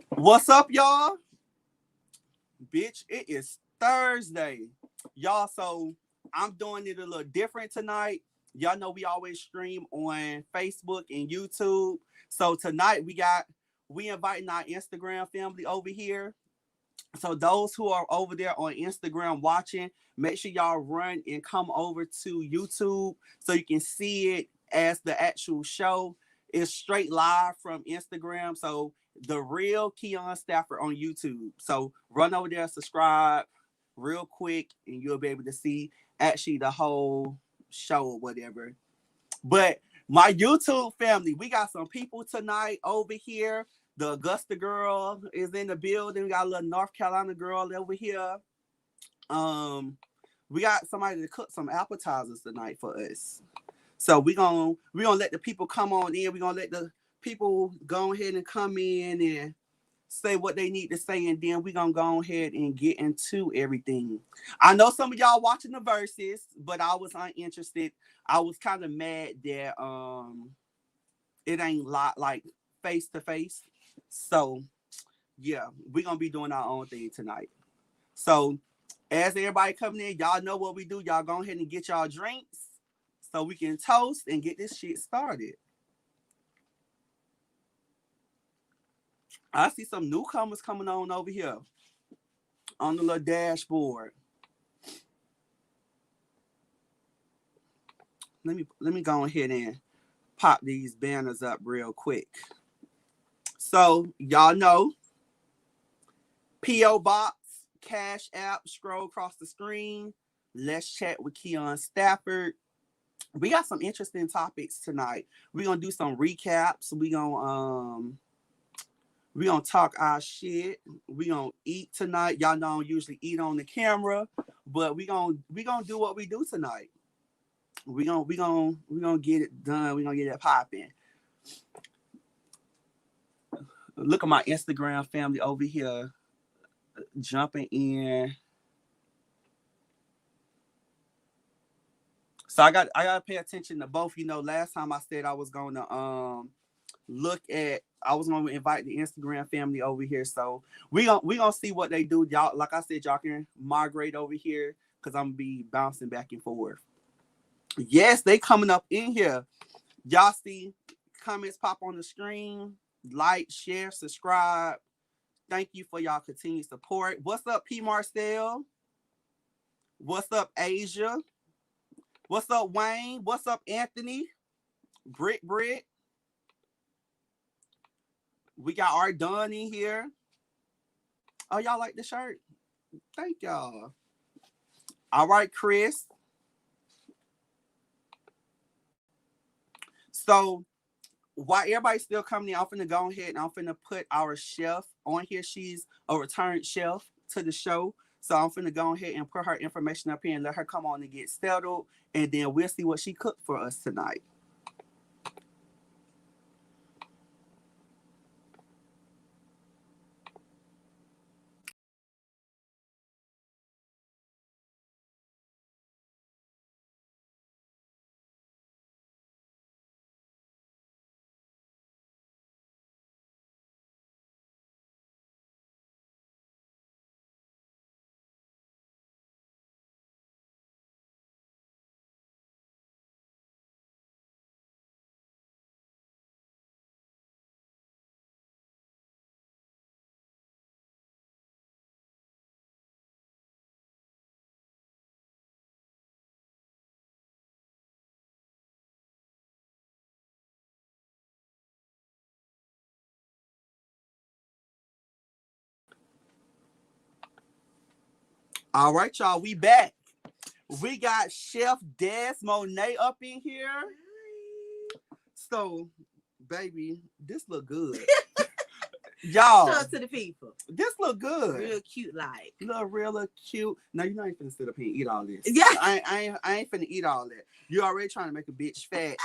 What's up, y'all? Bitch, it is Thursday. Y'all, so I'm doing it a little different tonight. Y'all know we always stream on Facebook and YouTube. So tonight we inviting our Instagram family over here. So those who are over there on Instagram watching, make sure y'all run and come over to YouTube so you can see it as the actual show. It's straight live from Instagram. So the real Keon Stafford on YouTube. So run over there, subscribe real quick, and you'll be able to see actually the whole show or whatever. But my YouTube family, we got some people tonight over here. The Augusta girl is in the building. We got a little North Carolina girl over here. Um, we got somebody to cook some appetizers tonight for us. So we gonna let the people come on in. We're gonna let the people go ahead and come in and say what they need to say, and then we're gonna go ahead and get into everything. I know some of y'all watching the verses, but I was uninterested. I was kind of mad that it ain't lot like face to face. So yeah, we're gonna be doing our own thing tonight. So as everybody coming in, y'all know what we do. Y'all go ahead and get y'all drinks so we can toast and get this shit started. I see some newcomers coming on over here on the little dashboard. Let me go ahead and pop these banners up real quick. So y'all know P.O. Box, Cash App, scroll across the screen. Let's chat with Keon Stafford. We got some interesting topics tonight. We're gonna do some recaps. We gonna talk our shit. We gonna eat tonight. Y'all know I don't usually eat on the camera, but we gonna do what we do tonight. We gonna get it done. We gonna get it popping. Look at my Instagram family over here jumping in. So I gotta pay attention to both. You know, last time I said I was gonna I was gonna invite the Instagram family over here. So we gonna see what they do. Y'all, like I said, y'all can migrate over here because I'm gonna be bouncing back and forth. Yes, they coming up in here. Y'all see comments pop on the screen. Like, share, subscribe. Thank you for y'all continued support. What's up, P. Marcel? What's up, Asia? What's up, Wayne? What's up, Anthony? Britt. We got Art Dunn in here. Oh, y'all like the shirt? Thank y'all. All right, Chris. So while everybody's still coming in, I'm finna go ahead and I'm finna put our chef on here. She's a returned chef to the show. So I'm finna go ahead and put her information up here and let her come on and get settled. And then we'll see what she cooked for us tonight. All right, y'all, we back. We got Chef Des Monet up in here. So, baby, this look good. Y'all, show it to the people. This look good. Real cute, like. Look real cute. Now you know I ain't finna sit up here and eat all this. Yeah. I ain't finna eat all that. You already trying to make a bitch fat.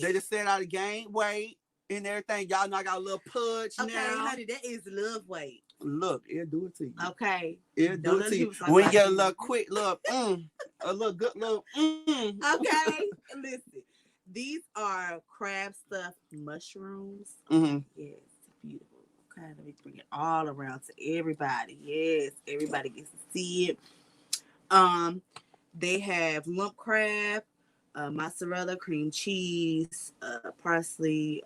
They just said I gained weight and everything. Y'all know I got a little pudge okay, now. honey, that is love weight. Look, it'll do it to you. Okay. It'll do it to you. When you get a little quick little a little good little Okay. Listen. These are crab stuffed mushrooms. Mm-hmm. Yes, beautiful. Okay, let me bring it all around to everybody. Yes, everybody gets to see it. They have lump crab, mozzarella, cream cheese, parsley,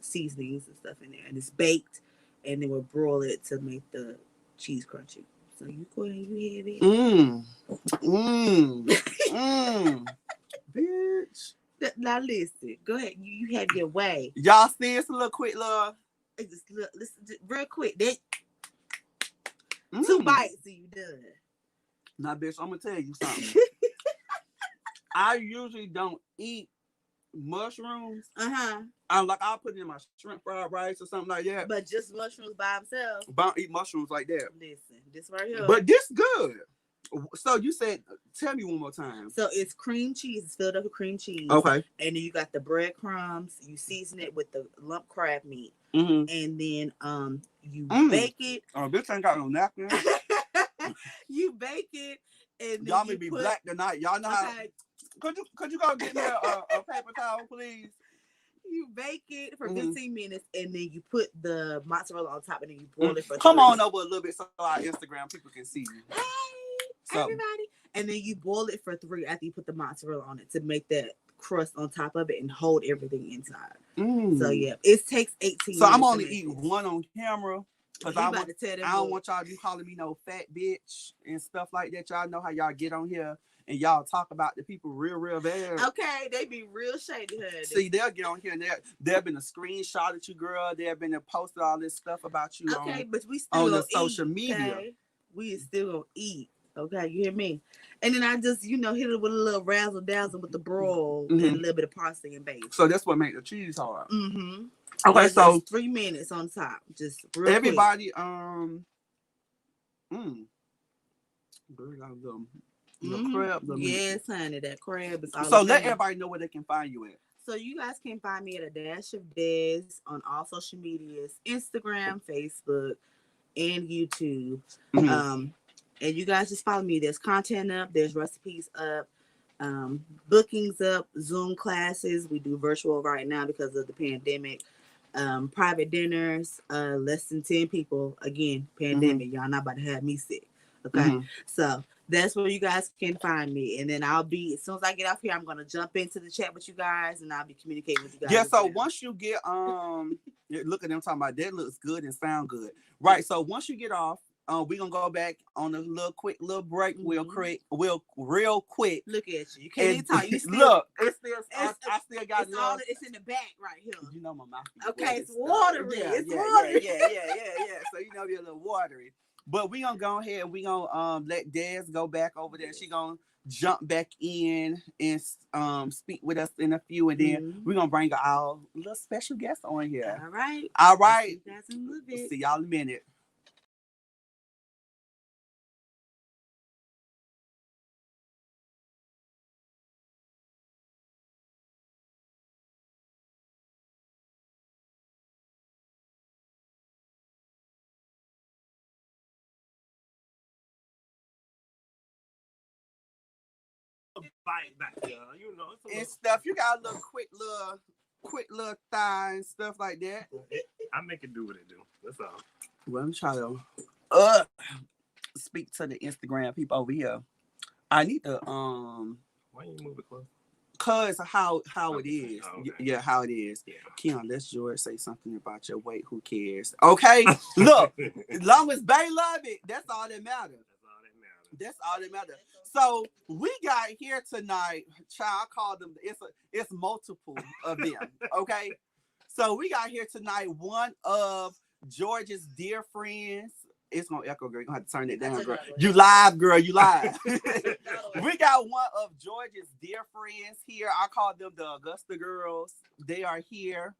seasonings and stuff in there, and it's baked, and then we'll broil it to make the cheese crunchy. So you go ahead, you have it. Bitch. Now listen, go ahead. You have your way. Y'all see it's a little quick, love. Just look, listen, just real quick. That 2 bites and you done. Now, bitch, I'm gonna tell you something. I usually don't eat mushrooms. I'll put it in my shrimp fried rice or something like that. But just mushrooms by themselves. But I don't eat mushrooms like that. Listen, this right here. But this good. So you said, tell me one more time. So it's cream cheese. It's filled up with cream cheese. Okay. And then you got the breadcrumbs. You season it with the lump crab meat. Mm-hmm. And then you bake it. Oh, bitch ain't got no napkin. You bake it. And then y'all may be black tonight. Y'all know how. Could you go get me a paper towel, please? You bake it for 15 minutes, and then you put the mozzarella on top, and then you boil it for. Come on over a little bit so our Instagram people can see you. Hey, everybody! And then you boil it for 3 after you put the mozzarella on it to make that crust on top of it and hold everything inside. So yeah, it takes 18. So I'm only eating one on camera. Cause I don't want y'all to be calling me no fat bitch and stuff like that. Y'all know how y'all get on here and y'all talk about the people real bad. Okay, they be real shady. Honey. See, they'll get on here and there'll been a screenshot of you, girl. There'll been posted all this stuff about you but we still on the eat, social media. Okay? We still gonna eat. Okay, you hear me? And then I just, hit it with a little razzle dazzle with the broil and a little bit of parsley and basil. So that's what makes the cheese hard. Okay, so 3 minutes on top, just real everybody. quick. The crab. Yes, honey, that crab is all. So let everybody know where they can find you at. So you guys can find me at A Dash of Des on all social medias: Instagram, Facebook, and YouTube. And you guys just follow me. There's content up. There's recipes up. Bookings up. Zoom classes. We do virtual right now because of the pandemic. Private dinners. Less than 10 people. Again, pandemic. Y'all not about to have me sick. Okay. So that's where you guys can find me. And then I'll be, as soon as I get off here, I'm going to jump into the chat with you guys and I'll be communicating with you guys. Yeah. So once you get, look at them talking about that looks good and sound good. Right. So once you get off, we're gonna go back on a quick break real quick. Look at you. You can't even talk. You still look. I still got love. It's in the back right here. You know my mouth. Okay, it's watery. Yeah. So you know you're a little watery. But we gonna go ahead and we gonna let Des go back over there. She gonna jump back in and speak with us in a few, and then we're gonna bring our little special guest on here. All right. See y'all in a minute. Back there, you know, and stuff. You got a quick little thigh and stuff like that. I make it do what it do. That's all. Well, I'm trying to speak to the Instagram people over here. I need to why you move it close? Cause how it is. Oh, okay. Yeah, how it is. Yeah. Keon, let's George say something about your weight. Who cares? Okay. Look, as long as Bay love it, that's all that matters. That's all that matters. So we got here tonight, child. I call them. It's multiple of them. Okay. So we got here tonight one of George's dear friends. It's gonna echo, girl. You're gonna have to turn it down, girl. You live, girl. You live. We got one of George's dear friends here. I call them the Augusta girls. They are here.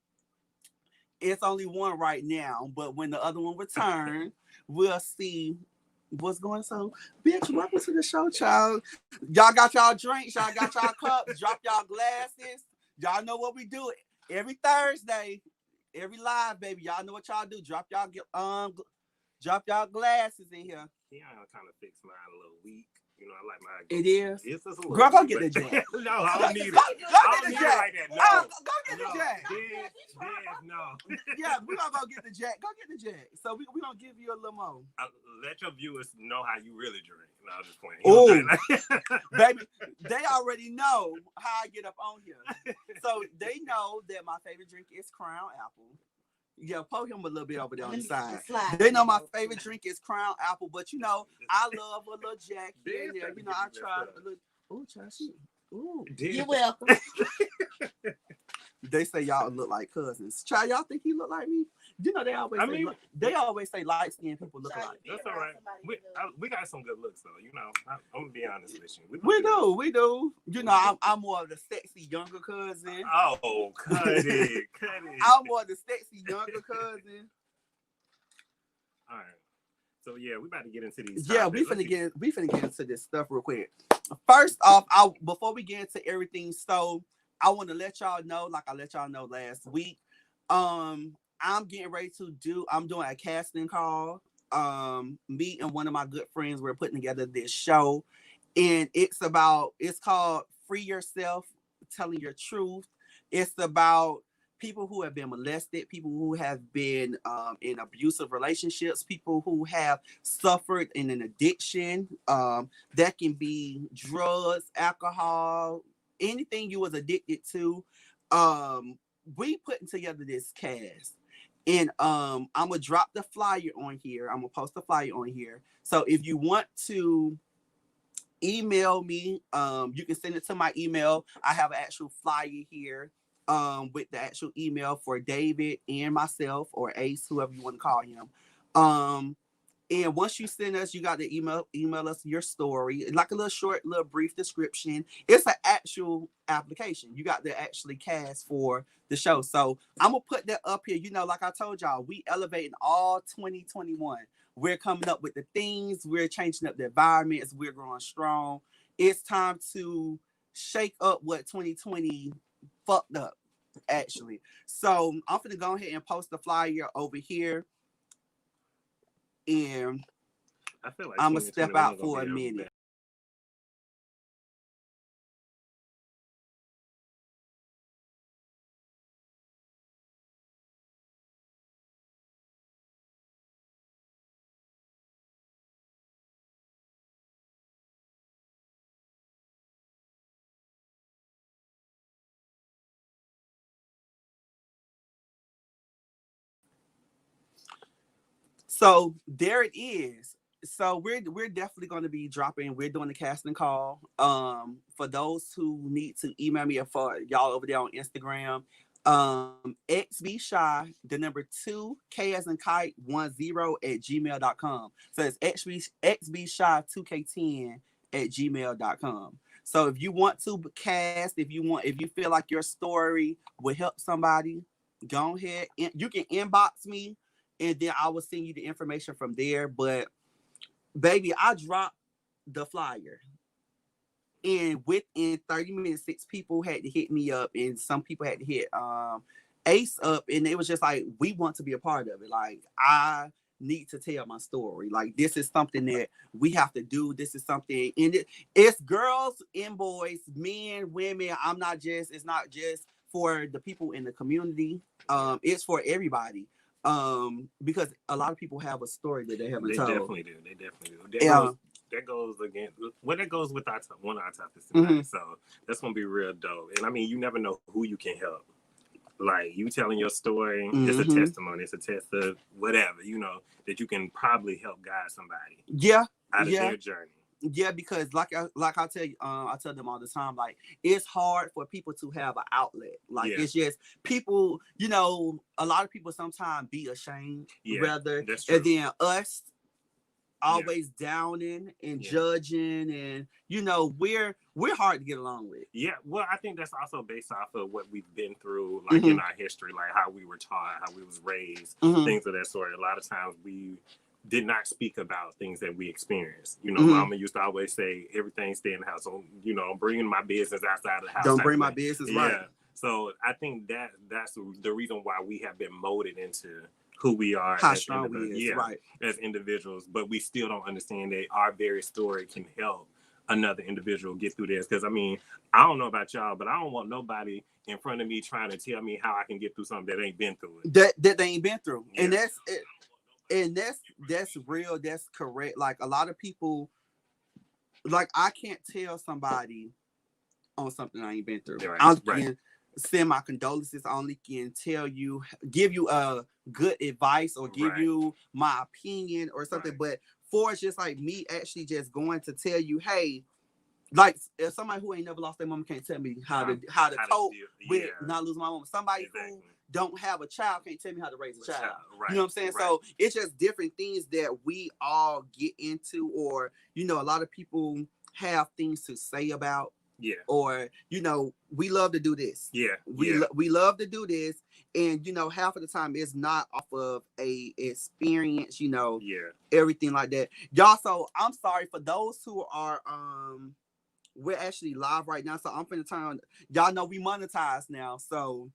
It's only one right now, but when the other one returns, we'll see what's going on. So, bitch, welcome to the show, child. Y'all got y'all drinks, y'all got y'all cups, drop y'all glasses. Y'all know what we do every Thursday, every live, baby. Y'all know what y'all do. Drop y'all glasses in here. Yeah, I kind of fix mine a little weak. You know, I like mine. It is. It's just a little. Girl, go get the jack. No, I don't need it. Go get the jack. Like that. No. Go get the jack. No. Yeah, we're gonna go get the Jack. Go get the Jack. So we're gonna give you a little more. Let your viewers know how you really drink. No, I'm just playing. Oh, baby, they already know how I get up on here. So they know that my favorite drink is Crown Apple. Yeah, poke him a little bit over there on the side. They know my favorite drink is Crown Apple, but you know, I love a little Jack here and there. You know, I try a little. Ooh, Chelsea. Ooh, You're welcome. They say y'all look like cousins. Child, y'all think he look like me? You know, they always say light skinned people look alike. That's all right. We got some good looks though. You know, I'm gonna be honest with you. We do. You know, I'm more of the sexy younger cousin. Oh, cut it. I'm more of the sexy younger cousin. All right. So yeah, we about to get into these. Yeah, we finna get into this stuff real quick. First off, before we get into everything, so I want to let y'all know, like I let y'all know last week, I'm doing a casting call. Me and one of my good friends, we're putting together this show, and it's called Free Yourself, Telling Your Truth. It's about people who have been molested, people who have been in abusive relationships, people who have suffered in an addiction. That can be drugs, alcohol, anything you was addicted to. We putting together this cast. And I'm gonna drop the flyer on here. I'm gonna post the flyer on here. So if you want to email me, you can send it to my email. I have an actual flyer here with the actual email for David and myself, or Ace, whoever you want to call him. And once you send us, you got to email us your story, like a little short, little brief description. It's an actual application. You got to actually cast for the show. So I'm gonna put that up here. You know, like I told y'all, we elevating all 2021. We're coming up with the things. We're changing up the environments. We're growing strong. It's time to shake up what 2020 fucked up, actually. So I'm gonna go ahead and post the flyer over here. And I feel like I'm gonna step out for a minute. So there it is. So we're definitely going to be dropping. We're doing the casting call. For those who need to email me, or for y'all over there on Instagram, XB Shy, the number 2, K as in kite 10 at gmail.com. So it's XB Shy 2K10 at gmail.com. So if you want to cast, if you feel like your story will help somebody, go ahead. You can inbox me, and then I will send you the information from there. But baby, I dropped the flyer, and within 30 minutes, 6 people had to hit me up, and some people had to hit Ace up, and it was just like, we want to be a part of it. Like, I need to tell my story. Like, this is something that we have to do. This is something, and it's girls and boys, men, women. It's not just for the people in the community. It's for everybody. Because a lot of people have a story that they haven't told. They definitely do. That goes again. Well, that goes with one of our topics tonight. Mm-hmm. So that's gonna be real dope. And I mean, you never know who you can help. Like, you telling your story, mm-hmm. It's a testimony. It's a test of whatever, you know, that you can probably help guide somebody. Yeah. Out of their journey. Yeah, because like I tell you, I tell them all the time, like, it's hard for people to have an outlet. Like, it's just people, you know, a lot of people sometimes be ashamed, rather, and then us always downing and judging, and you know, we're hard to get along with. Yeah, well, I think that's also based off of what we've been through, like, mm-hmm. in our history, like how we were taught, how we was raised, mm-hmm. things of that sort. A lot of times we did not speak about things that we experienced. You know, mm-hmm. Mama used to always say, everything stay in the house. So, you know, I'm bringing my business outside of the house. Don't bring my business, right? Yeah. So I think that's the reason why we have been molded into who we are. How strong we is, right? As individuals. But we still don't understand that our very story can help another individual get through this. Because I mean, I don't know about y'all, but I don't want nobody in front of me trying to tell me how I can get through something that ain't been through it. That they ain't been through. Yeah. And that's it. And that's real. That's correct. Like a lot of people, like I can't tell somebody on something I ain't been through. Right. I can send my condolences. I only can tell you, give you a good advice or give you my opinion or something. But for it's just like me actually just going to tell you, hey, like if somebody who ain't never lost their mom can't tell me how to cope with not losing my mom. Somebody who don't have a child can't tell me how to raise a child. Right. You know what I'm saying? Right. So it's just different things that we all get into, or you know, a lot of people have things to say about. Yeah. Or you know, we love to do this. Yeah. We love to do this, and you know, half of the time it's not off of a experience. You know. Yeah. Everything like that, y'all. So I'm sorry for those who are we're actually live right now, so I'm finna turn on. Y'all know we monetize now, so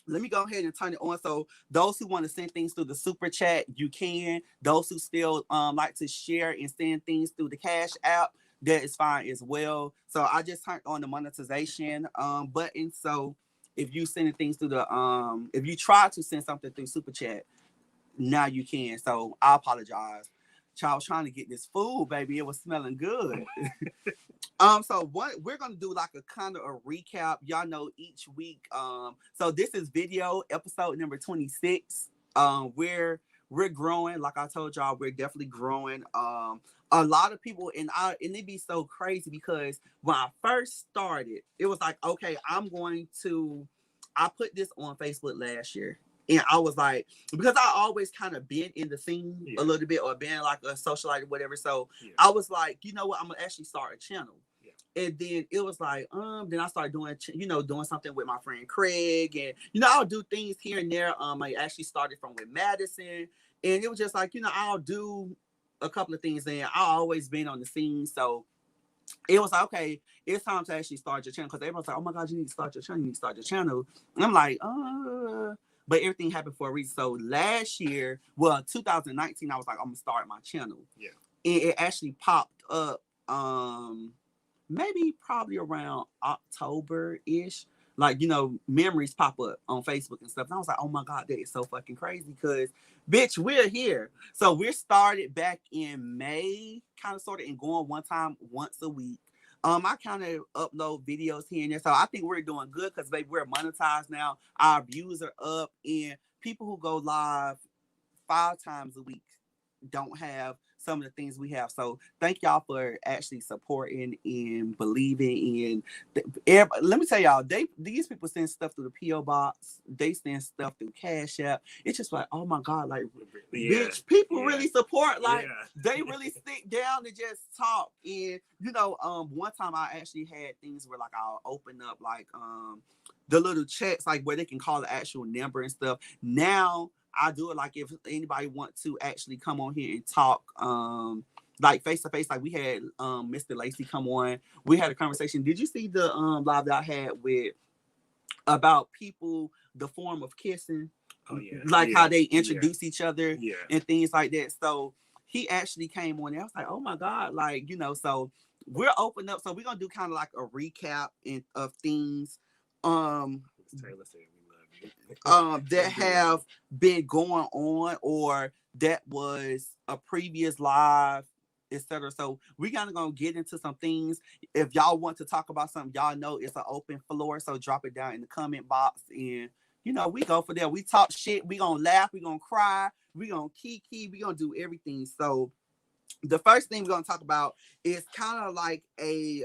let me go ahead and turn it on. So those who want to send things through the super chat, you can. Those who still like to share and send things through the Cash App, that is fine as well. So I just turned on the monetization button. So if you sending things through the if you try to send something through super chat, now you can. So I apologize. I was trying to get this food, baby. It was smelling good. So what we're gonna do, like a kind of a recap. Y'all know each week. So this is video episode number 26. We're growing. Like I told y'all, we're definitely growing. A lot of people, and it'd be so crazy because when I first started, it was like, okay, I put this on Facebook last year. And I was like, because I always kind of been in the scene a little bit, or been like a socialite or whatever. So I was like, you know what, I'm gonna actually start a channel. And then it was like, then I started doing, doing something with my friend Craig, and I'll do things here and there. I actually started from with Madison, and it was just like, I'll do a couple of things. And I always been on the scene, so it was like, okay, it's time to actually start your channel, because everyone's like, oh my God, you need to start your channel. You need to start your channel. And I'm like, but everything happened for a reason. So last year, 2019, I was like, I'm gonna start my channel. Yeah. And it actually popped up maybe probably around October-ish. Like, memories pop up on Facebook and stuff. And I was like, oh my God, that is so fucking crazy, because bitch, we're here. So we're started back in May, kind of sort of, and going once a week. I kind of upload videos here and there. So I think we're doing good because, baby, we're monetized now. Our views are up, and people who go live 5 times a week don't have some of the things we have. So thank y'all for actually supporting and believing in. Let me tell y'all, these people send stuff through the PO box. They send stuff through Cash App. It's just like, oh my God, like, bitch, people really support. Like, they really sit down and just talk. And one time I actually had things where, like, I'll open up like the little chats, like where they can call the actual number and stuff. Now I do it like if anybody want to actually come on here and talk, like face to face. Like we had Mr. Lacey come on. We had a conversation. Did you see the live that I had with about people, the form of kissing? Oh yeah. Like how they introduce each other and things like that. So he actually came on there. I was like, oh my God, like, so we're open up. So we're gonna do kind of like a recap of things. Taylor said that have been going on, or that was a previous live, etc. So we kind of gonna get into some things. If y'all want to talk about something, y'all know it's an open floor, so drop it down in the comment box, and we go for that. We talk shit, we gonna laugh, we gonna cry, we gonna kiki, we gonna do everything. So the first thing we're gonna talk about is kind of like a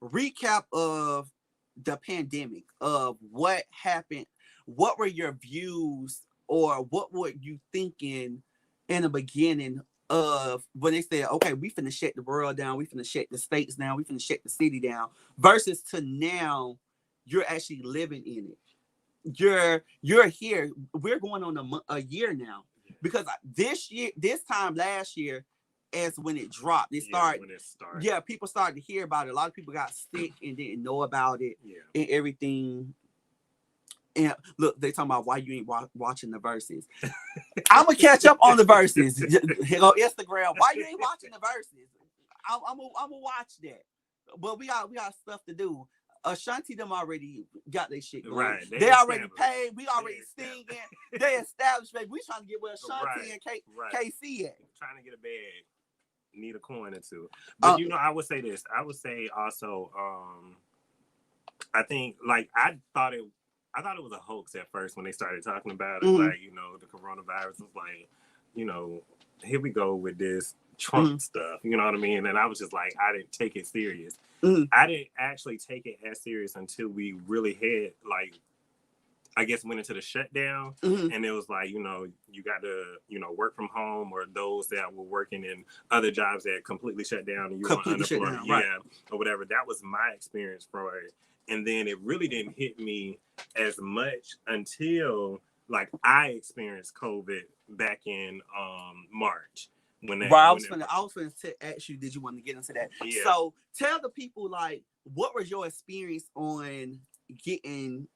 recap of the pandemic, of what happened. What were your views, or what were you thinking in the beginning of when they said, okay, we finna shut the world down, we finna shut the states down, we finna shut the city down, versus to now you're actually living in it. You're here. We're going on a year now, because this time last year, as when it dropped, people started to hear about it. A lot of people got sick and didn't know about it and everything. And look, they talking about why you ain't watching the verses. I'm gonna catch up on the verses. Here go Instagram. Why you ain't watching the verses? gonna watch that. But we got stuff to do. Ashanti them already got their shit going. Right. They already paid. We already singing. They established, baby. We trying to get where Ashanti and KC at. Trying to get a bag. Need a coin or two. But I would say this. I would say also, I think like I thought it was a hoax at first when they started talking about it. Like, the coronavirus was like, here we go with this Trump stuff. You know what I mean? And I was just like, I didn't take it serious. I didn't actually take it as serious until we really had, like, I guess went into the shutdown. And it was like, you got to, work from home, or those that were working in other jobs that completely shut down and you were unemployed. Or whatever. That was my experience for it. And then it really didn't hit me as much until, like, I experienced COVID back in March. I was gonna ask you, did you want to get into that? Yeah. So tell the people, like, what was your experience on getting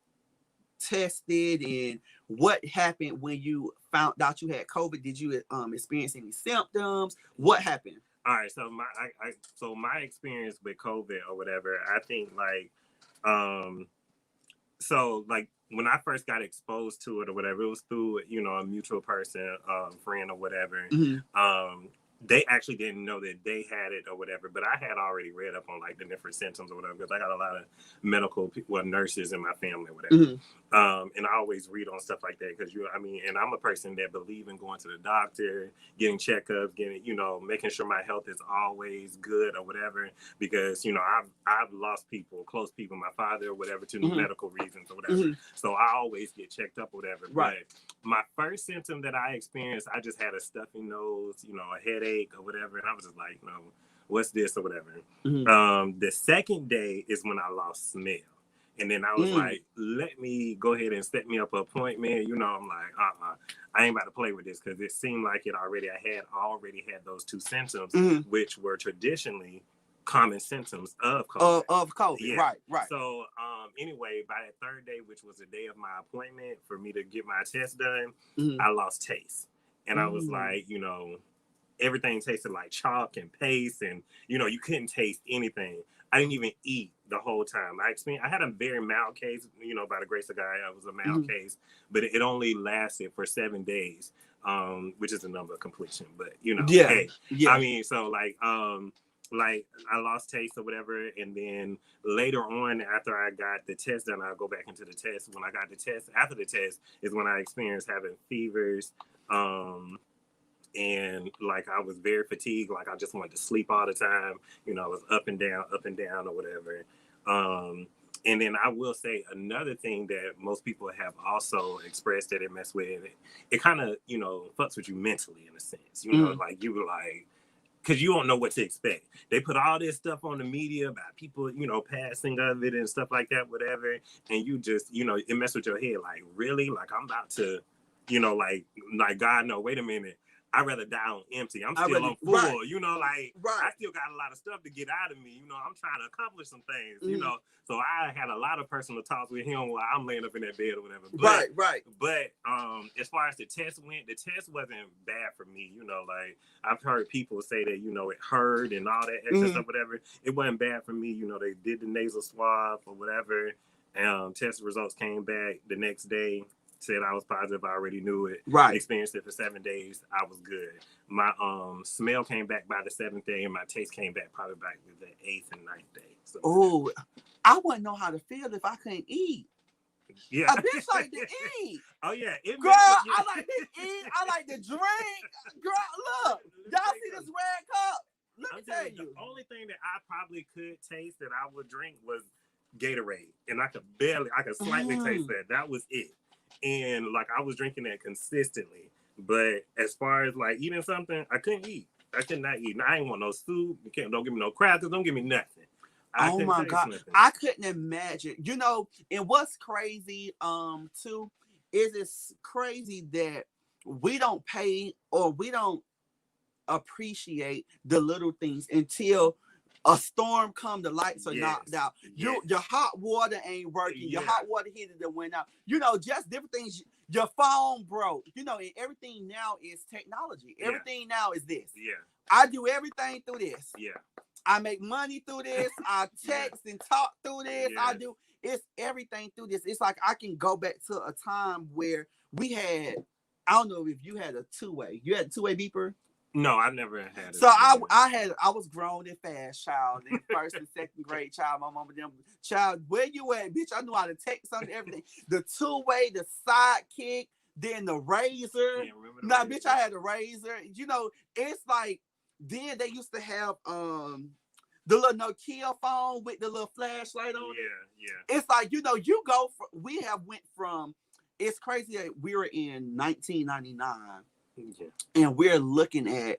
tested, and what happened when you found out you had COVID? Did you experience any symptoms? What happened? All right, so my experience with COVID or whatever, I think like so like when I first got exposed to it or whatever, it was through, a mutual person, friend or whatever. They actually didn't know that they had it or whatever, but I had already read up on like the different symptoms or whatever, because I got a lot of medical people, nurses in my family or whatever. And I always read on stuff like that because and I'm a person that believe in going to the doctor, getting checkups, making sure my health is always good or whatever, because, I've lost people, close people, my father or whatever, to medical reasons or whatever. So I always get checked up or whatever. Right. But my first symptom that I experienced, I just had a stuffy nose, a headache or whatever. And I was just like, what's this or whatever. The second day is when I lost smell. And then I was like, let me go ahead and set me up an appointment. I'm like, I ain't about to play with this, because it seemed like I had already had those two symptoms, which were traditionally common symptoms of COVID. Of COVID, yeah. Right. So anyway, by that third day, which was the day of my appointment for me to get my test done, I lost taste. And I was like, everything tasted like chalk and paste, and you couldn't taste anything. I didn't even eat the whole time. I had a very mild case, by the grace of God. It was a mild case, but it only lasted for 7 days, which is the number of completion. But hey, I mean, so like I lost taste or whatever, and then later on, after I got the test done, I'll go back into the test. When I got the test, after the test is when I experienced having fevers, and like I was very fatigued, like I just wanted to sleep all the time. I was up and down or whatever. And then I will say another thing that most people have also expressed that it messed with it kind of, fucks with you mentally in a sense. Like you were like, because you don't know what to expect. They put all this stuff on the media about people, passing of it and stuff like that, whatever. And you just, it messed with your head. Like, really? Like, I'm about to, like God, no, wait a minute. I'd rather die on empty. I'm still on full, I still got a lot of stuff to get out of me. I'm trying to accomplish some things, So I had a lot of personal talks with him while I'm laying up in that bed or whatever. But, But as far as the test went, the test wasn't bad for me. Like I've heard people say that, it hurt and all that extra stuff, whatever. It wasn't bad for me. They did the nasal swab or whatever. Test results came back the next day. Said I was positive. I already knew it. Right. Experienced it for 7 days. I was good. My smell came back by the 7th day, and my taste came back probably by the 8th and 9th day. So, I wouldn't know how to feel if I couldn't eat. Yeah. A bitch like to eat. Oh yeah. Girl, I like to eat. I like to drink. Girl, look. Y'all see this red cup? Let me tell you. The only thing that I probably could taste that I would drink was Gatorade, and I could slightly taste that. That was it. And like I was drinking that consistently, but as far as like eating something, I couldn't eat. I could not eat. I ain't want no soup. Don't give me no crackers. Don't give me nothing. Oh my God, nothing. I couldn't imagine. And what's crazy, too, is it's crazy that we don't pay or we don't appreciate the little things until a storm come, the lights are knocked out. Your hot water ain't working. Your hot water heater that went out. Just different things. Your phone broke. And everything now is technology. Everything now is this. Yeah. I do everything through this. Yeah. I make money through this. I text and talk through this. Yeah. It's everything through this. It's like I can go back to a time where we had, I don't know if you had a two-way. You had a two-way beeper? No, I never had it. So I was grown and fast, child, in first and second grade, child. My mama them, child, where you at, bitch? I knew how to text on everything. The two-way, the sidekick, then the razor. Nah, bitch, I had a razor. You know, it's like then they used to have the little Nokia phone with the little flashlight on it. Yeah. It's like, you know, we have went from, it's crazy that we were in 1999 and we're looking at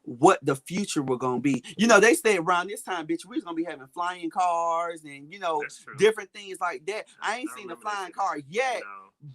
what the future we're going to be. You know, they say around this time, bitch, we was going to be having flying cars and, you know, different things like that. I ain't seen the flying car yet,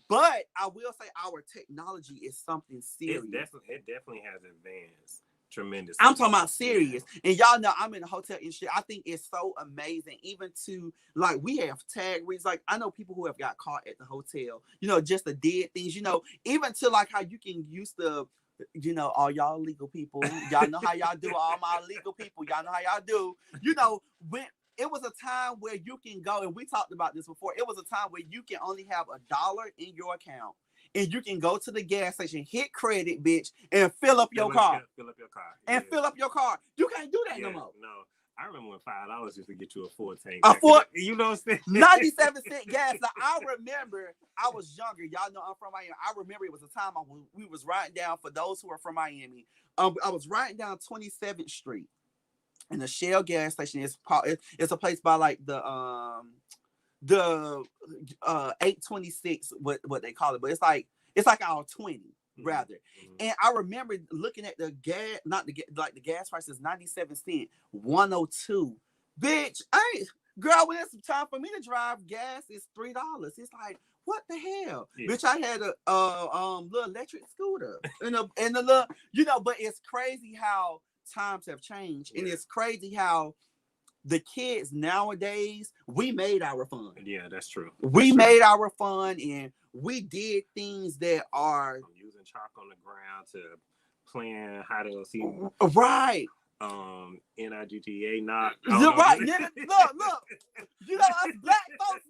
but I will say our technology is something serious. It definitely has advanced. Tremendous. I'm talking about serious. And y'all know I'm in the hotel industry. I think it's so amazing. Even to like we have tag reads. Like I know people who have got caught at the hotel, you know, just the dead things, you know, even to like how you can use the, you know, all y'all legal people. Y'all know how y'all do, all my legal people. Y'all know how y'all do. You know, when it was a time where you can go, and we talked about this before, it was a time where you can only have $1 in your account. And you can go to the gas station, hit credit, bitch, and fill up your car. Fill up your car. And fill up your car. You can't do that no more. No. I remember when $5 used to get you a full tank. You know what I'm saying? 97-cent gas. Now, I remember I was younger. Y'all know I'm from Miami. I remember it was a time we was riding down, for those who are from Miami, I was riding down 27th Street. And the Shell gas station it's a place by like the 826, what they call it, but it's like our 20 rather. And I remember looking at the gas, the gas price is 97 cents, 102. Bitch, girl, when it's time for me to drive, gas is $3. It's like, what the hell? Bitch, I had a little electric scooter and a little, you know, but it's crazy how times have changed. And it's crazy how the kids nowadays, we made our fun. Yeah, that's true. We made our fun, and we did things that are using chalk on the ground to playing hide and seek. Right. NIGTA not. You're right. Nigga, look. You know, us black folks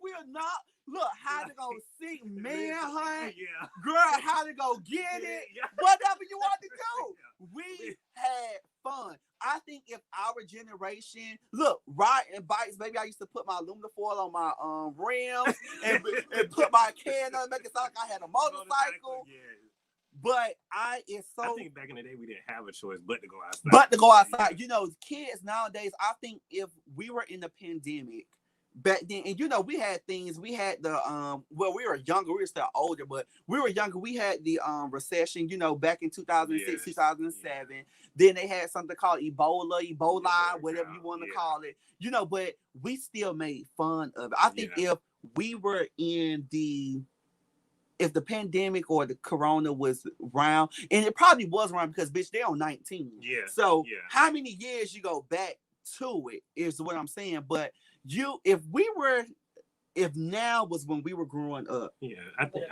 we're not. Look, how to go see manhunt. Yeah. Girl, how to go get it. Whatever you want to do. We had fun. I think if our generation, look, riding bikes, maybe I used to put my aluminum foil on my rims and put my can on, make it sound like I had a motorcycle. Yeah. But I think back in the day we didn't have a choice but to go outside. Yeah. You know, kids nowadays, I think if we were in the pandemic back then, and you know, we had things, we had the well, we were younger, we were still older, but we were younger, we had the recession, you know, back in 2006, 2007. Yeah. Then they had something called Ebola, whatever you want to call it, you know, but we still made fun of it. I think if we were if the pandemic or the corona was around, and it probably was around because bitch, they're on 19. Yeah. So how many years you go back to it is what I'm saying. But if now was when we were growing up,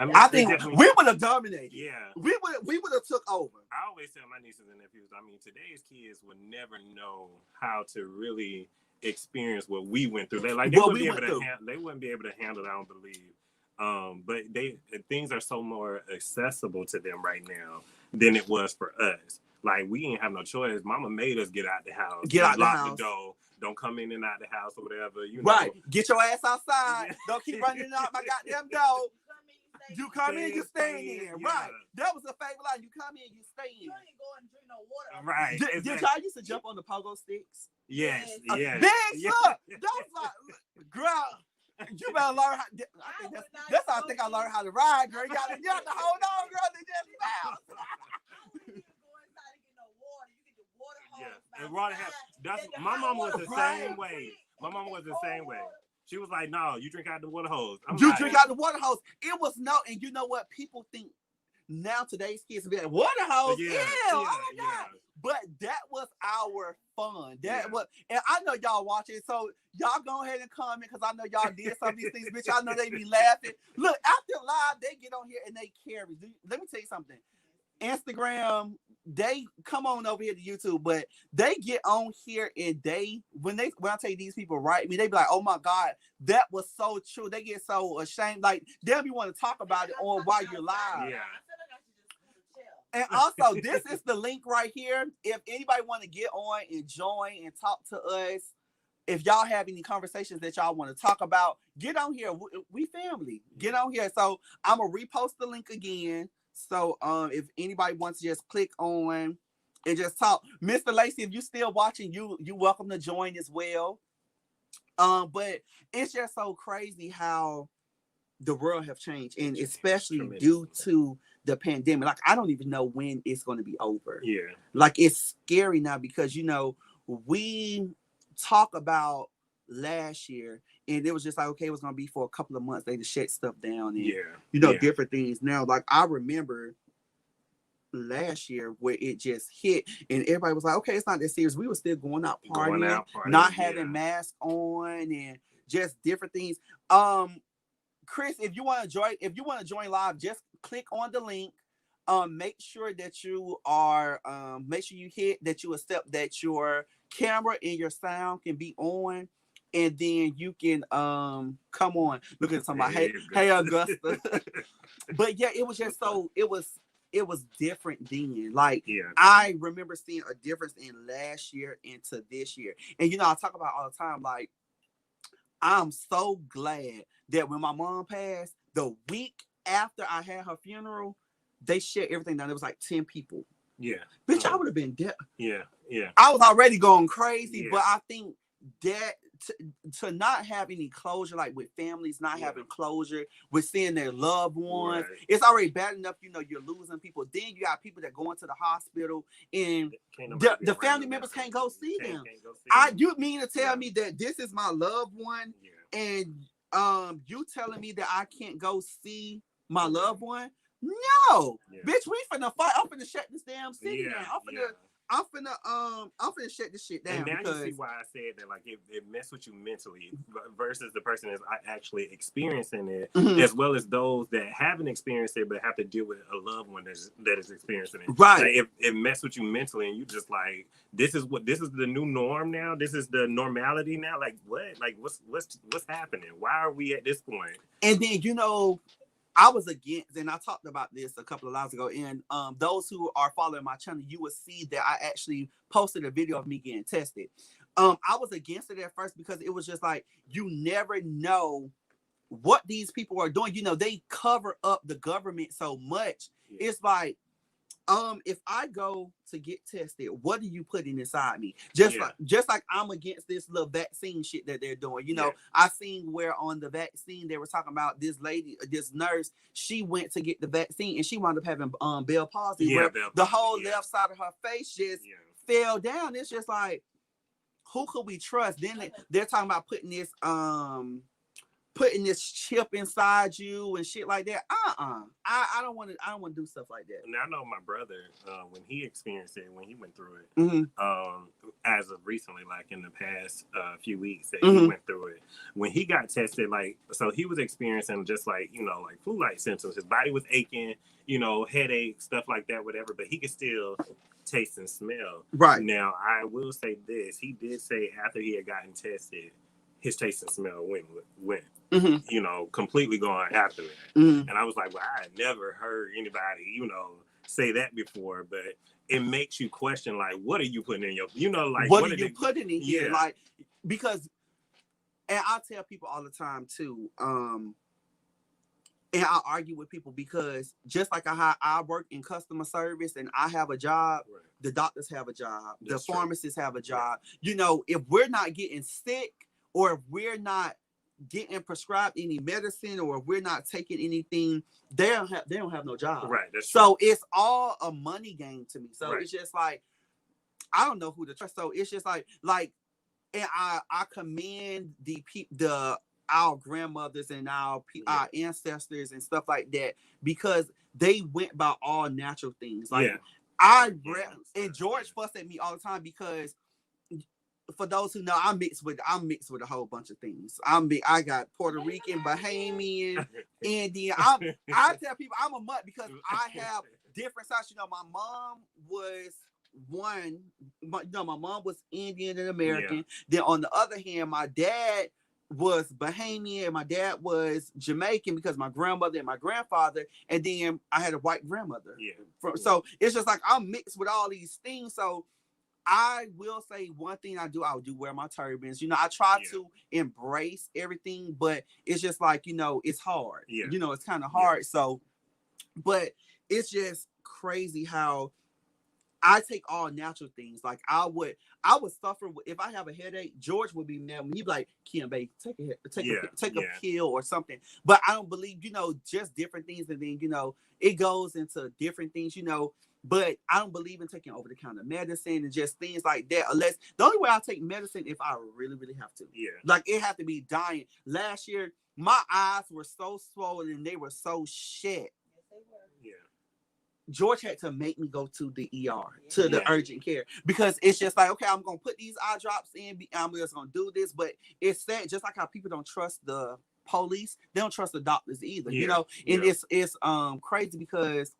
I think we would have dominated. Yeah. We would have took over. I always tell my nieces and nephews, I mean, today's kids would never know how to really experience what we went through. They wouldn't be able to handle it, I don't believe. But things are so more accessible to them right now than it was for us. Like we didn't have no choice. Mama made us get out the house. Lock the door. Don't come in and out the house or whatever. You know. Right. Get your ass outside. Don't keep running out my goddamn door. You come in, you stay in. Yeah. Right. That was a favorite line. You come in, you stay in. You ain't go and drink no water. Right. Did y'all used to jump on the pogo sticks? Yes. Bitch, look. That was like, girl. You better learn how. That's how I think I learned how to ride, girl. You got to hold on, girl. They just bounce. And water my mom was the same way. My mom was the same way. She was like, "No, you drink out the water hose." Drink out the water hose. It was and you know what? People think now today's kids be like, water hose. Oh my God. But that was our fun. And I know y'all watching, so y'all go ahead and comment because I know y'all did some of these things, bitch. I know they be laughing. Look, after live, they get on here and they carry. Let me tell you something. Instagram, they come on over here to YouTube, but they get on here and when I tell you these people write me, they be like, oh my God, that was so true. They get so ashamed. Like they'll be want to talk about it on while you're live. Yeah. And also, this is the link right here. If anybody want to get on and join and talk to us, if y'all have any conversations that y'all want to talk about, get on here. We family. Get on here. So I'm gonna repost the link again. So if anybody wants to just click on and just talk, Mr. Lacey, if you still watching, you welcome to join as well. But it's just so crazy how the world have changed, and especially due to the pandemic. Like I don't even know when it's going to be over. Yeah. Like it's scary now because we talk about last year and it was just like, okay, it was going to be for a couple of months. They just shut stuff down and different things. Now, like I remember last year where it just hit and everybody was like, okay, it's not that serious. We were still going out partying, not having masks on and just different things. Chris, if you want to join live, just click on the link. Make sure that you are make sure you hit that you accept that your camera and your sound can be on, and then you can come on. Look at somebody. Hey Augusta. But yeah, it was just so it was different then. Like I remember seeing a difference in last year into this year. And I talk about all the time, like I'm so glad that when my mom passed, the week after I had her funeral, they shut everything down. There was like 10 people. Yeah. Bitch, I would have been dead. Yeah. I was already going crazy, but I think that to not have any closure, like with families not having closure, with seeing their loved ones, it's already bad enough, you're losing people. Then you got people that go into the hospital and the family members can't go see them. You mean to tell me that this is my loved one and you telling me that I can't go see my loved one? No, bitch, we finna fight. I'm finna shut this damn city down. I'm finna shut this shit down. And now you see why I said that, like, it mess with you mentally versus the person that's actually experiencing it, as well as those that haven't experienced it but have to deal with a loved one that is experiencing it. Right. Like, it mess with you mentally, and you just like, this is the new norm now. This is the normality now. Like, what? Like, what's happening? Why are we at this point? And then I was against, and I talked about this a couple of lives ago, and those who are following my channel, you will see that I actually posted a video of me getting tested. I was against it at first because it was just like, you never know what these people are doing. They cover up the government so much. It's like, if I go to get tested, what are you putting inside me? Just like I'm against this little vaccine shit that they're doing. I seen where on the vaccine they were talking about this nurse, she went to get the vaccine and she wound up having Bell palsy, where the whole left side of her face just fell down. It's just like, who could we trust? Then they're talking about putting this chip inside you and shit like that. I don't want to do stuff like that. And I know my brother, when he experienced it, when he went through it, as of recently, like in the past few weeks that he went through it, when he got tested, like, so he was experiencing just like, like flu-like symptoms. His body was aching, headache, stuff like that, whatever, but he could still taste and smell. Right. Now, I will say this. He did say after he had gotten tested, his taste and smell went. Completely gone after that. And I was like, well, I had never heard anybody, say that before, but it makes you question, like, what are you putting in your, like, what are you putting in here? Like, because, and I tell people all the time too, and I argue with people because just like I work in customer service and I have a job, the doctors have a job, the pharmacists have a job. If we're not getting sick or if we're not getting prescribed any medicine or if we're not taking anything, they don't have no job. Right. So it's all a money game to me. So it's just like, I don't know who to trust. So it's just like, and I commend our grandmothers and our ancestors and stuff like that, because they went by all natural things. Like and George fussed at me all the time because for those who know, I'm mixed with a whole bunch of things. I got Puerto Rican, Bahamian, Indian. I tell people I'm a mutt because I have different sides. You know, my mom was my mom was Indian and American. Yeah. Then on the other hand, my dad was Bahamian and my dad was Jamaican because my grandmother and my grandfather, and then I had a white grandmother. Yeah. So it's just like I'm mixed with all these things. So I will say one thing I do wear my turbans. You know, I try to embrace everything, but it's just like, you know, it's hard. Yeah. You know, it's kind of hard. Yeah. So, but it's just crazy how I take all natural things. Like I would suffer if I have a headache. George would be mad when he'd be like, "Kim, babe, take a pill or something." But I don't believe, you know, just different things, and then, you know, it goes into different things, you know. But I don't believe in taking over the counter medicine and just things like that. Unless the only way I take medicine if I really, really have to. Yeah. Like it had to be dying. Last year, my eyes were so swollen and they were so shit. Yeah. George had to make me go to the ER, to the urgent care, because it's just like, okay, I'm going to put these eye drops in. I'm just going to do this. But it's sad, just like how people don't trust the police, they don't trust the doctors either, you know? And it's crazy because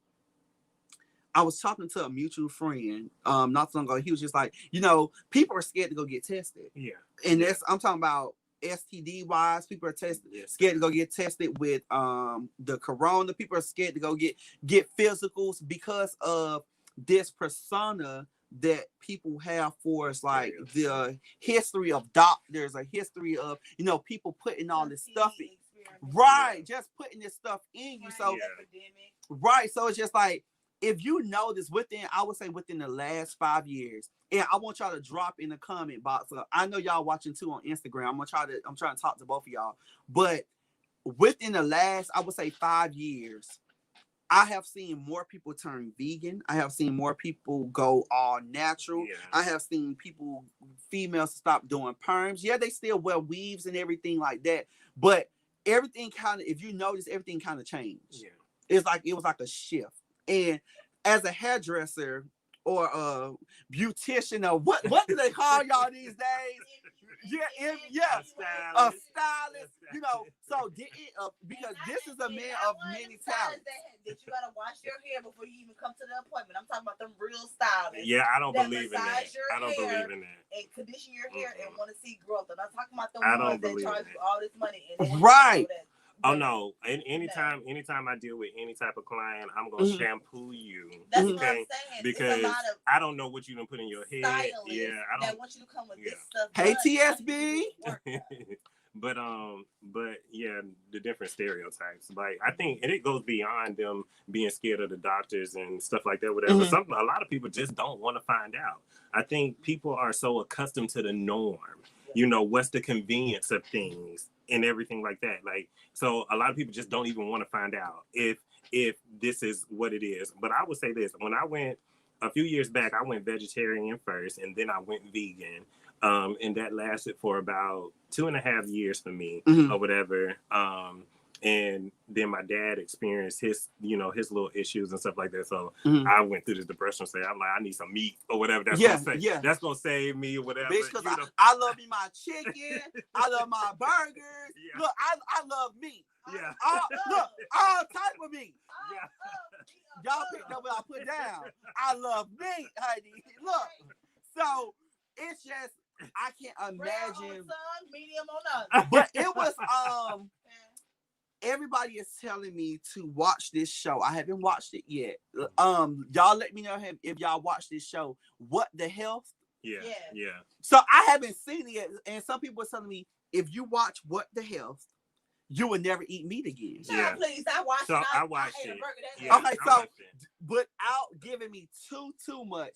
I was talking to a mutual friend not so long ago. He was just like, you know, people are scared to go get tested. Yeah. And I'm talking about STD wise, people are scared to go get tested with the corona. People are scared to go get physicals because of this persona that people have for us, like the history of doctors, a history of, you know, people putting all this stuff in, just putting this stuff in you. So so it's just like, if you notice I would say within the last 5 years, and I want y'all to drop in the comment box. I know y'all watching too on Instagram. I'm trying to talk to both of y'all. But within the last, I would say 5 years, I have seen more people turn vegan. I have seen more people go all natural. Yeah. I have seen females stop doing perms. Yeah, they still wear weaves and everything like that. But everything kind of, if you notice, everything kind of changed. Yeah. It was like a shift. And as a hairdresser or a beautician, or what do they call y'all these days? A stylist. You know, so because this is a man of many talents. That you gotta wash your hair before you even come to the appointment. I'm talking about them real stylists. Yeah, I don't believe in that. I don't believe in that. And condition your hair and want to see growth. I'm not talking about the ones that charge you all this money. And right. Oh no! Anytime I deal with any type of client, I'm gonna shampoo you. That's what I'm saying. Because I don't know what you done put in your head. Yeah, I don't. That want you to come with this stuff. Hey, TSB. But yeah, the different stereotypes. Like I think, and it goes beyond them being scared of the doctors and stuff like that. Whatever. A lot of people just don't want to find out. I think people are so accustomed to the norm. You know, what's the convenience of things and everything like that. Like, so a lot of people just don't even want to find out if this is what it is. But I would say this: when I went a few years back, I went vegetarian first, and then I went vegan. And that lasted for about 2.5 years for me, or whatever. And then my dad experienced his little issues and stuff like that. So I went through this depression. I'm like, I need some meat or whatever. That's gonna save me or whatever. Because I love me my chicken. I love my burgers. Yeah. Look, I love meat. Yeah. All type of meat. Yeah. Y'all picked up what I put down. I love meat, honey. Look. So it's just, I can't imagine. Medium on us. But it was everybody is telling me to watch this show. I haven't watched it yet. Y'all let me know if y'all watch this show. What the Health? Yeah. So I haven't seen it yet, and some people are telling me if you watch What the Health, you will never eat meat again. Yeah, please. I watched it. I watched it. Yeah, okay, so without giving me too much,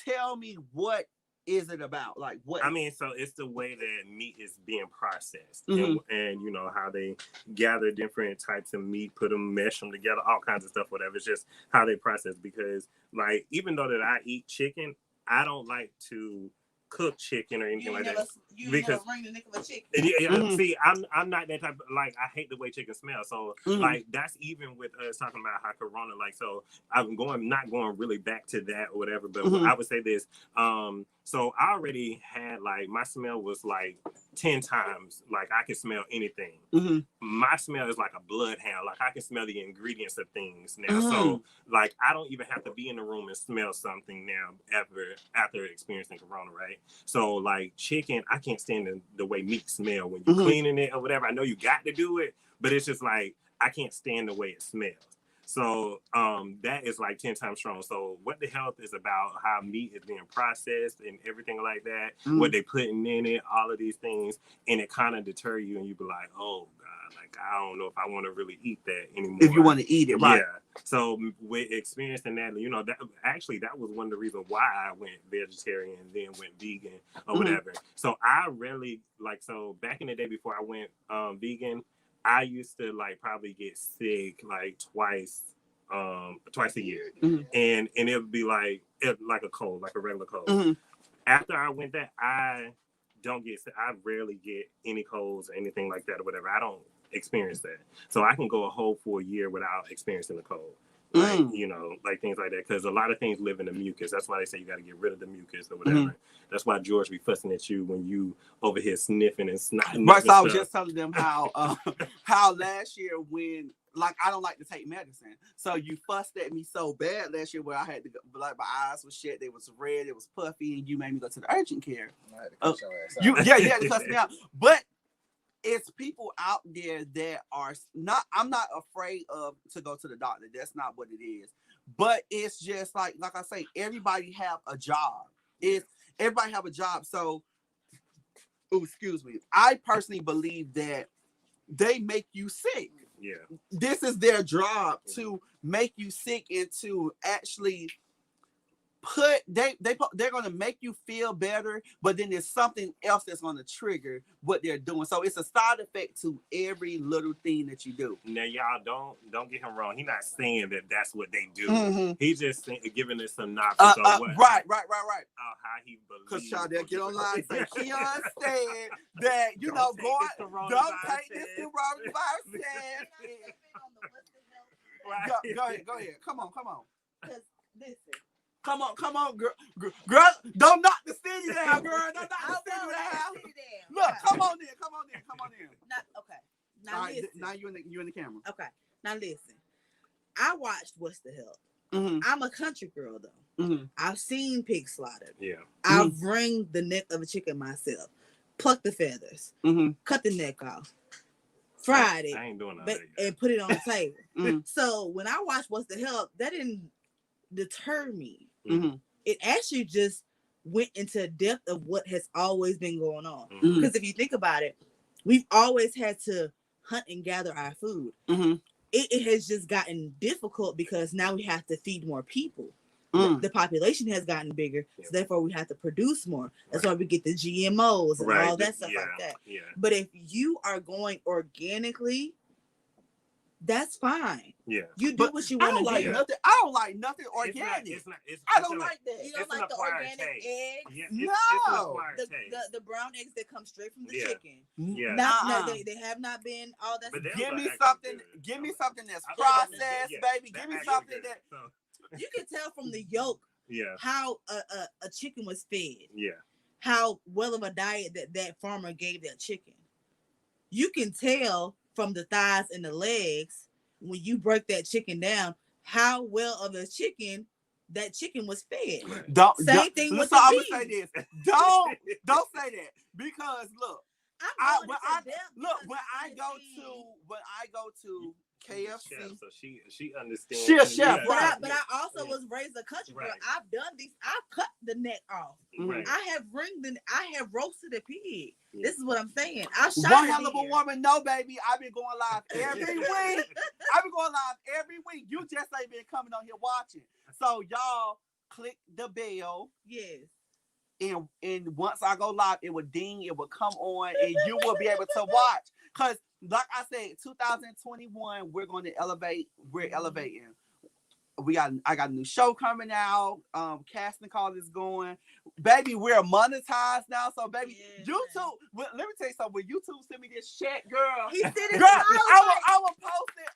tell me what is it about? Like what? I mean, so it's the way that meat is being processed, and you know how they gather different types of meat, put them, mesh them together, all kinds of stuff, whatever. It's just how they process. Because like, even though that I eat chicken, I don't like to cook chicken or anything like that. You Because never ring the nick of a chicken. See, I'm not that type of, like, I hate the way chicken smells. So like that's even with us talking about how Corona, like, so I'm not going really back to that or whatever, but I would say this. So I already had, like, my smell was like 10 times, like I can smell anything. My smell is like a bloodhound. Like I can smell the ingredients of things now. So like I don't even have to be in the room and smell something now after experiencing Corona, right? So like chicken, I can't stand the way meat smell when you're cleaning it or whatever. I know you got to do it, but it's just like I can't stand the way it smells. So that is like 10 times strong. So What the Health is about how meat is being processed and everything like that, what they putting in it, all of these things, and it kind of deter you, and you be like, oh God, like I don't know if I want to really eat that anymore. If you want to eat it, right? Yeah. So with experiencing that, you know, that was one of the reasons why I went vegetarian and then went vegan or whatever. So I really so back in the day before I went vegan, I used to like probably get sick like twice a year, and it would be like a cold, like a regular cold. After I went that, I don't get sick. I rarely get any colds or anything like that or whatever. I don't experience that, so I can go a whole full year without experiencing a cold. Like, you know, like things like that, because a lot of things live in the mucus. That's why they say you got to get rid of the mucus or whatever. That's why George be fussing at you when you over here sniffing and snotting. Right, so I was just telling them how last year when, like, I don't like to take medicine, so you fussed at me so bad last year where I had to go, like my eyes was shut, they was red, it was puffy, and you made me go to the urgent care. I had to cuss your ass out. You had to cuss me out, but it's people out there that are not. I'm not afraid to go to the doctor. That's not what it is. But it's just like I say, everybody have a job. Everybody have a job. So, excuse me. I personally believe that they make you sick. Yeah. This is their job to make you sick and to actually they're going to make you feel better, but then there's something else that's going to trigger what they're doing. So it's a side effect to every little thing that you do. Now, y'all don't get him wrong. He's not saying that that's what they do. He's just giving us some synopsis of what. Right. How he believes. Because y'all there get online and say Keon said that don't take this coronavirus. Go ahead. Come on. Because listen. Come on, girl. Don't knock the city down, girl. Don't knock the city down. Look, come on in. Okay. Now listen. Now you in the camera. Okay. Now listen. I watched What's the Health. I'm a country girl though. I've seen pig slaughtered. Yeah. I've wring the neck of a chicken myself, pluck the feathers, cut the neck off, fried it, I ain't doing that and put it on the table. So when I watched What's the Health, that didn't deter me. It actually just went into depth of what has always been going on. Because if you think about it, we've always had to hunt and gather our food. It has just gotten difficult because now we have to feed more people. The population has gotten bigger, so therefore we have to produce more. That's why we get the GMOs and all that stuff like that. Yeah. But if you are going organically, that's fine. Yeah. You do what you want to do. I don't like nothing organic. I don't like that. You don't like the organic eggs? Yeah, no. The brown eggs that come straight from the chicken. Yeah. No, they have not been all that. Give me something that's processed, baby. Give me something that you can tell from the yolk how a chicken was fed. Yeah. How well of a diet that farmer gave that chicken. You can tell from the thighs and the legs, when you break that chicken down, how well of a chicken that chicken was fed. Same thing with the I'm beef. gonna say this. Don't say that, because look, when I go to KFC. Chef, so she understands. She a chef, right? But I also was raised a country girl. I've done these. I've cut the neck off. Right. I have roasted a pig. This is what I'm saying. I shot one hell of a woman. No, baby. I've been going live every week. You just ain't been coming on here watching. So y'all click the bell. Yes. And once I go live, it will ding, it will come on, and you will be able to watch. Because, like I said, 2021, we're going to elevate. We're elevating. I got a new show coming out. Casting call is going. Baby, we're monetized now. So baby, YouTube. Let me tell you something. When YouTube send me this check, girl. He said it. Girl, I will post it.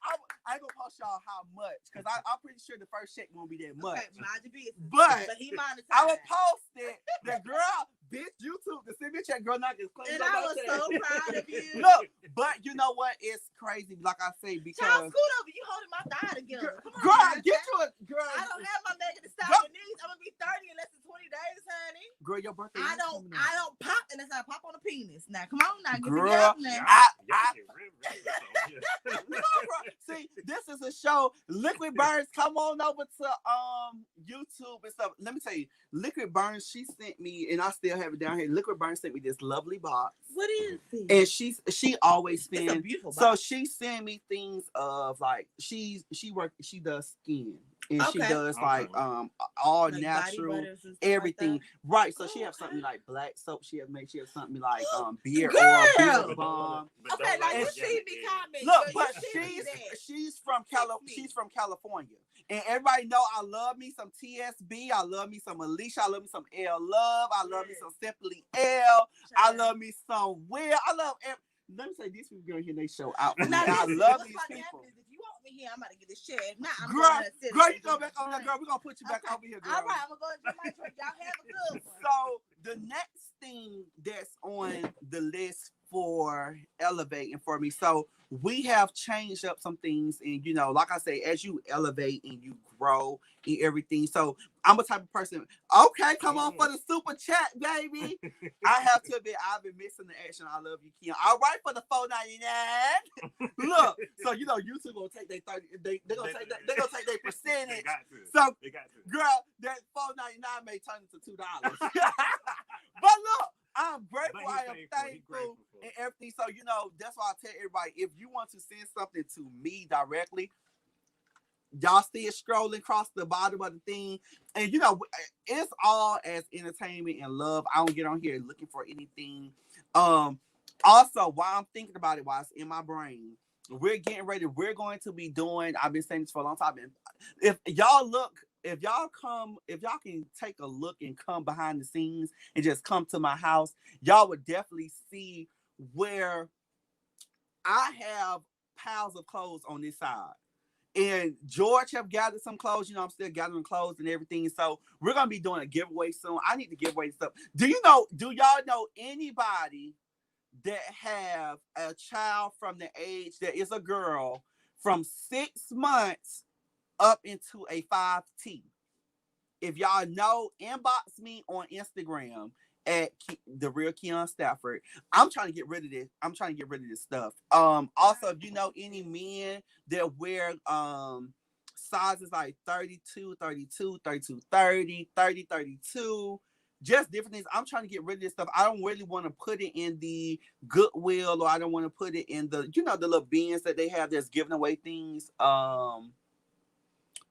I ain't gonna post y'all how much, because I'm pretty sure the first check won't be that much. Okay, mind your business. But he monetized. I will post it. The girl, bitch, YouTube, the send me a check, girl, not just claim. And I was so proud of you. Look, but you know what? It's crazy, like I say, because Y'all scoot over. You holding my thigh together. Come on, girl, get you a girl. I don't have my Megan Thee Stallion knees. I'm gonna be 30 in less than 20 days, honey. Girl, your birthday. I don't pop, and it's not pop on the penis. Now, come on, now, give girl, me up now. See, this is a show. Liquid Burns, come on over to YouTube and stuff. Let me tell you, Liquid Burns, she sent me, and I still have it down here. Liquid Burns sent me this lovely box. What is it? And she always It's a sends. beautiful box. So she sent me things of like she does skin. And she does like all Like natural body butters and stuff everything. like Right. So she Oh, have something okay. like black soap. She have something like beard Girl! oil, beard balm. Okay, now you And see me comment. Look, girl, but you see me that. she's from me. she's from California. And everybody know I love me some TSB. I love me some Alicia. I love me some L Love. I love me some Simply L. I love me some Will. I love let me say these people girl here, they show out. Now, I listen, love what's these about to people. happen is if you want me here, I'm about to get this shit. If not, I'm Girl, going to sit girl, and you go back on that, girl. We're gonna put you back over here, girl. All right, I'm gonna go enjoy my drink. Y'all have a good one. So the next thing that's on the list for elevating for me, so we have changed up some things, and you know, like I say, as you elevate and you grow and everything. So I'm a type of person. Okay, come on for the super chat, baby. I have to admit, I've been missing the action. I love you, Keon. All right, for the $4.99. Look, so you know, YouTube gonna take their 30. They're gonna take their percentage. So, girl, that $4.99 may turn into $2. But look, I'm grateful. I am thankful and everything. So, you know, that's why I tell everybody, if you want to send something to me directly, y'all still scrolling across the bottom of the thing. And, you know, it's all as entertainment and love. I don't get on here looking for anything. Also, while I'm thinking about it, while it's in my brain, we're getting ready. We're going to be doing, I've been saying this for a long time. If y'all can take a look and come behind the scenes and just come to my house, y'all would definitely see where I have piles of clothes on this side. And George have gathered some clothes. You know, I'm still gathering clothes and everything. So we're going to be doing a giveaway soon. I need to give away stuff. Do y'all know anybody that have a child from the age that is a girl from 6 months up into a 5T? If y'all know, inbox me on Instagram at The Real Keon Stafford. I'm trying to get rid of this. I'm trying to get rid of this stuff. Also, if you know any men that wear sizes like 32, 32, 32, 30, 30, 32, just different things. I'm trying to get rid of this stuff. I don't really want to put it in the Goodwill, or I don't want to put it in the, you know, the little bins that they have that's giving away things.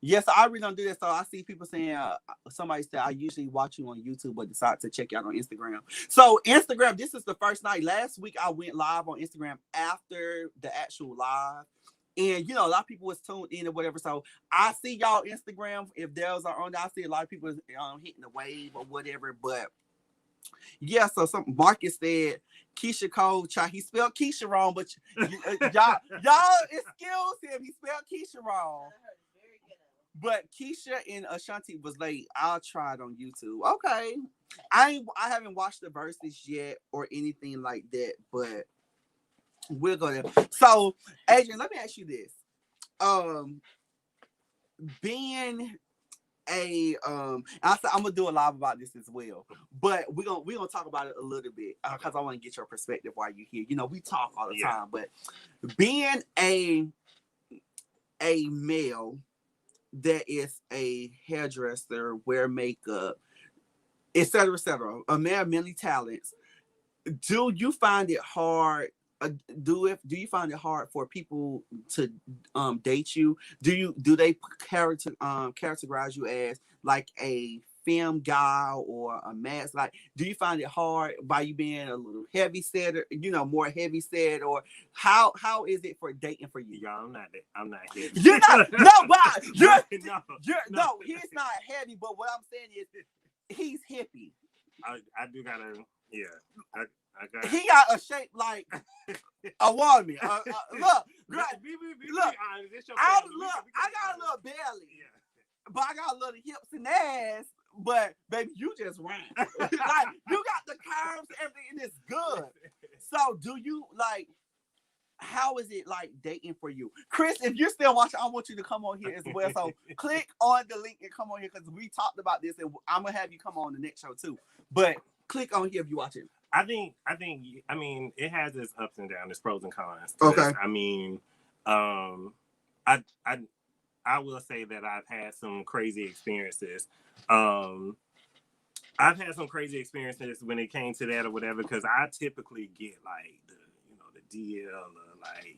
Yes, I really don't do that. So I see people saying, somebody said, I usually watch you on YouTube, but decide to check you out on Instagram. So Instagram, this is the first night. Last week, I went live on Instagram after the actual live. And, you know, a lot of people was tuned in or whatever. So I see y'all Instagram. If theirs are on there, I see a lot of people hitting the wave or whatever. But yeah, so Marcus said, Keisha Cole, he spelled Keisha wrong, but y'all excuse him. He spelled Keisha wrong. But Keisha and Ashanti was late. I'll try it on YouTube. Okay. I haven't watched the verses yet or anything like that, but we'll go there. So, Adrian, let me ask you this. Being a I'm gonna do a live about this as well, but we're gonna talk about it a little bit because I want to get your perspective while you're here. You know, we talk all the time, but being a male that is a hairdresser, wear makeup, etc., a man of many talents, do you find it hard? Do you find it hard for people to date you? Do they categorize you as like a femme guy or a mask? Like, do you find it hard by you being a little heavy set, or, more heavy set, or how is it for dating for you? Y'all, I'm not heavy. You're not. No, but no, he's not heavy. But what I'm saying is, he's hippie. I do gotta. Yeah. He got a shape like a woman. Look, be look. honest. I got a little belly, but I got a little hips and ass. But baby, you just ran. Like, you got the curves, everything, and it's good. So, do you like? How is it like dating for you, Chris? If you're still watching, I want you to come on here as well. So click on the link and come on here, because we talked about this, and I'm gonna have you come on the next show too. But click on here if you're watching. I mean, it has its ups and downs, its pros and cons. Okay. I mean, I will say that I've had some crazy experiences. I've had some crazy experiences when it came to that or whatever, because I typically get like the DL, or like,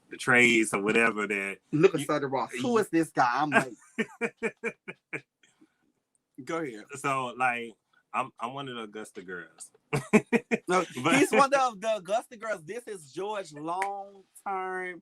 the trades or whatever that. Look at Southern Ross. Who is this guy? I'm like, go ahead. So like, I'm one of the Augusta girls. No, he's one of the Augusta girls. This is George, long time,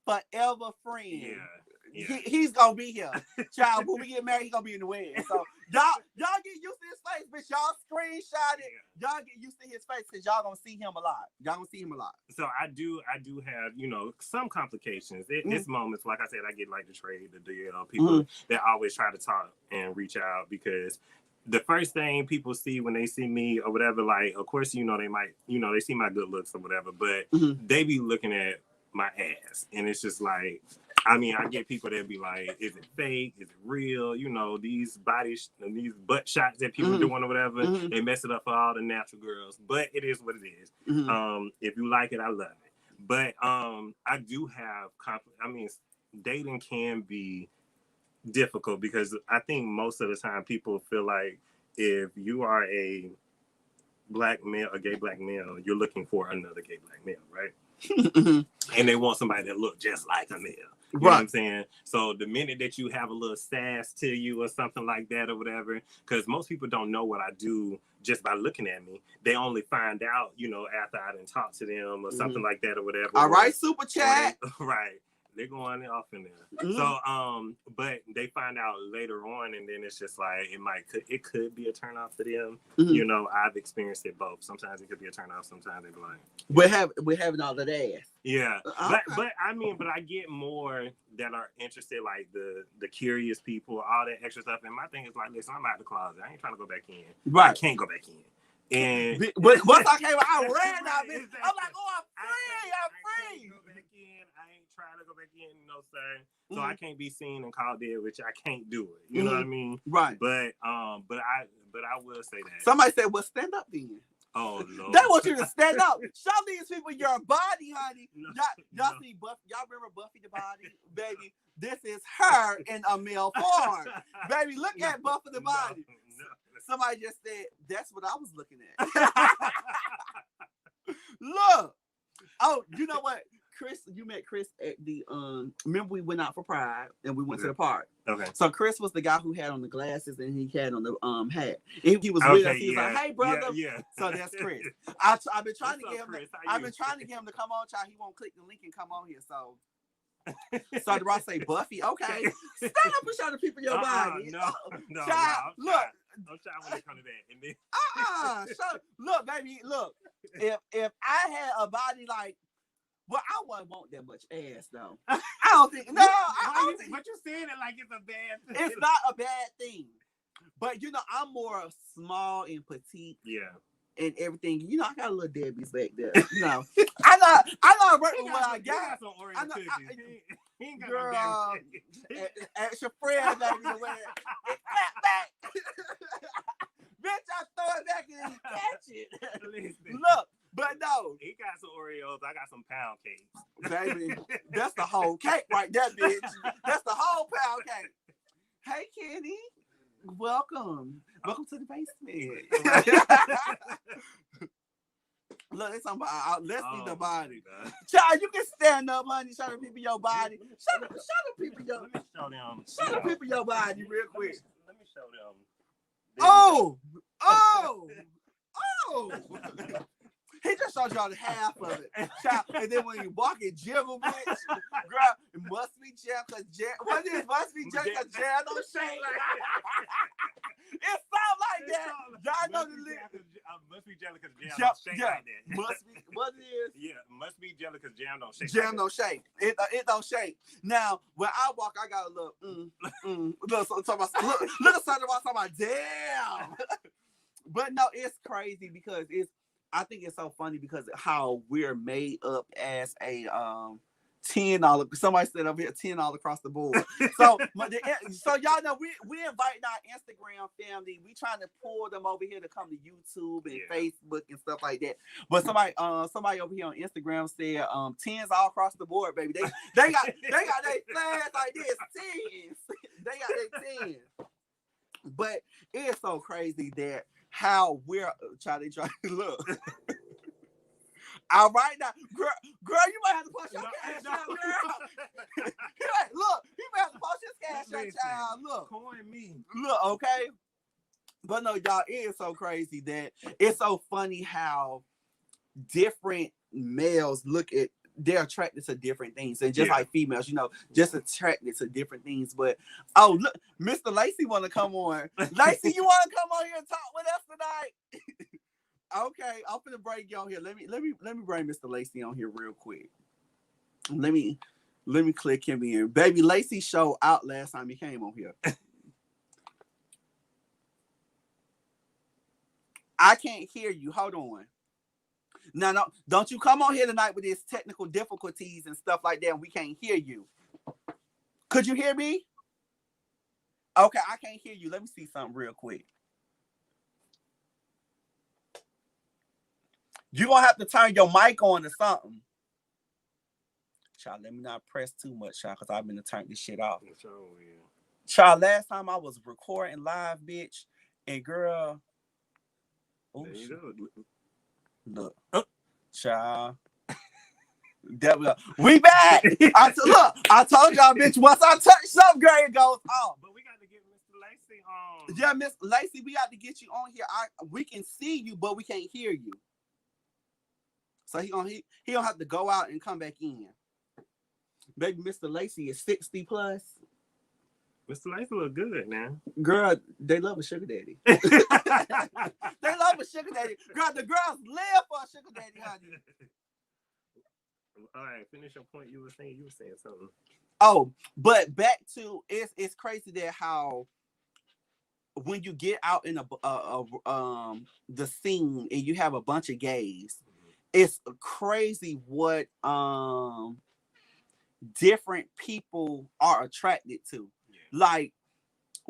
forever friend. Yeah. He's gonna be here. Child, when we get married, he's gonna be in the wedding. So y'all get used to his face, bitch. Y'all screenshot it. Y'all get used to his face, because y'all gonna see him a lot. So I do have, some complications. It's moments, like I said, I get like the trade, the deal, people that always try to talk and reach out, because the first thing people see when they see me or whatever, like, of course, they might, they see my good looks or whatever, but they be looking at my ass, and it's just like, I mean, I get people that be like, is it fake? Is it real? These these butt shots that people doing or whatever, they mess it up for all the natural girls. But it is what it is. If you like it, I love it. But I do have dating can be difficult, because I think most of the time people feel like if you are a black male, a gay black male, you're looking for another gay black male, right? And they want somebody that look just like a male. You know what I'm saying? So the minute that you have a little sass to you or something like that or whatever, because most people don't know what I do just by looking at me. They only find out, after I done talk to them or something like that or whatever. All right, super chat. Right. They're going off in there. So, but they find out later on, and then it's just like, it could be a turn off for them. I've experienced it both. Sometimes it could be a turn off, sometimes they're blind. We're having all that ass. Yeah. But I get more that are interested, like the curious people, all that extra stuff. And my thing is like, listen, I'm out of the closet. I ain't trying to go back in. Right. I can't go back in. And but once I came out, I ran out. I'm like, oh, I'm free. I can't go back in. I ain't trying to go back in, sir. So I can't be seen and called dead, which I can't do it. You know what I mean? Right. But I will say that. Somebody said, well, stand up then. Oh no. They want you to stand up. Show these people your body, honey. Y'all see Buffy? Y'all remember Buffy the Body? Baby, this is her in a male form. Baby, look at Buffy the Body. No. Somebody just said, that's what I was looking at. Look. Oh, you know what? Chris, you met Chris at the remember we went out for Pride and we went to the park. Okay. So Chris was the guy who had on the glasses and he had on the hat. And he was with us. He was like, "Hey, brother." Yeah. So that's Chris. I've been trying to get him. I've been trying to get him to come on, child. He won't click the link and come on here. So did Ross say Buffy? Okay. Stand up and show the people your body. No. Child, look. I'm trying when it comes to that. And then look, baby, look. If I had a body like, well, I wouldn't want that much ass though. I don't think. No, I don't think. But you're saying it like it's a bad thing. It's not a bad thing. But I'm more small and petite. Yeah. And everything. I got a little Debbie's back there. I know what I got. He ain't got girl, ask your friend back in the way. It's back. Bitch, I throw it back and he catch it. Look, but no. He got some Oreos. I got some pound cakes. Baby, that's the whole cake right there, bitch. That's the whole pound cake. Hey, Kenny. Welcome to the basement. Look, it's something about let's see the body. God. Child, you can stand up, honey. Show the people your body. Show the people your. Let me show them. Show the people your body real quick. Let me show them. Oh. He just showed y'all the half of it. Child, and then when you walk it, jiggle, bitch. Girl, it must be jail because jail. What is must be jail because jail don't shake. It sound like that. Y'all know the lyrics. Must be jelly because jam don't shake like that. Must be what it is. Yeah, must be jelly because jam don't shake. Jam don't shake. It don't shake. Now when I walk, I got a little Look, so look at something about damn. But no, it's crazy because I think it's so funny because of how we're made up as a $10. Somebody said over here $10 across the board. So y'all know we inviting our Instagram family. We trying to pull them over here to come to YouTube and Facebook and stuff like that. But somebody over here on Instagram said 10s all across the board, baby. They got their flags like this 10s. They got their 10s. But it's so crazy that how we're trying to look. All right now, girl, you might have to post your cash out, girl. Look, you might have to post his cash out, child. Look, coin me. Look, okay. But no, y'all, it is so crazy that it's so funny how different males look at. They're attracted to different things, and just like females, just attracted to different things. But look, Mr. Lacey want to come on. Lacey, you want to come on here and talk with us tonight? Okay, I'm gonna bring you on here. Let me bring Mr. Lacey on here real quick. Let me click him in. Baby, Lacey showed out last time he came on here. I can't hear you. Hold on. No, don't you come on here tonight with these technical difficulties and stuff like that, and we can't hear you. Could you hear me? Okay, I can't hear you. Let me see something real quick. You're going to have to turn your mic on or something. Child, let me not press too much, child, because I've been to turn this shit off. Child, last time I was recording live, bitch, and girl. Oh, look. Child. We back. I told y'all, bitch, once I touch something, girl, it goes off. But we got to get Mr. Lacey on. Yeah, Miss Lacey, we got to get you on here. We can see you, but we can't hear you. So he don't have to go out and come back in. Baby, Mr. Lacey is 60 plus. Mr. Lacey look good now. Girl, they love a sugar daddy. They love a sugar daddy. Girl, the girls live for a sugar daddy, honey. All right, finish your point. You were saying something. Oh, but back to it's crazy that how when you get out in the scene and you have a bunch of gays, it's crazy what different people are attracted to. Like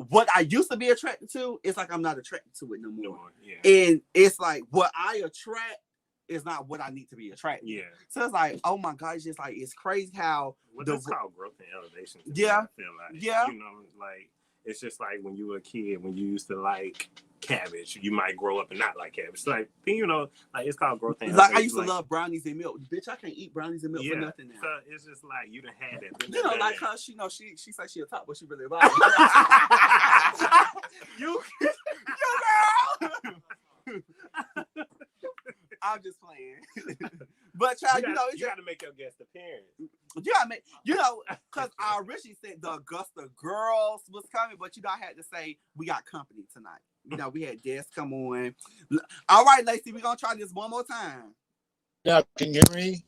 what I used to be attracted to, it's like I'm not attracted to it no more. And it's like what I attract is not what I need to be attracted. Yeah. So it's like, oh my God, it's just like it's crazy how that's called growth and elevation. Yeah. I feel like like it's just like when you were a kid, when you used to like cabbage, you might grow up and not like cabbage. Like like it's called growth and elevation. Like I used to love brownies and milk. Bitch, I can't eat brownies and milk for nothing now. So it's just like you done had it. Like her, she said she'll talk, but she really about it. you girl. I'm just playing. But child, you got to make your guest appearance. You gotta make, because I originally said the Augusta girls was coming, but I had to say we got company tonight. We had Des come on. All right, Lacey, we're gonna try this one more time. Yeah, can you hear me?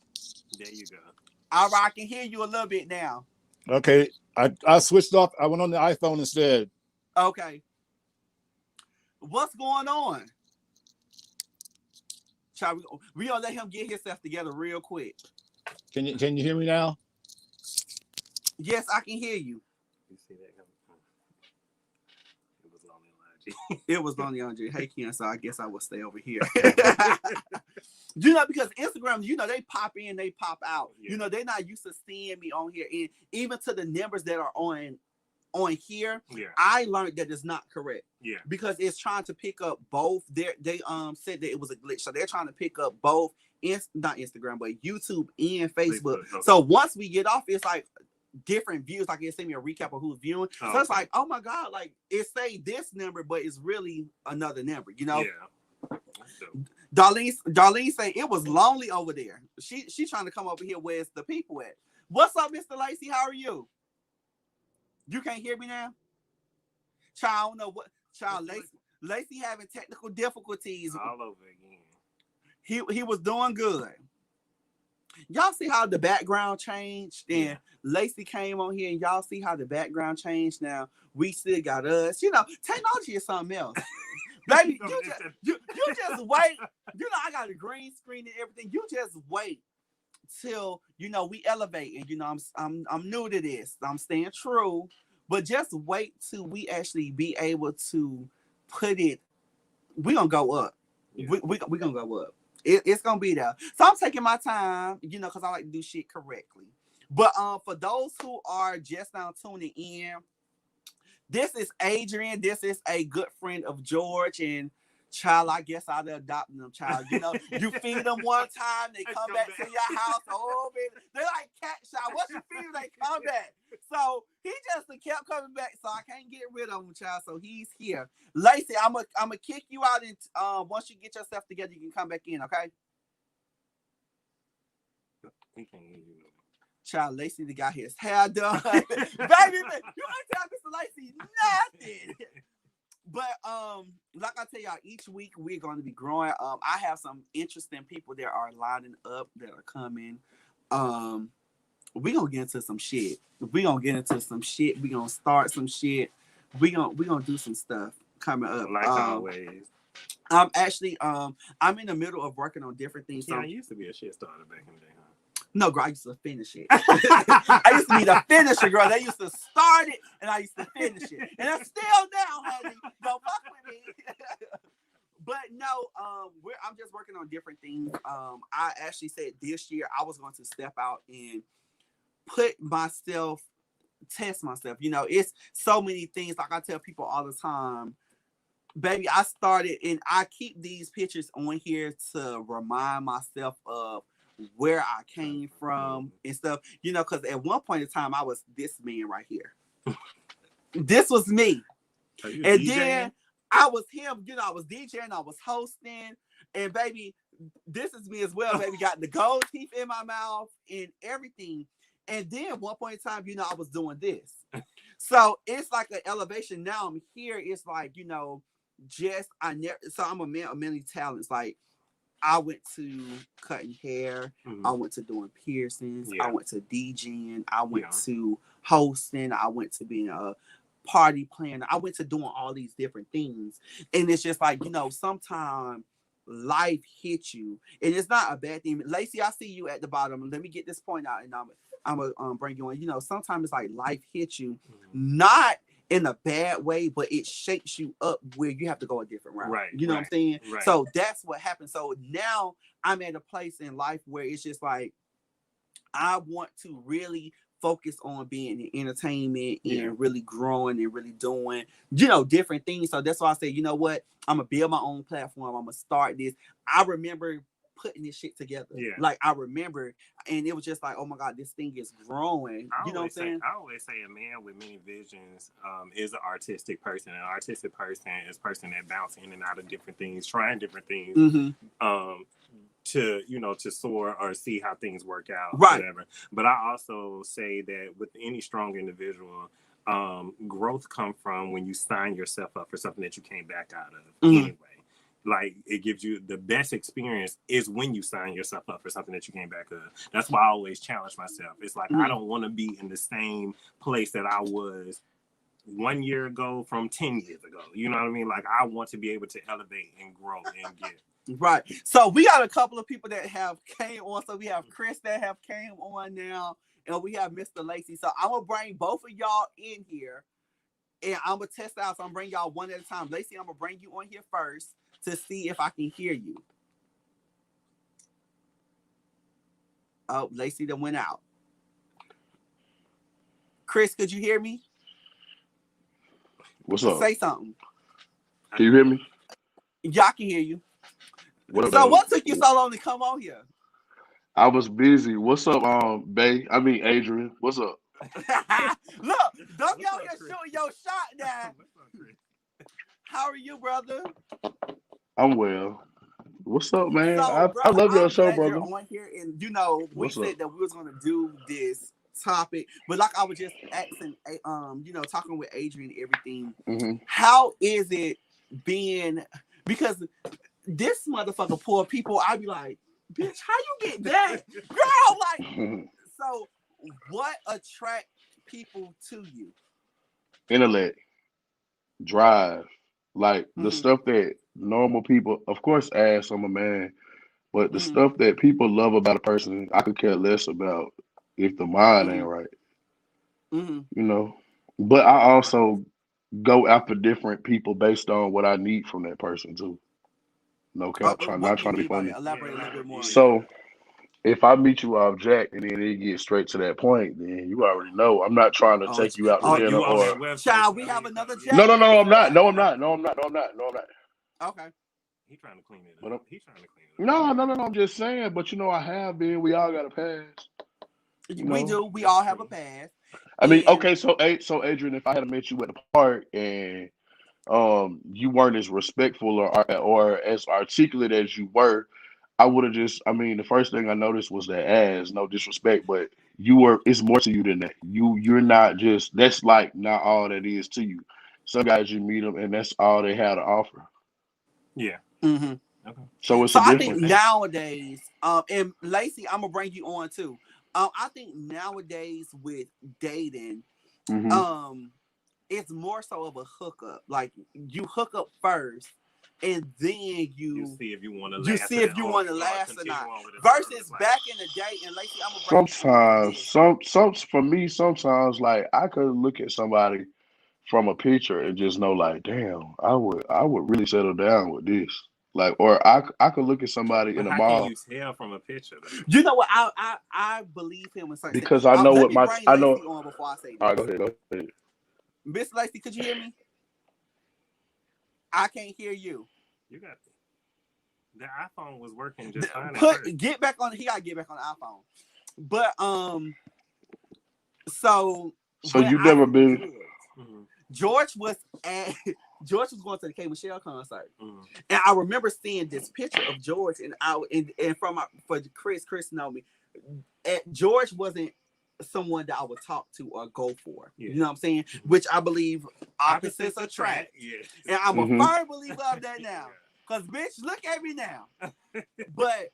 There you go. All right, I can hear you a little bit now. Okay, I switched off. I went on the iPhone instead. Okay. What's going on? Child, we gonna let him get himself together real quick. Can you hear me now? Yes, I can hear you. You see that? It was lonely on IG. It was lonely on IG. Hey, Ken, so I guess I will stay over here. Because Instagram, they pop in, they pop out. Yeah. They're not used to seeing me on here. And even to the numbers that are on on here, Yeah. I learned that it's not correct. Yeah. Because it's trying to pick up both. They said that it was a glitch, so they're trying to pick up both. Not Instagram, but YouTube and Facebook. Okay. So once we get off, it's like different views. Like it sent me a recap of who's viewing. So it's like, oh my god, like it say this number, but it's really another number. You know? Yeah. Darlene say it was lonely over there. She trying to come over here where it's the people at. What's up, Mr. Lacey? How are you? You can't hear me now? Child, I don't know what. Child, Lacey having technical difficulties. All over again. He was doing good. Y'all see how the background changed? And Lacey came on here, and y'all see how the background changed. Now we still got us. You know, technology is something else. Baby, you just wait. You know, I got a green screen and everything. You just wait till we elevate. And I'm new to this. I'm staying true. But just wait till we actually be able to put it. We're gonna go up. Yeah. We're gonna go up. It's gonna be there. So I'm taking my time, because I like to do shit correctly. But for those who are just now tuning in, this is Adrian. This is a good friend of George. And child, I guess I'd adopt them, child. You feed them one time, they come back to your house. Oh, man. They're like cat child. Once you feed them, they come back. So he just kept coming back. So I can't get rid of him, child. So he's here. Lacey, I'm gonna kick you out, and once you get yourself together, you can come back in, okay? He can't hear you. Child, Lacey got his hair done. Baby, you ain't tell Mr. Lacey nothing. But like I tell y'all, each week we're going to be growing. I have some interesting people that are lining up that are coming. We're gonna get into some shit. We're gonna start some shit. We're gonna do some stuff coming up. Like always. I'm actually I'm in the middle of working on different things. Yeah, So I used to be a shit starter back in the day, huh? no, girl, I used to finish it. I used to be the finisher, girl. They used to start it, and I used to finish it. And I'm still now, honey. Don't fuck with me. But no, I'm just working on different things. I actually said this year I was going to step out and test myself. It's so many things. Like I tell people all the time, baby, I started, and I keep these pictures on here to remind myself of where I came from and stuff, because at one point in time I was this man right here. This was me. And DJing? Then I was him, I was DJing, I was hosting, and baby, this is me as well, baby. Got the gold teeth in my mouth and everything. And then at one point in time, I was doing this. So it's like an elevation. Now I'm here. It's like, I'm a man of many talents. Like, I went to cutting hair. Mm-hmm. I went to doing piercings. Yeah. I went to DJing. I went to hosting. I went to being a party planner. I went to doing all these different things. And it's just like, sometimes life hits you. And it's not a bad thing. Lacey, I see you at the bottom. Let me get this point out, and I'm going to bring you on. Sometimes it's like life hits you, not in a bad way, but it shapes you up where you have to go a different route. Right. You know what I'm saying? Right. So that's what happened. So now I'm at a place in life where it's just like, I want to really focus on being in entertainment and really growing and really doing, different things. So that's why I say, you know what? I'm going to build my own platform. I'm going to start this. I remember putting this shit together. Yeah. Like, I remember, and it was just like, oh my God, this thing is growing. You know what I'm saying? I always say a man with many visions is an artistic person. An artistic person is a person that bounces in and out of different things, trying different things. Mm-hmm. To soar or see how things work out, right? Whatever. But I also say that with any strong individual, growth comes from when you sign yourself up for something that you can't back out of. Mm-hmm. Anyway, like, it gives you the best experience is when you sign yourself up for something that you can't back up. That's why I always challenge myself. It's like, I don't want to be in the same place that I was 1 year ago from 10 years ago. You know what I mean? Like, I want to be able to elevate and grow and get. Right. So we got a couple of people that have came on. So we have Chris that have came on now, and we have Mr. Lacey. So I'm gonna bring both of y'all in here, and I'm gonna test out. So I'm bring y'all one at a time. Lacey, I'm gonna bring you on here first to see if I can hear you. Oh, Lacey that went out. Chris, could you hear me? What's up? Say something. Can you hear me? Y'all can hear you. What up, So though? what took you so long to come on here? I was busy. What's up, Adrian? What's up? Look, don't What's y'all up, here Chris? shooting your shot now. What's up, Chris? How are you, brother? I'm well. What's up, man? So, I brother, love your I'm show, glad you're brother. on here. And you know, we What's said up? that we was gonna do this topic, but like I was just asking, talking with Adrian and everything. Mm-hmm. How is it being? Because this motherfucker poor people, I'd be like, bitch, how you get that, girl? Like, so what attract people to you? Intellect, drive, like the Mhm. stuff that normal people, of course, ask I'm a man, but the Mhm. stuff that people love about a person, I could care less about if the mind ain't Mhm. right, Mhm. you know. But I also go after different people based on what I need from that person too. No cap, What not do you trying to be mean by funny. that? Elaborate a little bit more on that. So if I meet you off Jack and then it gets straight to that point, then you already know I'm not trying to Oh, take you out to oh, Like dinner you on that or website? child, we have another Jack. no, Let me I'm not. say No, that. I'm not. No, I'm not. No, I'm not. No, I'm not. Okay. He trying to clean it But up. He trying to clean it up. no. I'm just saying. But you know, I have been. We all got a pass. You We know? do. We That's all have a true. pass. I mean, And okay. So Adrian, if I had met you at the park and you weren't as respectful or as articulate as you were, I would have just. I mean, the first thing I noticed was that ass. No disrespect, but you were. It's more to you than that. You're not just. That's like not all that is to you. Some guys you meet them and that's all they have to offer. Yeah. mhm. Okay. So it's So a I think difference. nowadays, and Lacey, I'm gonna bring you on too. I think nowadays with dating, Hmm. it's more so of a hookup. Like you hook up first, and then You see if you want to last. you see if you want to or last or continue not. on with it. Versus Like, back in the day, and Lacey, I'm gonna bring you on for this. Sometimes, for me, sometimes like I could look at somebody from a picture and just know like, damn, I would really settle down with this. Like, or I could look at somebody but in a how can mall you tell from a picture though? You know what? I believe him in certain things. because I know Let what me my bring I know. Lacey on before I say All right, this. go ahead. Miss Lacey, could you hear me? I can't hear you. You got the iPhone was working just fine. At first. Get back on. He gotta get back on the iPhone. But so So when you I never see been. George was at George was going to the K Michelle concert, Mhm. and I remember seeing this picture of George, and for Chris know me. George wasn't someone that I would talk to or go for. Yeah. You know what I'm saying? Which I believe opposites attract. Yes. And I'm Mhm. a firm believer of that now. Because, bitch, look at me now. But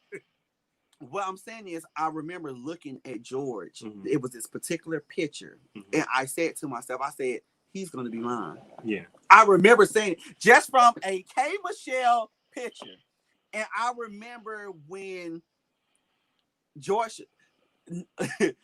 what I'm saying is, I remember looking at George. Mhm. It was this particular picture. And I said to myself, I said, he's going to be mine. Yeah. I remember saying, just from a K Michelle picture. And I remember when George...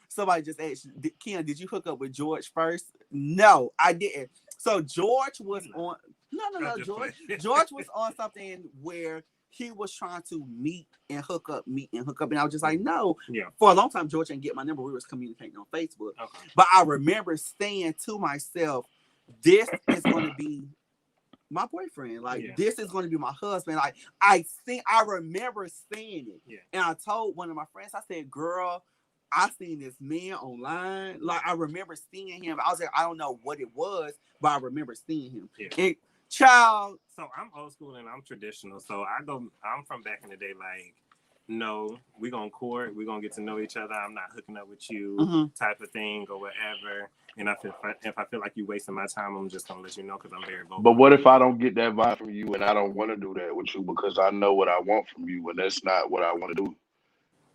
Somebody just asked, Ken, did you hook up with George first? No, I didn't. So George was on. No, George. George was on something where he was trying to meet and hook up, and I was just like, no. Yeah. For a long time, George didn't get my number. We was communicating on Facebook, Okay. but I remember saying to myself, "This is going to be my boyfriend. Like this is going to be my husband." Like I remember saying it, and I told one of my friends, I said, "Girl, I seen this man online. Like I remember seeing him. I was like, I don't know what it was, but I remember seeing him." Yeah. And child. So I'm old school and I'm traditional. So I'm from back in the day. Like, no, we're gonna court. We're gonna get to know each other. I'm not hooking up with you, type of thing or whatever. And if I feel like you're wasting my time, I'm just gonna let you know because I'm very vocal. But what if I don't get that vibe from you and I don't want to do that with you because I know what I want from you and that's not what I want to do?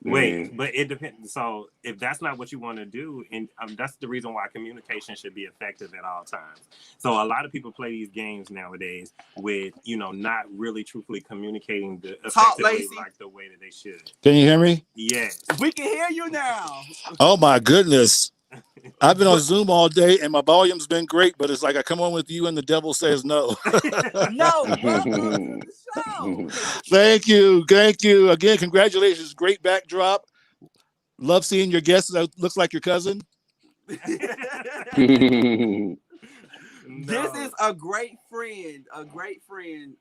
Wait, but it depends. So if that's not what you want to do, and that's the reason why communication should be effective at all times. So a lot of people play these games nowadays with, not really truthfully communicating effectively like the way that they should. Can you hear me? Yes. We can hear you now. Oh my goodness. I've been on Zoom all day and my volume's been great, but it's like I come on with you and the devil says no. No, welcome to the show. Thank you. Again, congratulations. Great backdrop. Love seeing your guest that looks like your cousin. This is a great friend,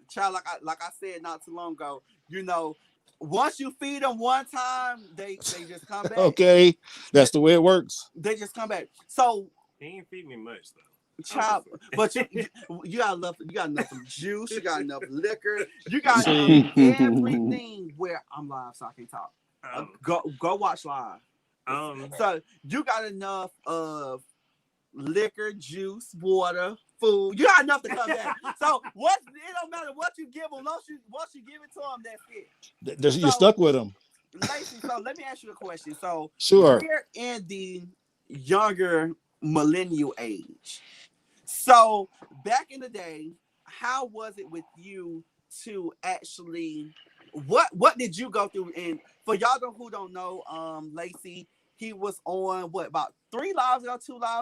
child. Like I said not too long ago. You know, once you feed them one time, they just come back. Okay, that's the way it works. They just come back. So he ain't feed me much though. Child, but you got enough juice, you got enough liquor, you got everything. Where I'm live, so I can talk. Go watch live. So you got enough of liquor, juice, water, food. You got enough to come back. So it don't matter what you give them. Once you give it to them, that's it. You're stuck with them. Lacey, so let me ask you a question. So sure, we're in the younger millennial age. So back in the day, how was it with you to actually what did you go through? And for y'all who don't know, Lacey, he was on about 2 lives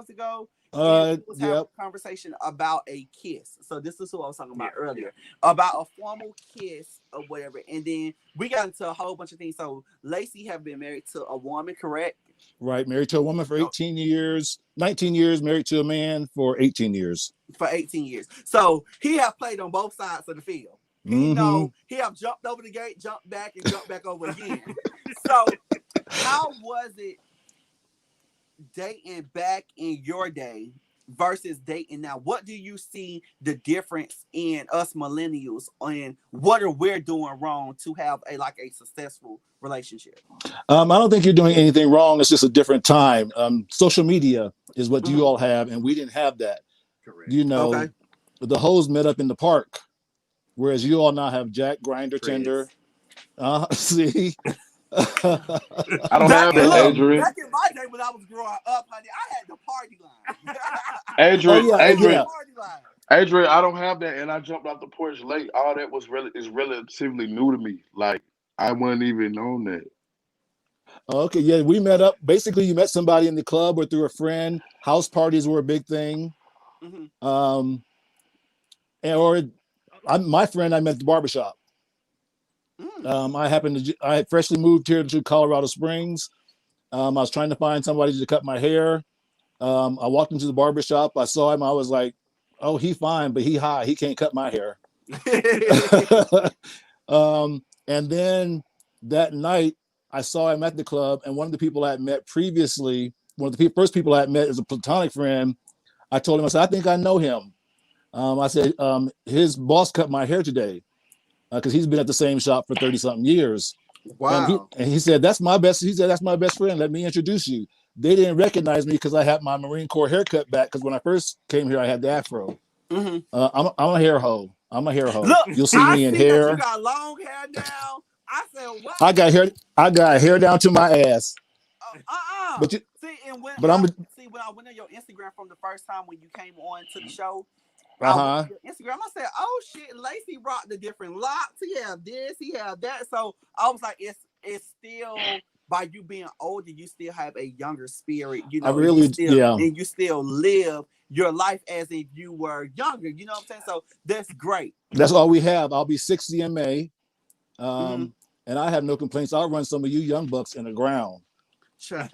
ago. He was having a conversation about a kiss. So this is what I was talking about earlier, about a formal kiss or whatever. And then we got into a whole bunch of things. So Lacey have been married to a woman, correct? Right, married to a woman for 18 years, 19 years, married to a man for 18 years. For 18 years. So he have played on both sides of the field. He have jumped over the gate, jumped back, and jumped back over again. So how was it dating back in your day versus dating now? What do you see the difference in us millennials and what are we doing wrong to have a successful relationship? I don't think you're doing anything wrong. It's just a different time. Social media is what you all have, and we didn't have that. Correct. You know, the hoes met up in the park, whereas you all now have Jack, Grindr, Tinder. See. I don't have that, Adrian. Back in my day when I was growing up, honey, I had the party line. Adrian, I don't have that, and I jumped off the porch late. All that is relatively new to me. Like I wasn't even on that. Okay, yeah, we met up. Basically, you met somebody in the club or through a friend. House parties were a big thing. My friend I met at the barbershop. I had freshly moved here to Colorado Springs. I was trying to find somebody to cut my hair. I walked into the barbershop. I saw him. I was like, oh, he fine, but he high. He can't cut my hair. And then that night, I saw him at the club. And one of the people I had met previously, one of the first people I had met as a platonic friend, I told him, I said, I think I know him. I said, his boss cut my hair today. Because he's been at the same shop for 30-something years. Wow. And he said, that's my best friend. Let me introduce you. They didn't recognize me because I had my Marine Corps haircut back. Because when I first came here, I had the afro. I'm a hair hoe. Look, you'll see me in hair. You got long hair now. I said, what? I got hair down to my ass. But when I went on your Instagram from the first time when you came on to the show, Instagram, I said, oh shit, Lacey rocked the different locks. He have this, he have that. So I was like, it's still, by you being older, you still have a younger spirit, you know. And you still live your life as if you were younger, you know what I'm saying? So that's great. That's all we have. I'll be 60 in May. And I have no complaints. I'll run some of you young bucks in the ground. Some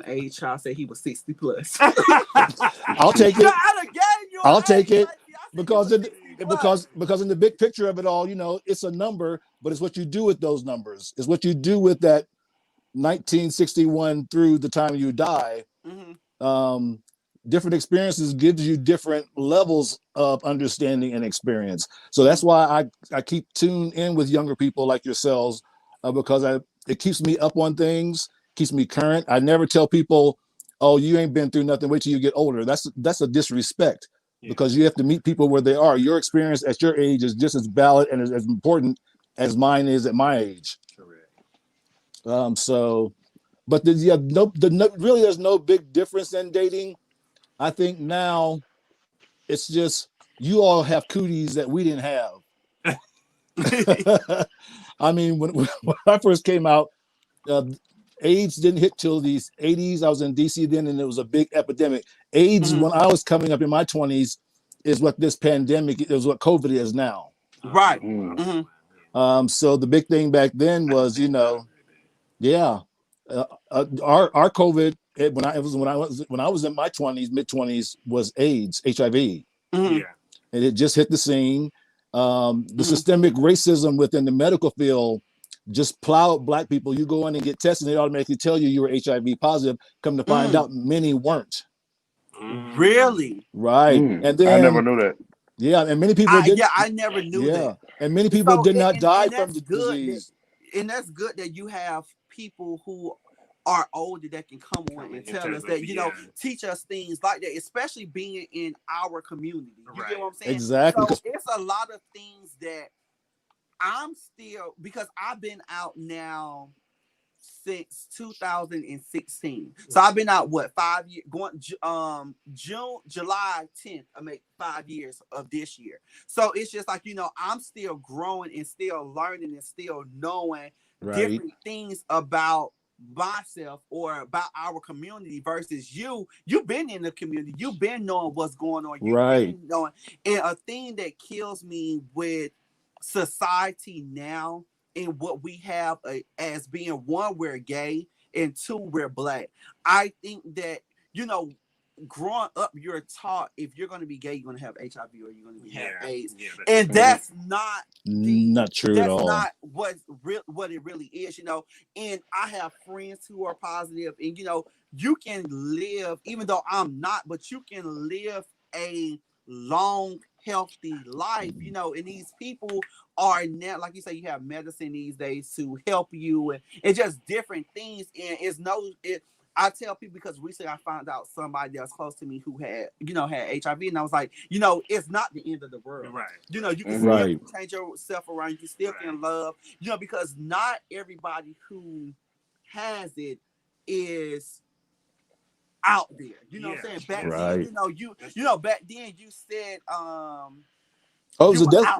age child said he was 60 plus. I'll take it. I'll take it because in the big picture of it all, you know, it's a number, but it's what you do with those numbers. It's what you do with that 1961 through the time you die. Different experiences gives you different levels of understanding and experience. So that's why I keep tuned in with younger people like yourselves, because it keeps me up on things, keeps me current. I never tell people, oh, you ain't been through nothing, wait till you get older. That's a disrespect, because you have to meet people where they are. Your experience at your age is just as valid and as important as mine is at my age. Correct. But really there's no big difference in dating. I think now it's just you all have cooties that we didn't have. I mean, when I first came out, AIDS didn't hit till the 80s. I was in DC then, and it was a big epidemic. AIDS, when I was coming up in my 20s, is what this pandemic is, what COVID is now. Right. So the big thing back then was, you know, our COVID when I was in my 20s, mid-20s, was AIDS, HIV, Mhm. Yeah. and it just hit the scene. The systemic racism within the medical field just plowed Black people. You go in and get tested, and they automatically tell you were HIV positive. Come to find out, many weren't. Really? Right, and I never then knew that. yeah, and many people did. Yeah, I never knew that. And many people So, did not die and from that's the good. disease. And that's good that you have people who are older that can come on and tell us that, teach us things like that, especially being in our community. You get what I'm saying? Exactly. So it's a lot of things that I'm still, because I've been out now since 2016. So I've been out 5 years, going July 10th, I make 5 years of this year. So it's just like, I'm still growing and still learning and still knowing different things about myself or about our community versus you've been in the community, you've been knowing what's going on, you've been knowing. And a thing that kills me with society now, and what we have as being, one, we're gay, and two, we're Black. I think that, growing up, you're taught if you're going to be gay, you're going to have HIV or you're going to have AIDS. And that's not true at all. That's not what it really is, And I have friends who are positive, and, you can live, even though I'm not, but you can live a long, healthy life, and these people are now, like you say, you have medicine these days to help you, and just different things. And I tell people, because recently I found out somebody that was close to me who had HIV, and I was like, it's not the end of the world. Right. You can still change yourself around. You still can love, because not everybody who has it is out there. You know what I'm saying? Back then, back then you said it was a death.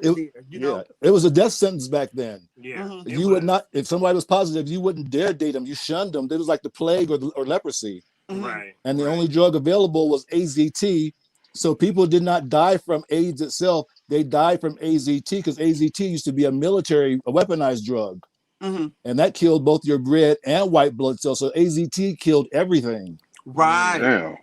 It was a death sentence back then. Yeah. You would not, if somebody was positive, you wouldn't dare date them. You shunned them. It was like the plague or leprosy. Right. And the only drug available was AZT. So people did not die from AIDS itself. They died from AZT because AZT used to be a weaponized drug. And that killed both your red and white blood cells. So AZT killed everything. Right. Damn.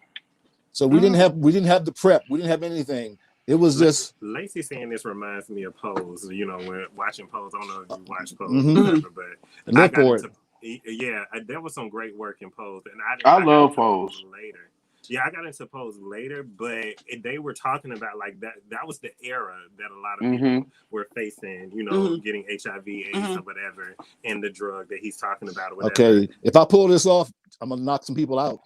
So we didn't have the PrEP. We didn't have anything. It was just Lacey saying this reminds me of Pose. When watching Pose, I don't know if you watch Pose or whatever, but live for it. There was some great work in Pose, and I love Pose later. Yeah, I got into Pose later, but they were talking about like that was the era that a lot of people were facing, getting HIV, AIDS, or whatever, and the drug that he's talking about. Or whatever. Okay, if I pull this off, I'm gonna knock some people out.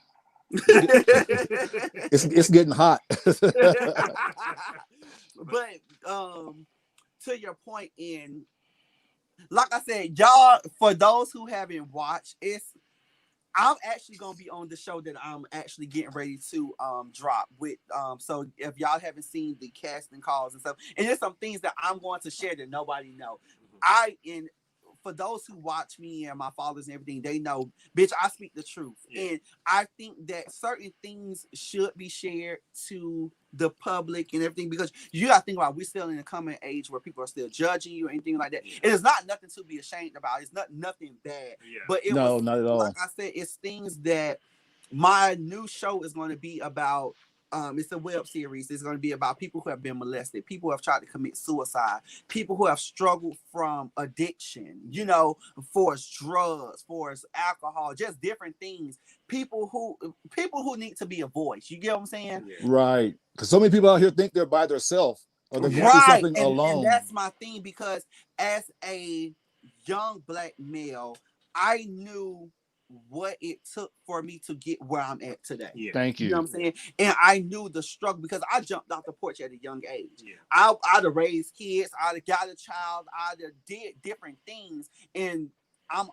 It's getting hot. But to your point, like I said, y'all, for those who haven't watched, I'm actually gonna be on the show that I'm actually getting ready to drop with. So if y'all haven't seen the casting calls and stuff, and there's some things that I'm going to share that nobody know. For those who watch me and my followers and everything, they know, bitch, I speak the truth. Yeah. And I think that certain things should be shared to the public and everything, because you got to think about, we're still in a coming age where people are still judging you or anything like that. It is not nothing to be ashamed about. It's nothing bad. Yeah. But not at all. Like I said, it's things that my new show is going to be about. It's a web series. It's going to be about people who have been molested, people who have tried to commit suicide, people who have struggled from addiction, for drugs, for alcohol, just different things. People who need to be a voice. You get what I'm saying? Yeah. Right. Because so many people out here think they're by themselves or they're going through something alone. And that's my thing, because as a young Black male, I knew what it took for me to get where I'm at today. Yeah. Thank you. You know what I'm saying? And I knew the struggle, because I jumped off the porch at a young age. Yeah. I'd have raised kids, I'd have got a child, I'd have did different things, and I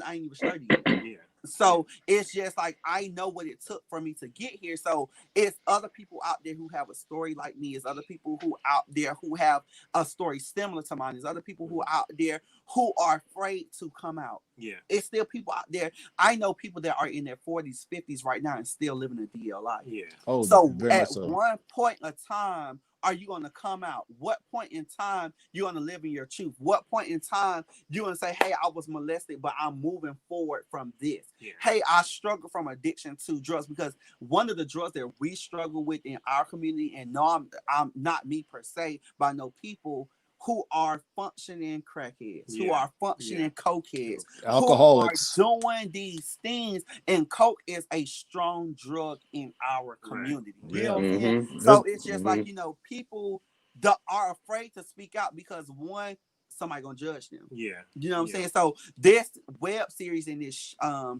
ain't even 30 yet. Yeah. So it's just like, I know what it took for me to get here. So it's other people out there who have a story like me. It's other people who out there who have a story similar to mine. There's other people who are out there who are afraid to come out. Yeah. It's still people out there. I know people that are in their 40s, 50s right now and still living a DL life. Yeah. Oh, So at one point of time, are you going to come out? What point in time you going to live in your truth? What point in time you going to say, hey, I was molested, but I'm moving forward from this. Yeah. Hey, I struggle from addiction to drugs, because one of the drugs that we struggle with in our community, and no, I'm not me per se, but I know people who are functioning crackheads, who are functioning cokeheads, alcoholics, who are doing these things, and coke is a strong drug in our community. Right. You know what I'm saying? Mhm. So it's just like, people that are afraid to speak out because one, somebody gonna judge them. Yeah. You know what I'm saying? So this web series and this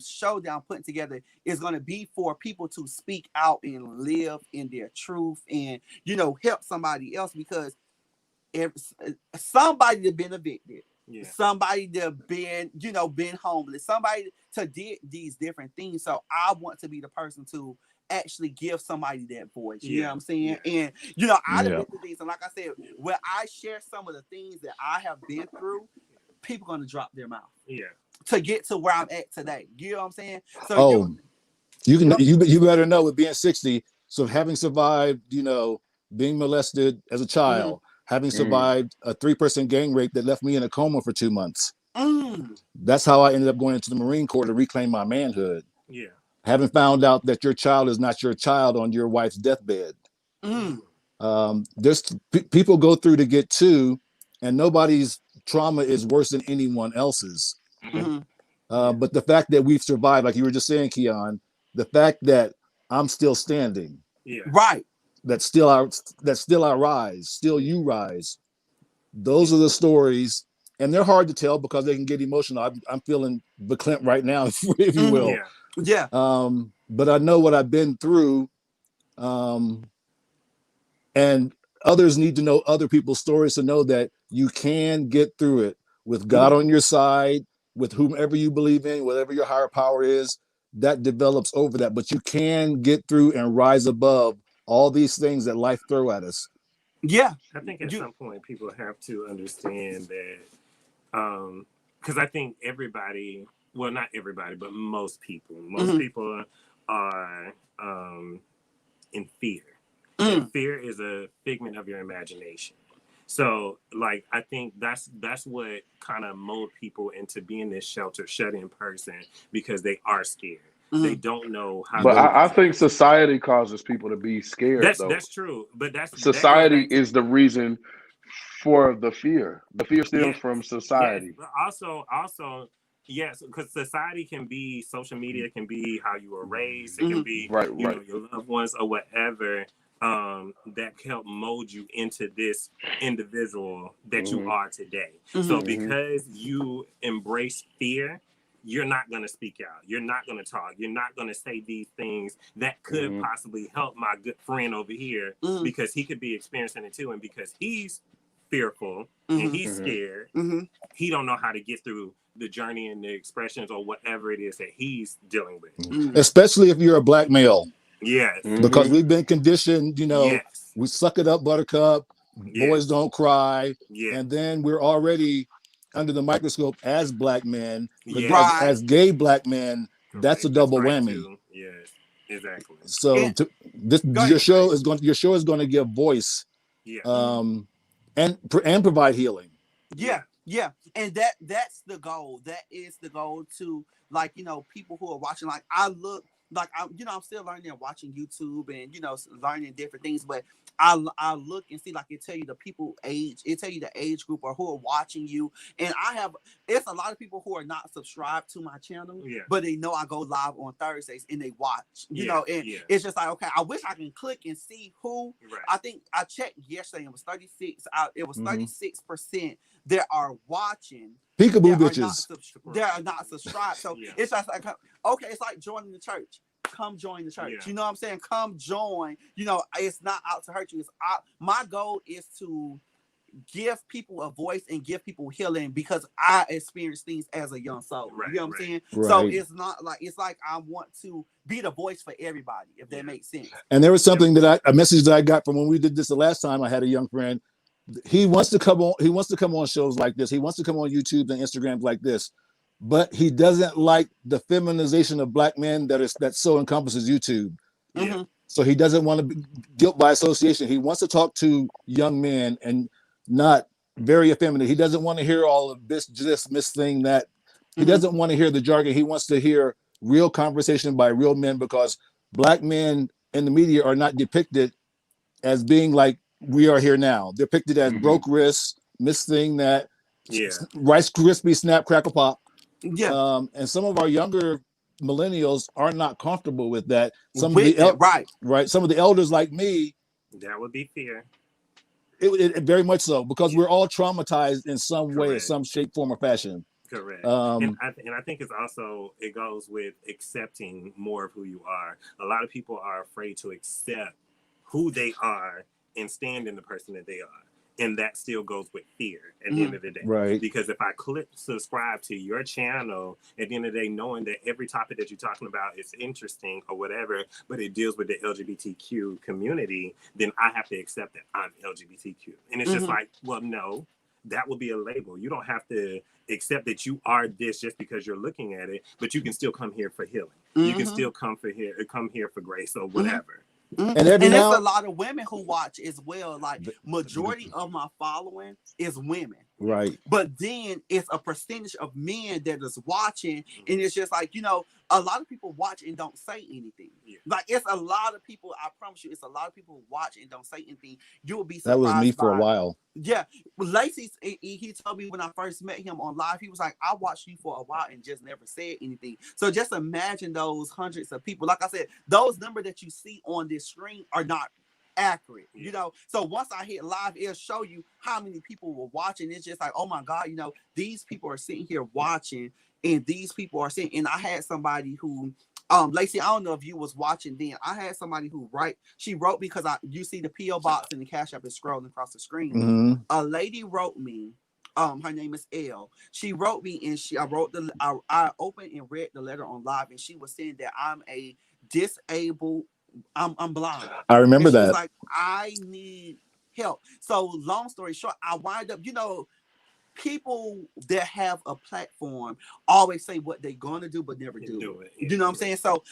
show that I'm putting together is gonna be for people to speak out and live in their truth, and help somebody else, because if somebody that been evicted, somebody that been homeless, somebody to did these different things. So I want to be the person to actually give somebody that voice. You know what I'm saying? And I've been through things, and like I said, when I share some of the things that I have been through, people gonna drop their mouth. Yeah. To get to where I'm at today. You know what I'm saying? So you better know, with being 60, so having survived, being molested as a child, having survived a 3-person gang rape that left me in a coma for 2 months. That's how I ended up going into the Marine Corps, to reclaim my manhood. Yeah. Having found out that your child is not your child on your wife's deathbed. There's people go through to get to, and nobody's trauma is worse than anyone else's. But the fact that we've survived, like you were just saying, Keon, the fact that I'm still standing. Yeah. Right. That still I rise, still you rise. Those are the stories, and they're hard to tell because they can get emotional. I'm feeling verklempt right now, if you will. Yeah. But I know what I've been through, and others need to know other people's stories to know that you can get through it with God on your side, with whomever you believe in, whatever your higher power is. That develops over that, but you can get through and rise above all these things that life throw at us. Yeah. I think at some point people have to understand that, because I think everybody, well, not everybody, but most people are in fear. And fear is a figment of your imagination. So, like, I think that's what kind of mold people into being this shelter, shut-in person, because they are scared. They don't know how. But I think society causes people to be scared. That's true. But society is the reason for the fear. The fear stems from society. Yes. Also, yes, because society can be, social media can be how you were raised. It can be your loved ones or whatever. That help mold you into this individual that you are today. So because you embrace fear, you're not going to speak out. You're not going to talk. You're not going to say these things that could possibly help my good friend over here, because he could be experiencing it too. And because he's fearful and he's scared, he don't know how to get through the journey and the expressions or whatever it is that he's dealing with. Especially if you're a Black male. Yes. Because we've been conditioned, we suck it up, buttercup, boys don't cry. And then we're already under the microscope as Black men, as gay Black men. That's a double whammy. Yes, exactly. So your show is going to give voice, and provide healing. Yeah. And that's the goal. That is the goal to, like, people who are watching, like, I'm still learning and watching YouTube and, learning different things, but I look and see, like, it tell you the people age, it tell you the age group or who are watching you. And it's a lot of people who are not subscribed to my channel, but they know I go live on Thursdays and they watch, it's just like, okay, I wish I can click and see who. I think I checked yesterday, it was 36% that are watching. Peekaboo bitches. They are not subscribed. So it's just like, okay, it's like joining the church. Come join the church. You know what I'm saying? Come join. It's not out to hurt you. My goal is to give people a voice and give people healing, because I experienced things as a young soul. You know what I'm saying? Right. So it's like I want to be the voice for everybody, if that makes sense. And there was something a message that I got from when we did this the last time. I had a young friend. He wants to come on shows like this. He wants to come on YouTube and Instagram like this, but he doesn't like the feminization of Black men that so encompasses YouTube. So So he doesn't want to be guilt by association. He wants to talk to young men and not very effeminate. He doesn't want to hear all of this thing that he doesn't want to hear the jargon. He wants to hear real conversation by real men, because Black men in the media are not depicted as being like we are here now. They're depicted as broke wrists, Miss Thing That, Rice Krispie Snap Crackle Pop. Yeah. And some of our younger millennials are not comfortable with that. Some With of the right. Some of the elders like me, that would be fear. It very much so, because we're all traumatized in some way, in Correct. some shape, form, or fashion. Correct. Um, and I think it goes with accepting more of who you are. A lot of people are afraid to accept who they are and stand in the person that they are. And that still goes with fear at the end of the day. Right. Because if I subscribe to your channel at the end of the day, knowing that every topic that you're talking about is interesting or whatever, but it deals with the LGBTQ community, then I have to accept that I'm LGBTQ. And it's just like, well, no, that would be a label. You don't have to accept that you are this just because you're looking at it, but you can still come here for healing. You can still come here for grace or whatever. And And there's a lot of women who watch as well. Like majority of my following is women. Right. But then it's a percentage of men that is watching, and it's just like, a lot of people watch and don't say anything. Yeah. Like it's a lot of people, I promise you, it's a lot of people who watch and don't say anything. You will be That surprised. was me for a while. Yeah. Lacey, he told me when I first met him on live, he was like, I watched you for a while and just never said anything. So just imagine those hundreds of people. Like I said, those numbers that you see on this screen are not accurate, so once I hit live, it'll show you how many people were watching. It's just like, oh my God, these people are sitting here watching, and these people are sitting. And I had somebody who Lacey, I don't know if you was watching then. I had somebody who she wrote, because you see the PO box and the Cash App is scrolling across the screen. A lady wrote me. Her name is Elle. She wrote me, and I opened and read the letter on live, and she was saying that I'm a disabled. I'm blind. I remember that. Like, I need help. So long story short, I wind up, people that have a platform always say what they're gonna do but never do it. You know what I'm saying? So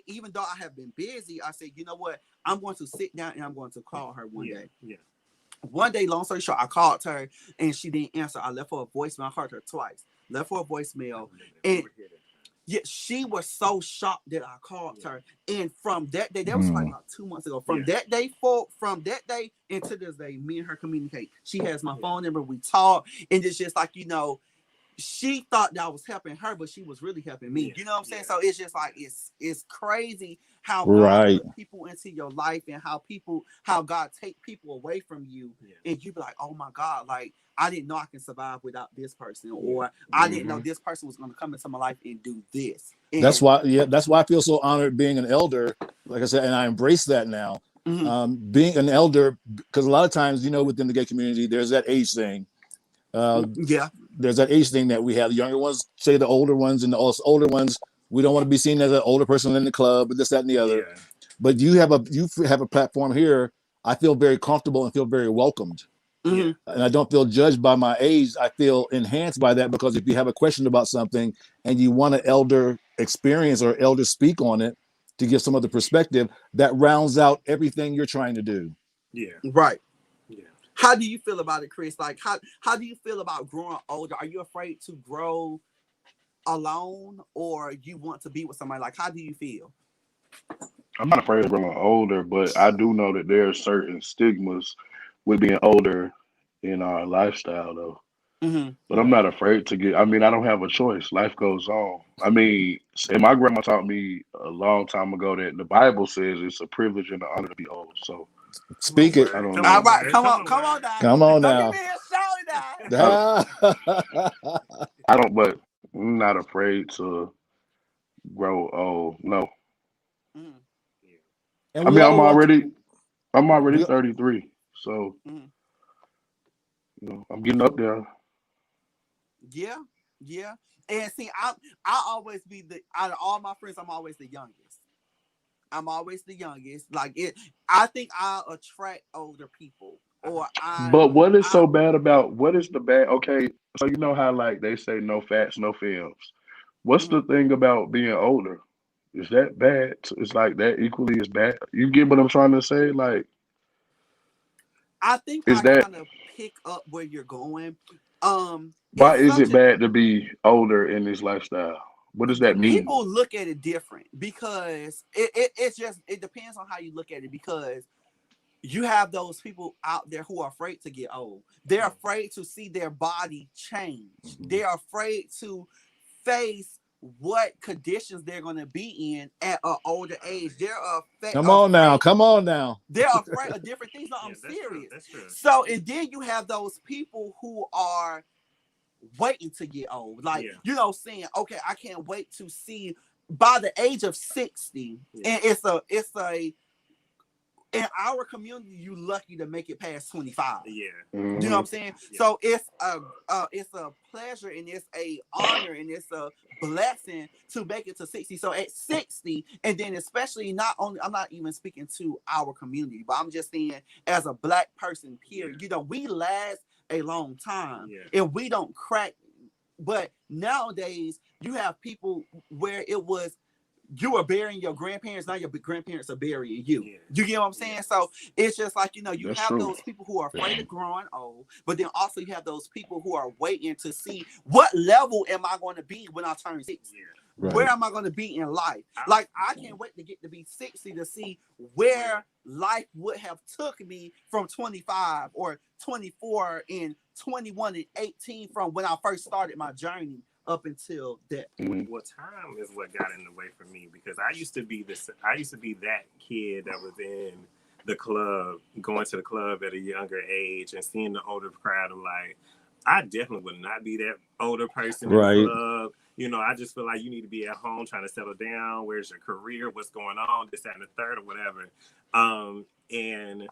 even though I have been busy, I said, you know what? I'm going to sit down and I'm going to call her one day. Yeah. One day, long story short, I called her and she didn't answer. I left her a voicemail. I heard her twice. Left her a voicemail. And yeah, she was so shocked that I called her. And from that day, that was like about 2 months ago. From that day into this day, me and her communicate. She has my phone number. We talk, and it's just like, she thought that I was helping her, but she was really helping me. You know what I'm saying? So it's just like it's crazy how God put people into your life, and how God take people away from you, and you be like, oh my God, like I didn't know I can survive without this person, or I didn't know this person was going to come into my life and do this. And that's why I feel so honored being an elder, like I said, and I embrace that now. Being an elder, because a lot of times, within the gay community, there's that age thing. There's that age thing that we have. The younger ones say the older ones, and the older ones, we don't want to be seen as an older person in the club, but this, that, and the other. Yeah. But you have a platform here. I feel very comfortable and feel very welcomed. And I don't feel judged by my age. I feel enhanced by that, because if you have a question about something and you want an elder experience or elder speak on it to give some other perspective, that rounds out everything you're trying to do. Yeah. Right. Yeah. How do you feel about it, Chris? Like, how do you feel about growing older? Are you afraid to grow alone, or you want to be with somebody? Like, how do you feel? I'm not afraid of growing older, but I do know that there are certain stigmas with being older in our lifestyle, though. But I'm not afraid to I don't have a choice. Life goes on. And my grandma taught me a long time ago that the Bible says it's a privilege and an honor to be old. So speak it. I don't know. All right, come on now. Come on now. Don't give me a shout now. But I'm not afraid to grow old. No. And I'm already 33. So I'm getting up there. Yeah. And see, I always be out of all my friends, I'm always the youngest. Like I think I'll attract older people. But what is so bad about what is the bad? Okay, so you know how like they say no fats, no films. What's the thing about being older? Is that bad? It's like that equally as bad. You get what I'm trying to say? Like, I think is I that kind of pick up where you're going. why It's is such it a bad to be older in this lifestyle? What does that mean? people look at it different because it's just it depends on how you look at it because you have those people out there who are afraid to get old. They're afraid to see their body change. They're afraid to face what conditions they're going to be in at an older age. They're Come on now. afraid. Come on now. They're afraid of different things. No, Yeah, I'm that's true. serious. That's true. So, and then you have those people who are waiting to get old. Like, Yeah. you know, saying, okay, I can't wait to see by the age of 60. Yeah. And it's a in our community, you lucky to make it past 25. Yeah. You know what Mhm. I'm saying? Yeah. So it's a pleasure and it's a honor and it's a blessing to make it to 60. So at 60, and then especially not only I'm not even speaking to our community, but I'm just saying as a black person, period. You know, we last a long time and we don't crack. But nowadays you have people where it was you are burying your grandparents, now your grandparents are burying you. Yeah. You get what I'm saying? So it's just like, you know, you That's have true. those people who are afraid of growing old, but then also you have those people who are waiting to see what level am I going to be when I turn 60? Yeah. Right. Where am I going to be in life? Like, I can't wait to get to be 60 to see where life would have took me from 25 or 24 and 21 and 18 from when I first started my journey up until that. Well, time is what got in the way for me because I used to be that kid that was in the club, going to the club at a younger age and seeing the older crowd. I'm like, I definitely would not be that older person in Right. the club. You know, I just feel like you need to be at home trying to settle down. Where's your career? What's going on? This, that, and the third, or whatever. And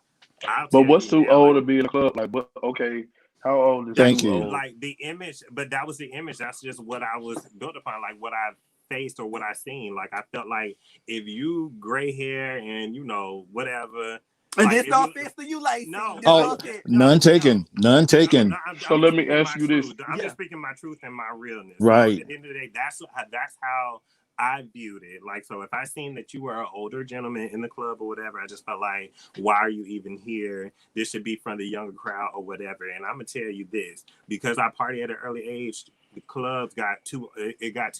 I'll But tell what's you too now, old like, to be in a club? Like, what? Okay, how old is Thank too you. old? like the image, but that was the image. That's just what I was built upon, like what I faced or what I seen. Like I felt like if you gray hair and you know whatever, And like this if no you, offense to you, Lacey. no, This Oh, no offense. none taken. None taken. No, So I'm let me speaking ask my you this. truth. I'm Yeah. just speaking my truth and my realness. Right. So at the end of the day, that's how I viewed it. Like, so if I seen that you were an older gentleman in the club or whatever, I just felt like, why are you even here? This should be from the younger crowd or whatever. And I'm gonna tell you this, because I party at an early age, the clubs got too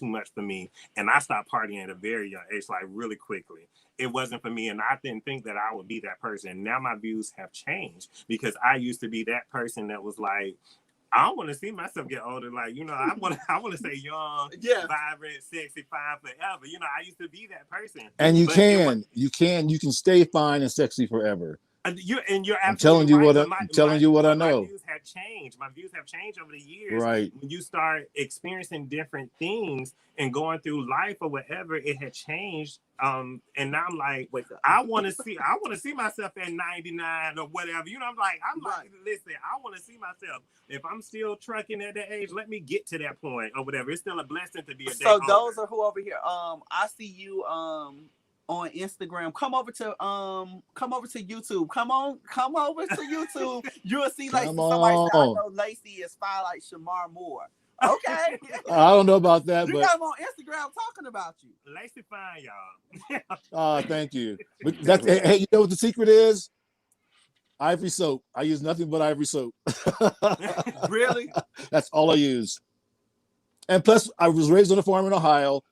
much for me, and I stopped partying at a very young age, like really quickly. It wasn't for me, and I didn't think that I would be that person. Now my views have changed because I used to be that person that was like, I don't want to see myself get older. Like, you know, I want to stay young, Yeah. vibrant, sexy, fine forever. You know, I used to be that person. And you But can stay fine and sexy forever. you're I'm absolutely telling you right. what But I'm telling you what I my know. views have changed. My views have changed over the years. Right. When you start experiencing different things and going through life or whatever, it had changed. And now I'm like, I want to see myself at 99 or whatever. You know, I'm like, listen, I want to see myself. If I'm still trucking at that age, let me get to that point or whatever. It's still a blessing to be a day So older. those are who over here. I see you on Instagram. Come over to YouTube. Come over to YouTube. You'll see Lacey. Come Somebody said I on. know Lacey is fine like Shamar Moore. Okay. I don't know about that, You but got him on Instagram talking about you. Lacey fine, y'all. thank you. But that's hey, you know what the secret is? Ivory soap. I use nothing but Ivory soap. Really? That's all I use. And plus, I was raised on a farm in Ohio.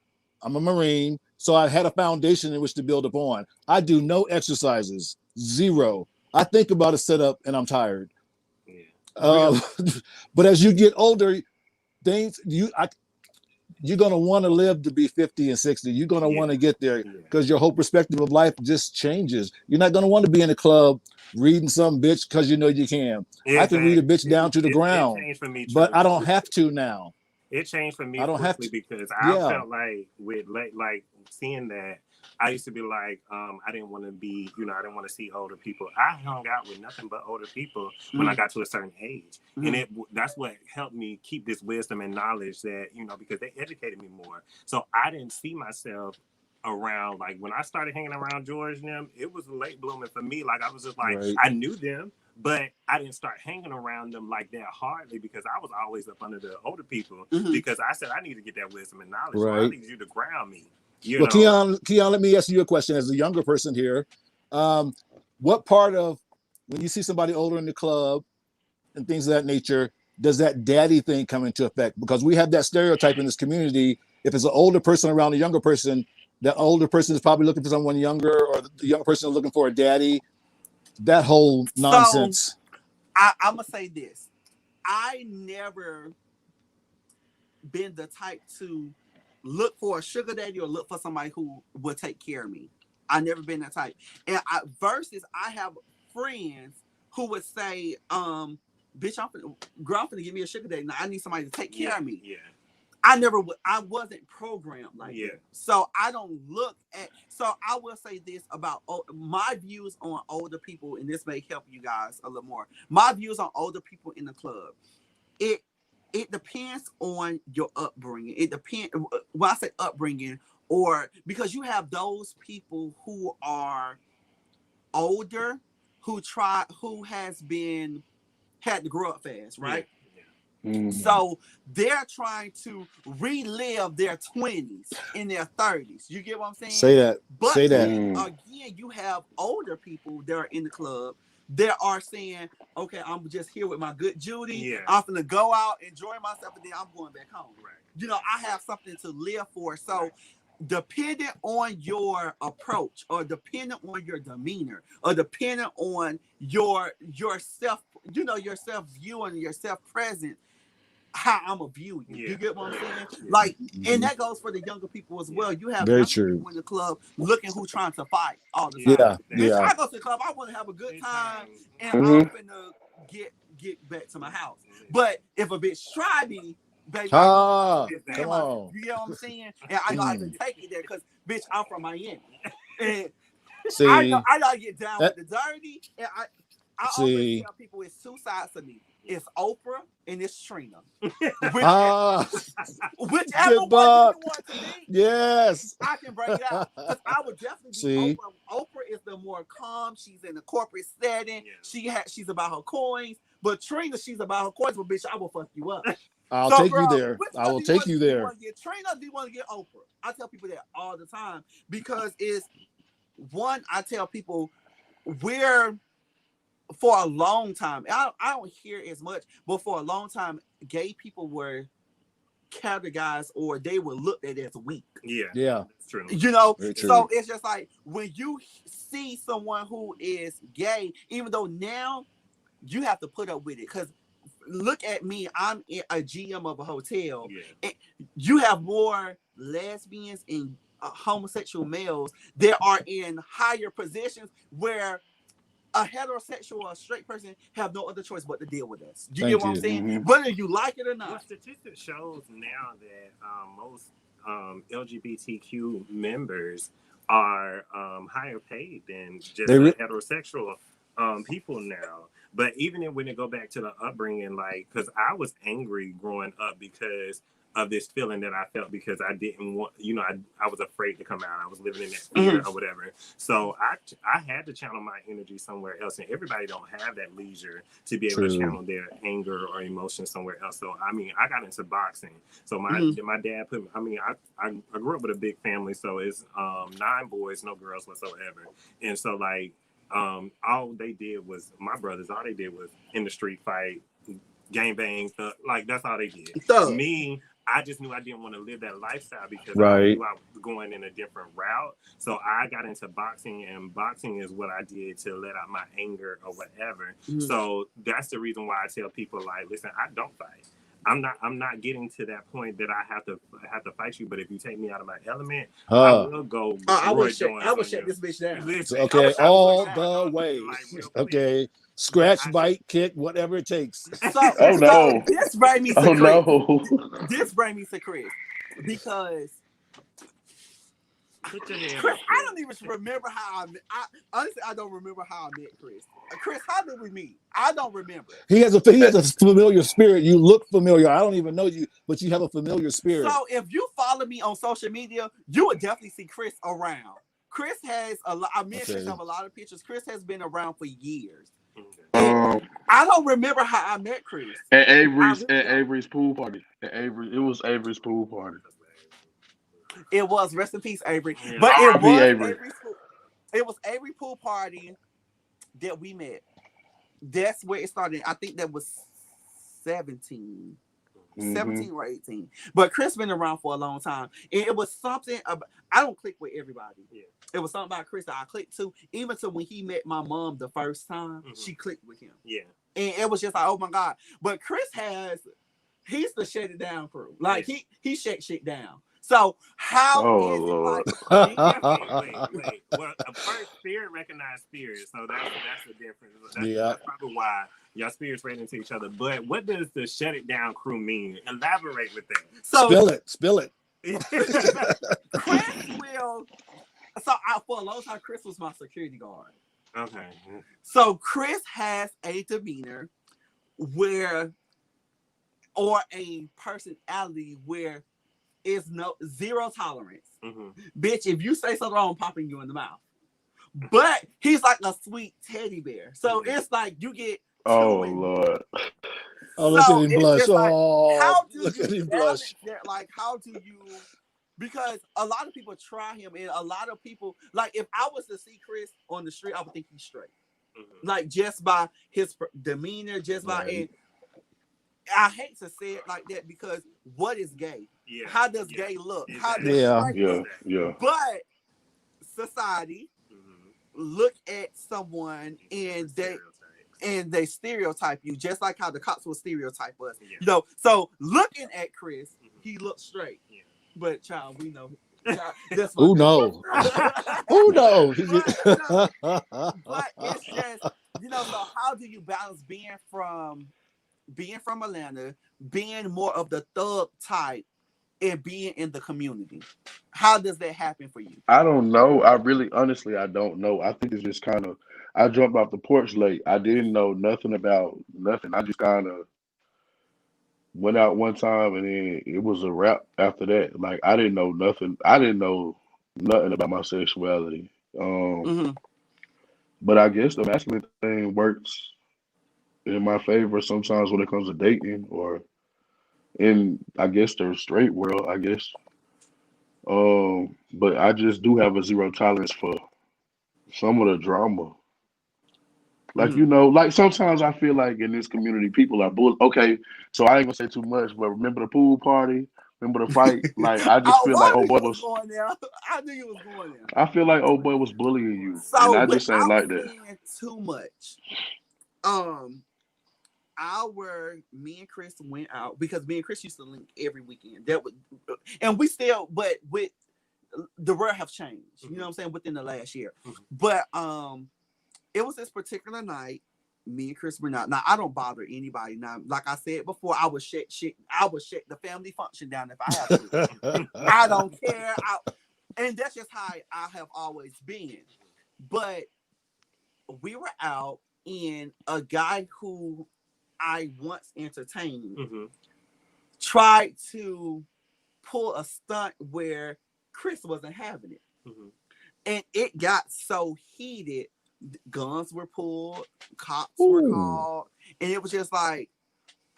I'm a Marine, so I had a foundation in which to build upon. I do no exercises, zero. I think about a setup and I'm tired. Yeah. But as you get older, you're gonna want to live to be 50 and 60. You're gonna want to get there because your whole perspective of life just changes. You're not gonna want to be in a club reading some bitch because you know you can. I can read a bitch down to the ground, it changed for me, but I don't have to now. It changed for me I don't have quickly to. because I Yeah. felt like with like seeing that, I used to be like, I didn't want to be, you know, I didn't want to see older people. I hung out with nothing but older people when I got to a certain age. And that's what helped me keep this wisdom and knowledge that, you know, because they educated me more. So I didn't see myself around, like when I started hanging around George and them, it was late blooming for me. Like I was just like, Right. I knew them, but I didn't start hanging around them like that hardly because I was always up under the older people because I said I need to get that wisdom and knowledge. So I Right. need you to ground me. You Well, know, Keon, let me ask you a question as a younger person here. What part of when you see somebody older in the club and things of that nature, does that daddy thing come into effect? Because we have that stereotype in this community. If it's an older person around a younger person, that older person is probably looking for someone younger, or the young person is looking for a daddy. That whole So nonsense. I'm gonna say this. I never been the type to look for a sugar daddy or look for somebody who will take care of me. I never been that type. And versus I have friends who would say, bitch, I'm finna give me a sugar daddy. Now I need somebody to take care of me. Yeah. I wasn't programmed like Yeah. that. So I don't look at, so I will say this about my views on older people, and this may help you guys a little more. My views on older people in the club. It depends on your upbringing. It depends when I say upbringing, or because you have those people who are older, who has been had to grow up fast, right? Mhm. So they're trying to relive their 20s in their 30s. You get what I'm saying? Say that. But Say that. then again, you have older people that are in the club that are saying, okay, I'm just here with my good Judy. Yeah. I'm gonna go out, enjoy myself, and then I'm going back home. Right. You know, I have something to live for. So depending on your approach, or depending on your demeanor, or depending on your self, you know, your self view and your self presence, how I'm gonna view you. Yeah. You get what I'm saying? Yeah. Like, and that goes for the younger people as well. You have Very younger true. people in the club looking who trying to fight all the time. Yeah, Bitch, yeah. I go to the club, I want to have a good time, and Mhm. I'm finna get back to my house. But if a bitch try me, baby, Ah, I come on. you get what I'm saying? And I gotta have to take it there because bitch, I'm from Miami. And See, I gotta get down that- with the dirty. And I See. always tell people it's two sides to me. It's Oprah and it's Trina. ah, Whichever Good one buck. you want to be, yes. I can bring it out. Because I would definitely be See. Oprah. Oprah is the more calm. She's in the corporate setting. Yeah. She's about her coins. But Trina, she's about her coins. But bitch, I will fuck you up. I'll So, take you girl, there. which I one will do take you Do you there. want to get Trina or do you want to get Oprah? I tell people that all the time because it's one, I tell people we're for a long time. I don't hear as much, but for a long time, gay people were categorized or they were looked at as weak. Yeah. Yeah. That's true. You know, Very true. so it's just like when you see someone who is gay, even though now you have to put up with it because look at me, I'm a GM of a hotel. Yeah. You have more lesbians and homosexual males that are in higher positions where a heterosexual or a straight person have no other choice but to deal with us. You Thank get what I'm you. saying? Mhm. Whether you like it or Well, not. statistics shows now that most LGBTQ members are higher paid than just heterosexual people now. But even when it go back to the upbringing, like, because I was angry growing up because of this feeling that I felt because I didn't want, you know, I was afraid to come out. I was living in that fear or whatever. So I had to channel my energy somewhere else, and everybody don't have that leisure to be able True. to channel their anger or emotion somewhere else. So I mean, I got into boxing. So my dad put me, I mean, I grew up with a big family, so it's 9 boys, no girls whatsoever, and so like all they did was my brothers. All they did was in the street fight, gang bangs, like that's all they did. Me, I just knew I didn't want to live that lifestyle because I knew I was going in a different route. So I got into boxing, and boxing is what I did to let out my anger or whatever. So that's the reason why I tell people, like, listen, I don't fight. I'm not getting to that point that I have to fight you. But if you take me out of my element, I will go. I will shut this bitch down. Listen, Okay, all the way. like, Okay, scratch, bite, kick, whatever it takes. So, Oh, no. this brings me to Oh Chris. no. This brings me to Chris because Put your hand Chris, up, I don't even remember how honestly I don't remember how I met Chris. Chris, how did we meet? I don't remember. He has a familiar spirit. You look familiar. I don't even know you, but you have a familiar spirit. So if you follow me on social media, you would definitely see Chris around. Chris has a lot. I mean, Chris have a lot of pictures. Chris has been around for years. I don't remember how I met Chris. At Avery's pool party. At Avery, it was Avery's pool party. It was rest in peace, Avery. Yeah. But it R.I.P. was Avery. Avery pool party that we met. That's where it started. I think that was 17. 17 or 18. But Chris been around for a long time. And it was something about, I don't click with everybody. Yeah. It was something about Chris that I clicked to. Even to when he met my mom the first time, she clicked with him. Yeah. And it was just like, oh my God. But Chris he's the shut it down crew. Like he shut shit down. So how is Lord. it like wait. Well, first spirit recognized spirit, so that's the difference. That's probably why y'all spirits ran into each other. But what does the shut it down crew mean? Elaborate with that. So Spill it. Chris will. So for a long time, Chris was my security guard. Okay. So Chris has a demeanor or a personality where is zero tolerance. Bitch, if you say something wrong, I'm popping you in the mouth. But he's like a sweet teddy bear. So it's like you get Lord. Oh, look at him blush. Like, how do look you at him balance blush. that? Like, how do you? Because a lot of people try him, and a lot of people, like, if I was to see Chris on the street, I would think he's straight. Like, just by his demeanor, just by, and I hate to say it like that because what is gay? Yeah. How does gay look? How does Yeah. But society look at someone and they stereotype you, just like how the cops will stereotype us. Yeah. You know, so looking at Chris, he looks straight. Yeah. But child, we know. Child, who knows? Who knows? But it's just, so how do you balance being from Atlanta, being more of the thug type, and being in the community? How does that happen for you? I don't know. Honestly, I don't know. I think it's just kind of, I jumped off the porch late. I didn't know nothing about nothing. I just kind of went out one time and then it was a wrap after that. Like, I didn't know nothing. I didn't know nothing about my sexuality. But I guess the masculine thing works in my favor sometimes when it comes to dating or in, I guess, the straight world, I guess. But I just do have a zero tolerance for some of the drama. Like, like sometimes I feel like in this community, people are okay, so I ain't gonna say too much, but remember the pool party? Remember the fight? Like, I just feel like boy was going there. I knew you was going there. I feel like boy was bullying you. So and I just ain't like that. Too much. Me and Chris went out because me and Chris used to link every weekend. And we still, but with the world have changed. You know what I'm saying, within the last year. But it was this particular night. Me and Chris were not. Now I don't bother anybody. Now, like I said before, I would shut the family function down if I have to. I don't care. And that's just how I have always been. But we were out, and a guy who I once entertained tried to pull a stunt where Chris wasn't having it. And it got so heated, guns were pulled, cops were called, and it was just like,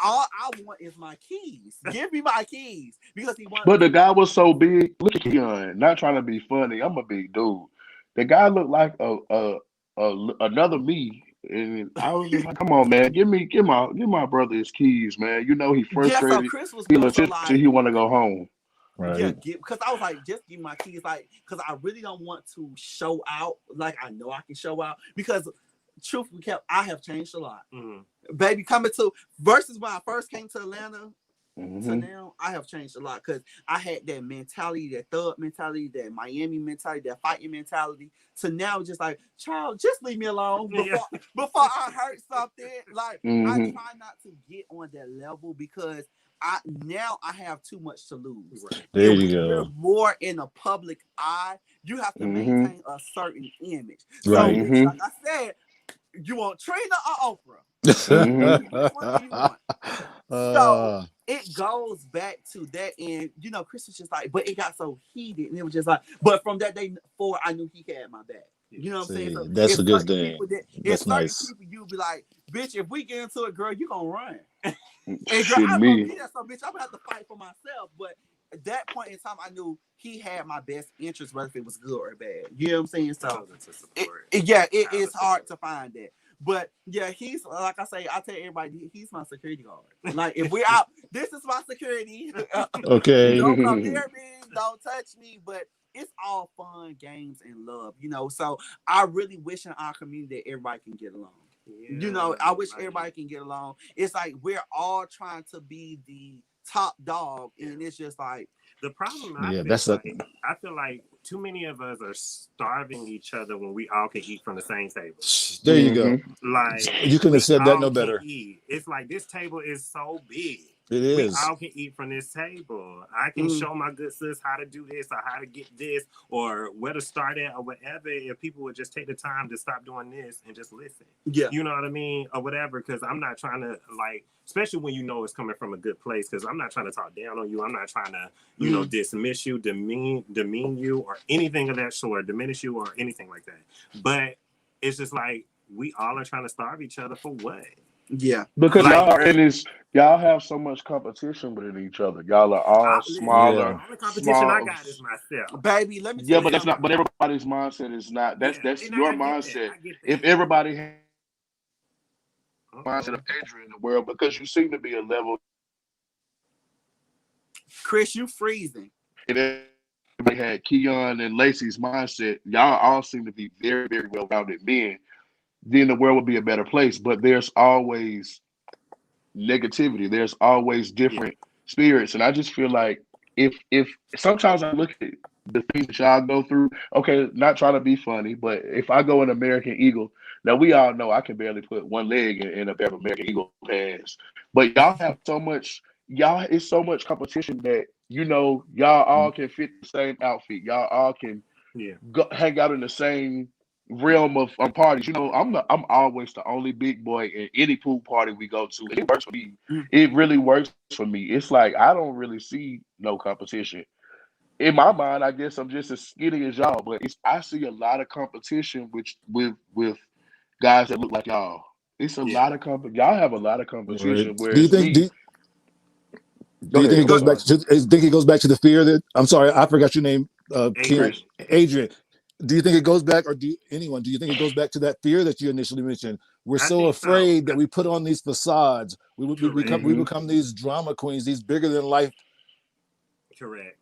all I want is my keys. Give me my keys. Because he wanted. But the guy was so big. Look at Keon, not trying to be funny. I'm a big dude. The guy looked like another me. And I was just like, come on, man, give my brother his keys, man. You know he frustrated. Yeah, so Chris was he want to go home. Right. Yeah, because I was like, just give me my keys, like, because I really don't want to show out. Like, I know I can show out because, truth be kept, I have changed a lot, baby. Coming to versus when I first came to Atlanta. To now, I have changed a lot because I had that mentality, that thug mentality, that Miami mentality, that fighting mentality. To now, just like, child, just leave me alone before I hurt something. Like, I try not to get on that level because I have too much to lose. Right. There you go. More in the public eye, you have to maintain a certain image. Right. So, like I said, you want Trina or Oprah? Which one do you want? So it goes back to that, and Chris was just like, but it got so heated, and it was just like, but from that day forward, I knew he had my back. You know what I'm saying? So that's a good thing. That's nice. People, you be like, bitch, if we get into it, girl, you gonna run. And girl, Shit, I'm me. gonna be that, so bitch, I'm gonna have to fight for myself. But at that point in time, I knew he had my best interest, whether if it was good or bad. You know what I'm saying? So, it is hard to find that. But yeah, he's like I say, I tell everybody, he's my security guard. Like if we're out, this is my security. Okay. Don't come near me, don't touch me. But it's all fun, games, and love, So I really wish in our community that everybody can get along. I wish everybody can get along. It's like we're all trying to be the top dog, and it's just like the problem. I feel like too many of us are starving each other when we all can eat from the same table. There you go. Like you couldn't have said that no better. It's like this table is so big. It is. We all can eat from this table. I can show my good sis how to do this or how to get this or where to start at or whatever. If people would just take the time to stop doing this and just listen. Yeah. You know what I mean? Or whatever. Because I'm not trying to especially when it's coming from a good place. Because I'm not trying to talk down on you. I'm not trying to, dismiss you, demean you or anything of that sort, diminish you or anything like that. But it's just like we all are trying to starve each other for what? Yeah, because y'all have so much competition within each other. Y'all are all smaller. The only competition I got is myself, baby. Let me tell you but that's not. But everybody's mindset is not. That's your mindset. If everybody had mindset of Adrian in the world, because you seem to be a level. Chris, you freezing. If everybody had Keon and Lacey's mindset, y'all all seem to be very, very well-rounded men. Then the world would be a better place. But there's always negativity. There's always different spirits. And I just feel like if sometimes I look at the things that y'all go through, okay, not trying to be funny, but if I go in American Eagle, now we all know I can barely put one leg in a pair of American Eagle pants. But y'all have it's so much competition that y'all all can fit the same outfit. Y'all all can go hang out in the same realm of parties. I'm always the only big boy in any pool party we go to. And it works for me. It really works for me. It's like I don't really see no competition. In my mind, I guess I'm just as skinny as y'all, but I see a lot of competition with guys that look like y'all. It's a lot of y'all have a lot of competition. Right. Do you think it goes back to the fear that I'm sorry, I forgot your name, Adrian. Do you think it goes back, or do you think it goes back to that fear that you initially mentioned? We're so afraid that we put on these facades. We become these drama queens, these bigger than life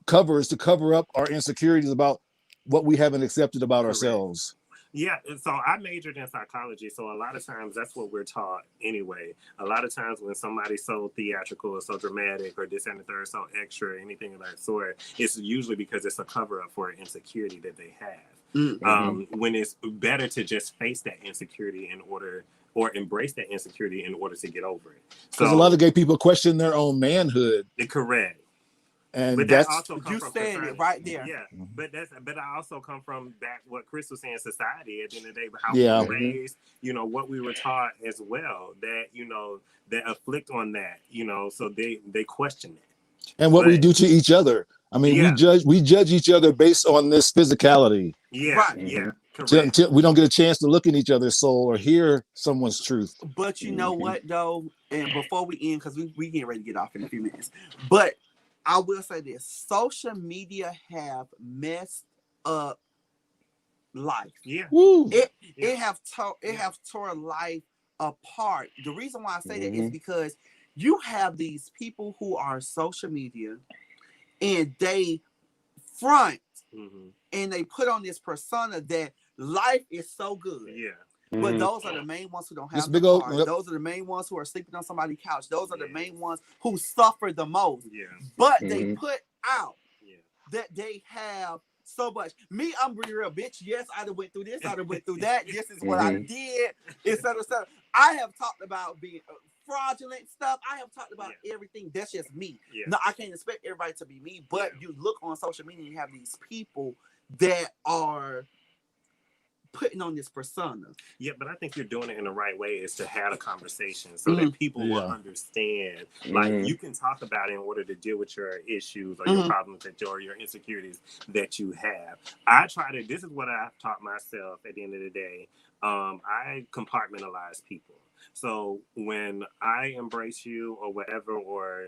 covers to cover up our insecurities about what we haven't accepted about ourselves. Yeah, and so I majored in psychology, so a lot of times that's what we're taught anyway. A lot of times when somebody's so theatrical or so dramatic or this and the third, so extra or anything of that sort, it's usually because it's a cover-up for an insecurity that they have. When it's better to just face that insecurity or embrace that insecurity in order to get over it. Because a lot of gay people question their own manhood. Correct. And that also you said it right there. Yeah, but I also come from back what Chris was saying, society at the end of the day, how we were raised, what we were taught as well, that that afflict on that, so they question it. And what we do to each other. I mean, we judge each other based on this physicality. Correct. Until we don't get a chance to look in each other's soul or hear someone's truth. But you know what though, and before we end, because we getting ready to get off in a few minutes, but I will say this: social media have messed up life. Yeah, it have torn life apart. The reason why I say that is because you have these people who are social media, and they front and they put on this persona that life is so good. Yeah. But those are the main ones who don't have the car. Those are the main ones who are sleeping on somebody's couch. Those are the main ones who suffer the most. Yeah. But they put out that they have so much. Me, I'm really real, bitch. Yes, I done went through this. I done went through that. This is what I did, etc., etc. I have talked about being fraudulent stuff. I have talked about everything. That's just me. Yeah. No, I can't expect everybody to be me. But you look on social media and you have these people that are putting on this persona. Yeah, but I think you're doing it in the right way, is to have a conversation so that people will understand. Like, you can talk about it in order to deal with your issues or your problems or your insecurities that you have. This is what I've taught myself at the end of the day. I compartmentalize people. So when I embrace you or whatever, or,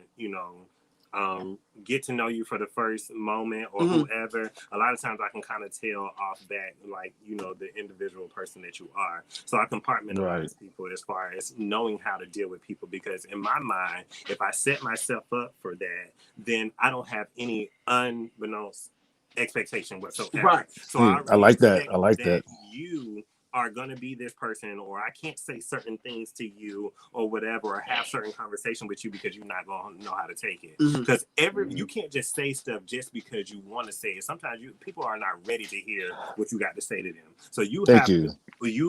get to know you for the first moment or Mhm. whoever, a lot of times I can kind of tell off that, like, you know, the individual person that you are. So I compartmentalize people as far as knowing how to deal with people, because in my mind, if I set myself up for that, then I don't have any unbeknownst expectation whatsoever. Right. So I I like that. expect I like that. you are going to be this person, or I can't say certain things to you or whatever, or have certain conversation with you because you're not going to know how to take it. Mhm. Because you can't just say stuff just because you want to say it. Sometimes people are not ready to hear what you got to say to them. So you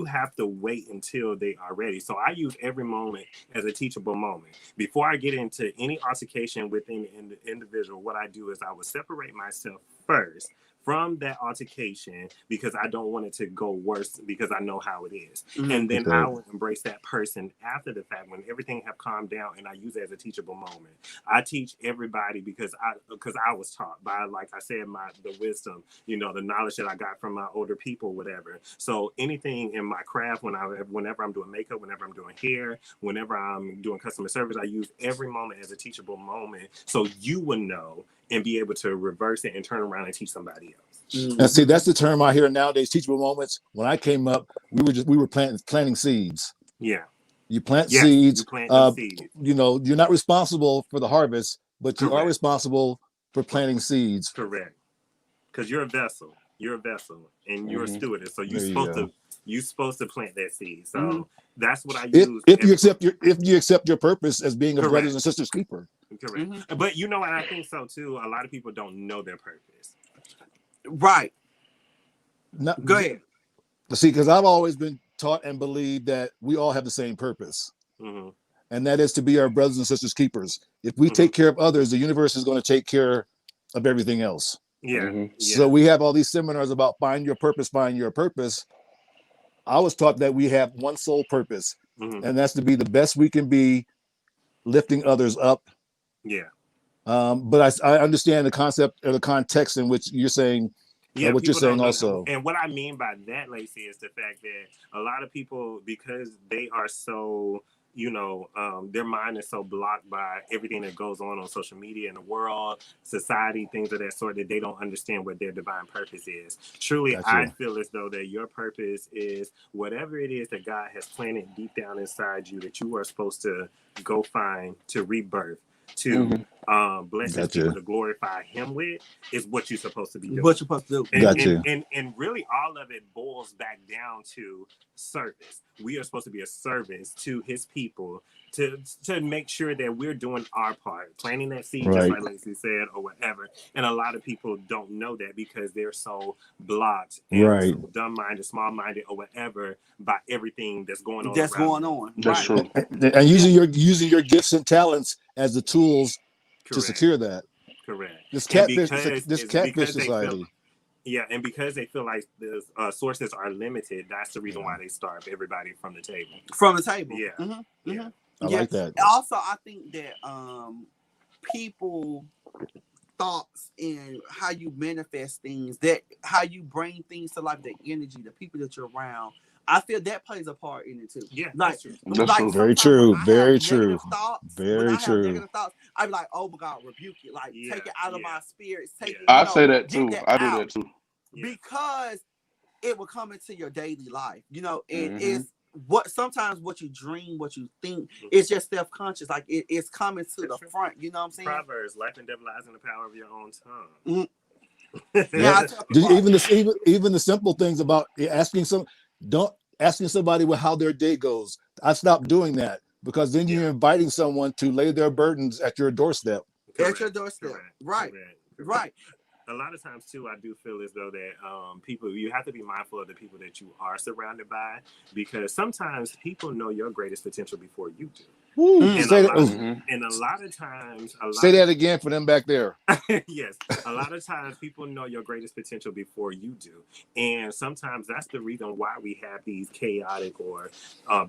have to wait until they are ready. So I use every moment as a teachable moment. Before I get into any altercation within the individual, what I do is I would separate myself first from that altercation, because I don't want it to go worse, because I know how it is. Mhm. And then Okay. I will embrace that person after the fact, when everything have calmed down, and I use it as a teachable moment. I teach everybody because I was taught by, like I said, the wisdom, you know, the knowledge that I got from my older people, whatever. So anything in my craft, whenever I'm doing makeup, whenever I'm doing hair, whenever I'm doing customer service, I use every moment as a teachable moment, so you will know and be able to reverse it and turn around and teach somebody else. And see, that's the term I hear nowadays, teachable moments. When I came up, we were planting seeds. Yeah. You plant Yes, seeds. you plant them seeds. You know, you're not responsible for the harvest, but you are Correct. responsible for planting seeds. Correct. Because you're a vessel. You're a vessel, and you're a stewardess. So you're supposed to plant that seed. So that's what I use. If you accept your purpose as being a Correct. brothers and sisters keeper. Correct. Mhm. But you know what, I think so too. A lot of people don't know their purpose. Right. Go ahead. See, because I've always been taught and believed that we all have the same purpose. Mm-hmm. And that is to be our brothers and sisters keepers. If we take care of others, the universe is going to take care of everything else. Yeah. Mhm. Yeah. So we have all these seminars about find your purpose, find your purpose. I was taught that we have one sole purpose, and that's to be the best we can be, lifting others up. Yeah. But I understand the concept or the context in which you're saying what you're people saying don't know also. that. And what I mean by that, Lacey, is the fact that a lot of people, because they are so, you know, their mind is so blocked by everything that goes on social media in the world, society, things of that sort, that they don't understand what their divine purpose is. Truly, Gotcha. I feel as though that your purpose is whatever it is that God has planted deep down inside you, that you are supposed to go find, to rebirth, to bless his people, to glorify him with, is what you're supposed to be doing. What you're supposed to do. And really all of it boils back down to service. We are supposed to be a service to his people, to make sure that we're doing our part, planting that seed, just like Lacey said, or whatever. And a lot of people don't know that because they're so blocked and so dumb-minded, small-minded, or whatever by everything that's going on. That's going on. That's true. And using your gifts and talents as the tools to secure that. Correct. This catfish society. And because they feel like the sources are limited, that's the reason why they starve everybody from the table. From the table. Yeah. Mm-hmm. Yeah. Mm-hmm. I like that. Also, I think that people thoughts and how you manifest things, that how you bring things to life, the energy, the people that you're around, I feel that plays a part in it too. Yeah, like, that's true. Very true. Very true. Very true. Negative thoughts, I'm like, oh my God, rebuke it. Like, take it out of my spirits. Take it. I say that too. I do that too. Because it will come into your daily life, you know. It is sometimes what you dream, what you think, it's just self-conscious. Like it's coming to the front. You know what I'm saying? Proverbs: life and death lies in the power of your own tongue. Even the simple things about asking somebody how their day goes. I stopped doing that because then you're inviting someone to lay their burdens at your doorstep. At your doorstep, right? Right. A lot of times too, I do feel as though that people, you have to be mindful of the people that you are surrounded by, because sometimes people know your greatest potential before you do. And a lot of times, say that again for them back there. Yes, a lot of times people know your greatest potential before you do, and sometimes that's the reason why we have these chaotic or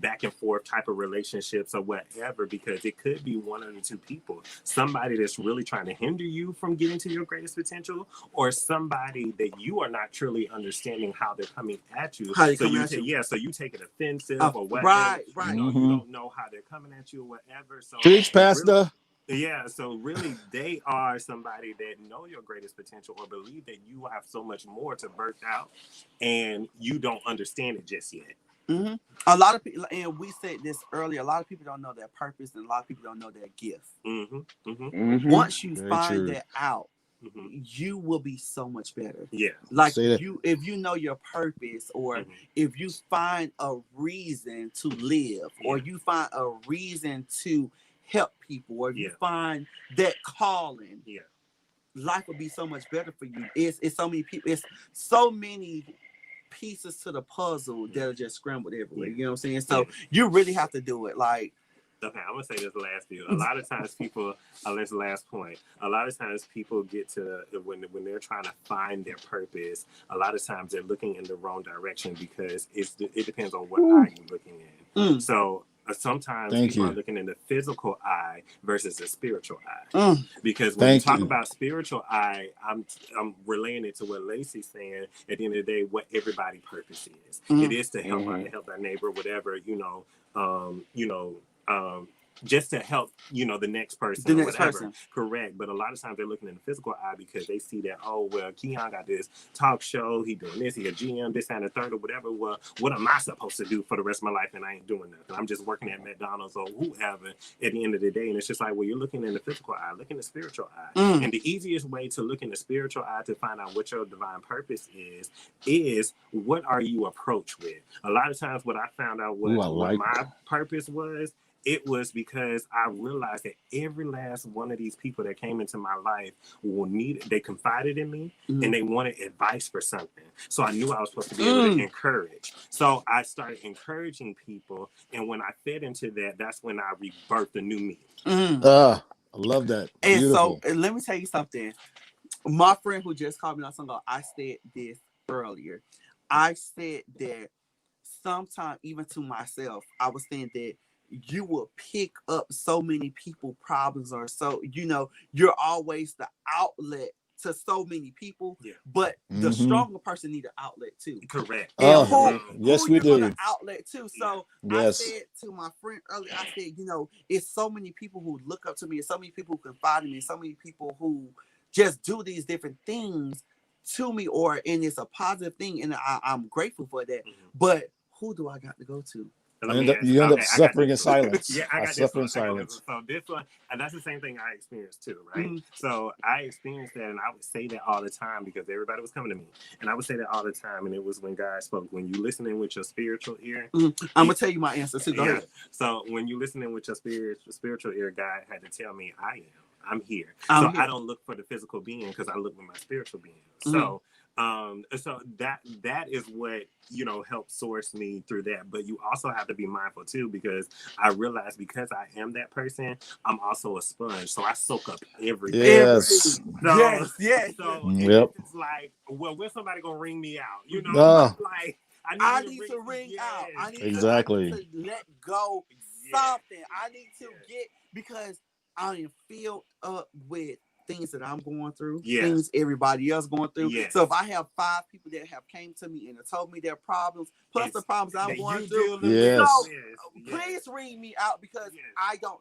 back and forth type of relationships or whatever, because it could be one of the two people, somebody that's really trying to hinder you from getting to your greatest potential, or somebody that you are not truly understanding how they're coming at you. So you take it offensive or whatever. Right. You don't know how they're coming at you or whatever. So preach, Pastor. Yeah, so really, they are somebody that know your greatest potential or believe that you have so much more to birth out, and you don't understand it just yet. Mm-hmm. A lot of people, and we said this earlier, a lot of people don't know their purpose, and a lot of people don't know their gift. Mm-hmm. Mm-hmm. Mm-hmm. Once you Very find true. that out, Mm-hmm. you will be so much better. Yeah. Like Say that. if you know your purpose, or Mhm. if you find a reason to live, or Yeah. you find a reason to help people, or if you Yeah. find that calling, Yeah. life will be so much better for you. It's so many people, it's so many pieces to the puzzle that are just scrambled everywhere. Yeah. You know what I'm saying? Yeah. So you really have to do it. Like, Okay, I'm gonna say this last few. A lot of times people, this last point. A lot of times people get to when they're trying to find their purpose. A lot of times they're looking in the wrong direction because it depends on what eye you're looking in. So sometimes Thank people you. are looking in the physical eye versus the spiritual eye. Because when Thank you talk you. about spiritual eye, I'm relaying it to what Lacey's saying. At the end of the day, what everybody's purpose is. It is to help out, to help our neighbor, whatever, just to help, the next person the or next whatever. person. Correct. But a lot of times they're looking in the physical eye because they see that, oh, well, Keon got this talk show. He doing this. He a GM, this and the third or whatever. Well, what am I supposed to do for the rest of my life? And I ain't doing nothing. I'm just working at McDonald's or whoever at the end of the day. And it's just like, well, you're looking in the physical eye, look in the spiritual eye. And the easiest way to look in the spiritual eye to find out what your divine purpose is what are you approached with? A lot of times what I found out what my purpose was, it was because I realized that every last one of these people that came into my life they confided in me and they wanted advice for something. So I knew I was supposed to be able to encourage. So I started encouraging people. And when I fed into that, that's when I rebirthed a new me. I love that. And Beautiful. so let me tell you something. My friend who just called me not something ago, I said this earlier. I said that sometimes, even to myself, I was saying that you will pick up so many people problems, or so you're always the outlet to so many people, but the stronger person need an outlet too. Correct. And yes, who we you're do. gonna outlet to. So I said to my friend earlier, I said, it's so many people who look up to me, and so many people who confide in me, and so many people who just do these different things to me, and it's a positive thing, and I'm grateful for that. But who do I got to go to? You end up suffering in silence. Yeah, I got suffer in this silence. So this one, and that's the same thing I experienced too, right? So I experienced that, and I would say that all the time because everybody was coming to me, and I would say that all the time, and it was when God spoke. When you listening with your spiritual ear, I'm gonna tell you my answer too. Go ahead. So when you listening with your spiritual ear, God had to tell me, I'm here. I'm here. I don't look for the physical being because I look with my spiritual being. So that is what helped source me through that. But you also have to be mindful too, because I realized because I am that person, I'm also a sponge, so I soak up everything. Yes. Yes. So it's like, well, when's somebody gonna ring me out? Like I need to ring out. I need to let go something. I need to get, because I am filled up with things that I'm going through, things everybody else going through. So if I have 5 people that have came to me and have told me their problems, plus the problems I'm going through, so please ring me out, because I don't.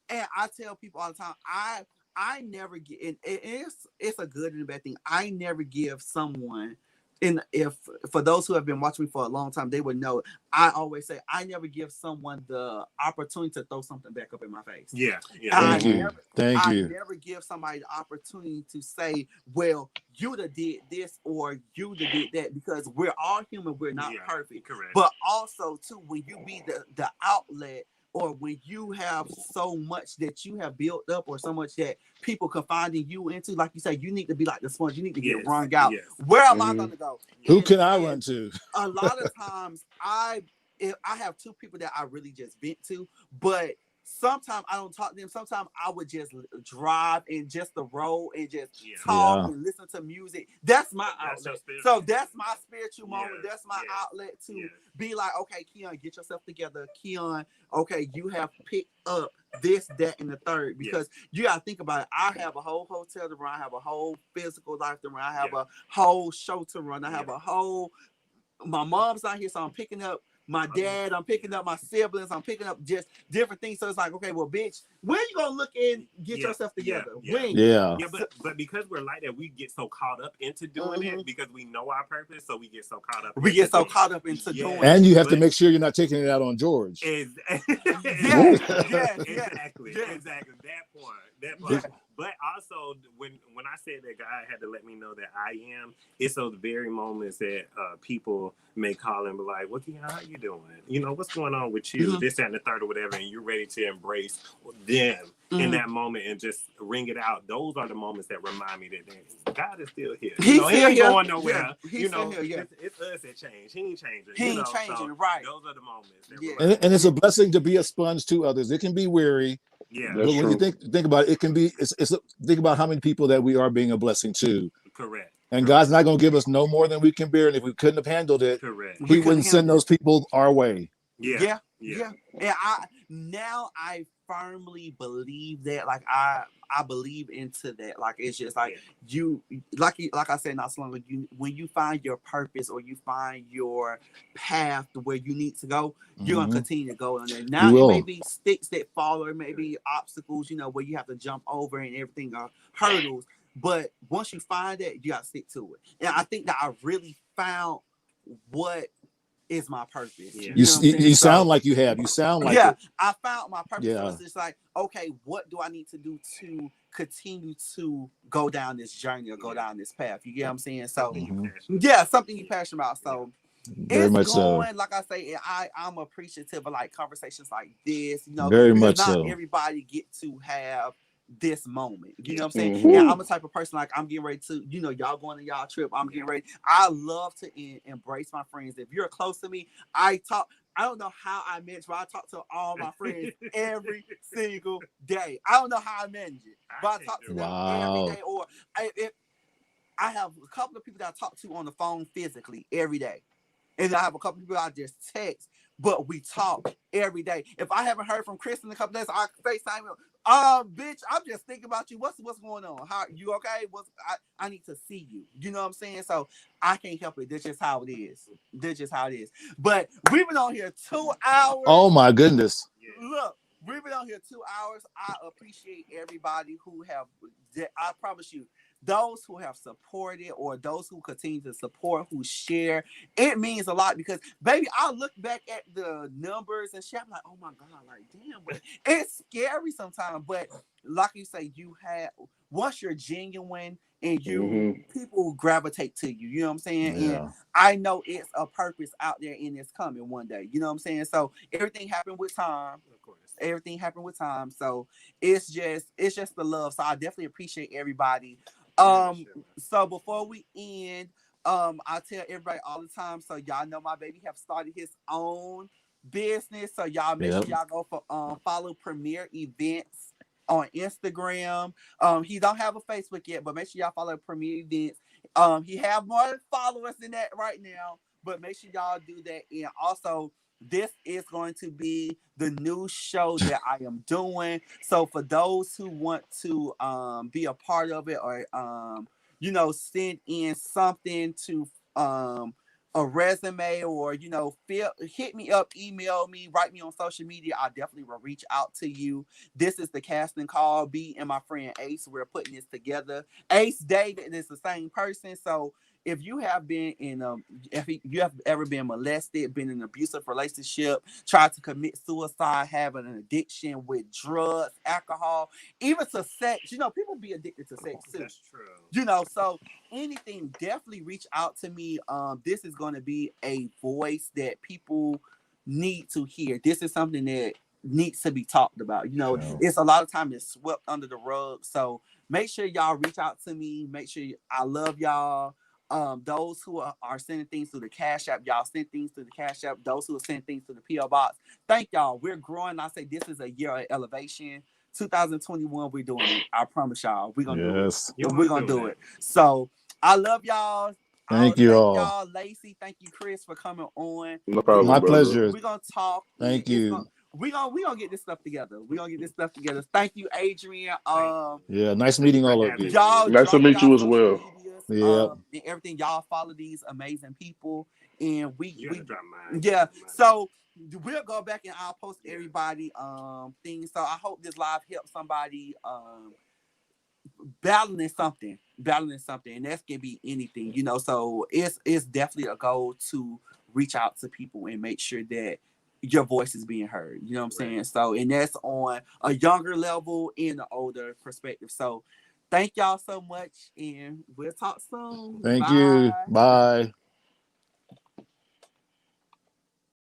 And I tell people all the time, I never get, and it's a good and a bad thing. I never give someone, and if for those who have been watching me for a long time, they would know. I always say I never give someone the opportunity to throw something back up in my face. Thank you. I never give somebody the opportunity to say, "Well, you done did this or you done did that," because we're all human. We're not perfect. Correct. But also, too, when you be the outlet, or when you have so much that you have built up, or so much that people confiding you into, like you say, you need to be like the sponge. You need to get wrung out. Where am I going to go? Who can I run to? A lot of times, I have 2 people that I really just vent to, but sometimes I don't talk to them. Sometimes I would just drive and just the road and just talk and listen to music. That's my outlet. So that's my spiritual moment. That's my outlet to be like, okay, Keon, get yourself together. Keon, okay, you have picked up this, that, and the third, because you got to think about it. I have a whole hotel to run. I have a whole physical life to run. I have a whole show to run. I have a whole my mom's not here, so I'm picking up my dad, I'm picking up my siblings, I'm picking up just different things. So it's like, okay, well, bitch, when you gonna look and get yourself together? When? Yeah. Yeah, but because we're like that, we get so caught up into doing it because we know our purpose, so we get so caught up. We get so caught up into doing it. And you have to make sure you're not taking it out on George. Exactly. Exactly. That part. But also, when I said that God had to let me know that I am, it's those very moments that people may call and be like, "What, how you doing? You know, what's going on with you? This, that, and the third, or whatever," and you're ready to embrace them in that moment and just ring it out. Those are the moments that remind me that God is still here. He's he ain't still going nowhere. Yeah. He's still here. It's us that change. He ain't changing. He ain't changing, right? Those are the moments. That and it's a blessing to be a sponge to others. It can be weary. Yeah, but when you think about it, it can be. Think about how many people that we are being a blessing to. Correct. And God's not going to give us no more than we can bear. And if we couldn't have handled it, He wouldn't send those people our way. Yeah. And I firmly believe that. Like I believe into that. Like it's just like you, like I said not so long ago. When you find your purpose or you find your path to where you need to go, you're gonna continue to go on there. Now it may be sticks that fall, or maybe obstacles, where you have to jump over and everything are hurdles. But once you find that, you gotta stick to it. And I think that I really found what is my purpose. You sound like you have. You sound like I found my purpose. So it's just like, okay, what do I need to do to continue to go down this journey or go down this path? You get what I'm saying? So something you're passionate about. So very much going, so. like I say, I'm appreciative of like conversations like this. Very much not so. Everybody get to have this moment, you know what I'm saying? And I'm a type of person like I'm getting ready to, y'all going on y'all trip. I'm getting ready. I love to embrace my friends. If you're close to me, I don't know how I manage, but I talk to all my friends every single day. I don't know how I manage it, but I talk to them every day. Or I have a couple of people that I talk to on the phone physically every day, and I have a couple of people I just text. But we talk every day. If I haven't heard from Chris in a couple days, I FaceTime him. Bitch, I'm just thinking about you. What's going on? How you okay? I need to see you. You know what I'm saying? So I can't help it. That's just how it is. But we've been on here 2 hours. Oh my goodness. Look, we've been on here 2 hours. I appreciate everybody who have. I promise you, those who have supported or those who continue to support, who share, it means a lot because, baby, I look back at the numbers and shit, I'm like, oh my God, like, damn, but it's scary sometimes. But like you say, once you're genuine and people gravitate to you, you know what I'm saying? Yeah. And I know it's a purpose out there and it's coming one day, you know what I'm saying? So everything happened with time. Of course. Everything happened with time. So it's just the love. So I definitely appreciate everybody. So before we end, I tell everybody all the time, so y'all know my baby have started his own business. So y'all make sure y'all go for follow Premier Events on Instagram. He don't have a Facebook yet, but make sure y'all follow Premier Events. He have more followers than that right now, but make sure y'all do that. And also, this is going to be the new show that I am doing. So for those who want to be a part of it or send in something to a resume or hit me up, email me, write me on social media, I definitely will reach out to you. This is the casting call. B and my friend Ace, we're putting this together. Ace David is the same person. So if you have been if you have ever been molested, been in an abusive relationship, tried to commit suicide, having an addiction with drugs, alcohol, even to sex, people be addicted to sex too. That's true. So anything, definitely reach out to me. This is going to be a voice that people need to hear. This is something that needs to be talked about. It's a lot of time it's swept under the rug. So make sure y'all reach out to me. Make sure I love y'all. Those who are sending things to the Cash App, y'all send things to the Cash App. Those who are sending things to the PO Box, thank y'all. We're growing. I say this is a year of elevation. 2021, we're doing it. I promise y'all, we're gonna do it. We're gonna do it. So I love y'all. Thank y'all, Lacey. Thank you, Chris, for coming on. No problem. My pleasure. We're gonna talk. Thank you. We're gonna get this stuff together. Thank you, Adrian. Nice meeting all of you. Y'all nice to meet you as well. ideas, Yeah. and everything. Y'all follow these amazing people, and You gotta drop mine. yeah. So we'll go back and I'll post everybody things. So I hope this live helps somebody battling something, and that can be anything, you know. So it's definitely a goal to reach out to people and make sure that your voice is being heard. You know what I'm saying? So, and that's on a younger level and an older perspective. So, thank y'all so much, and we'll talk soon. Thank Bye. you. Bye.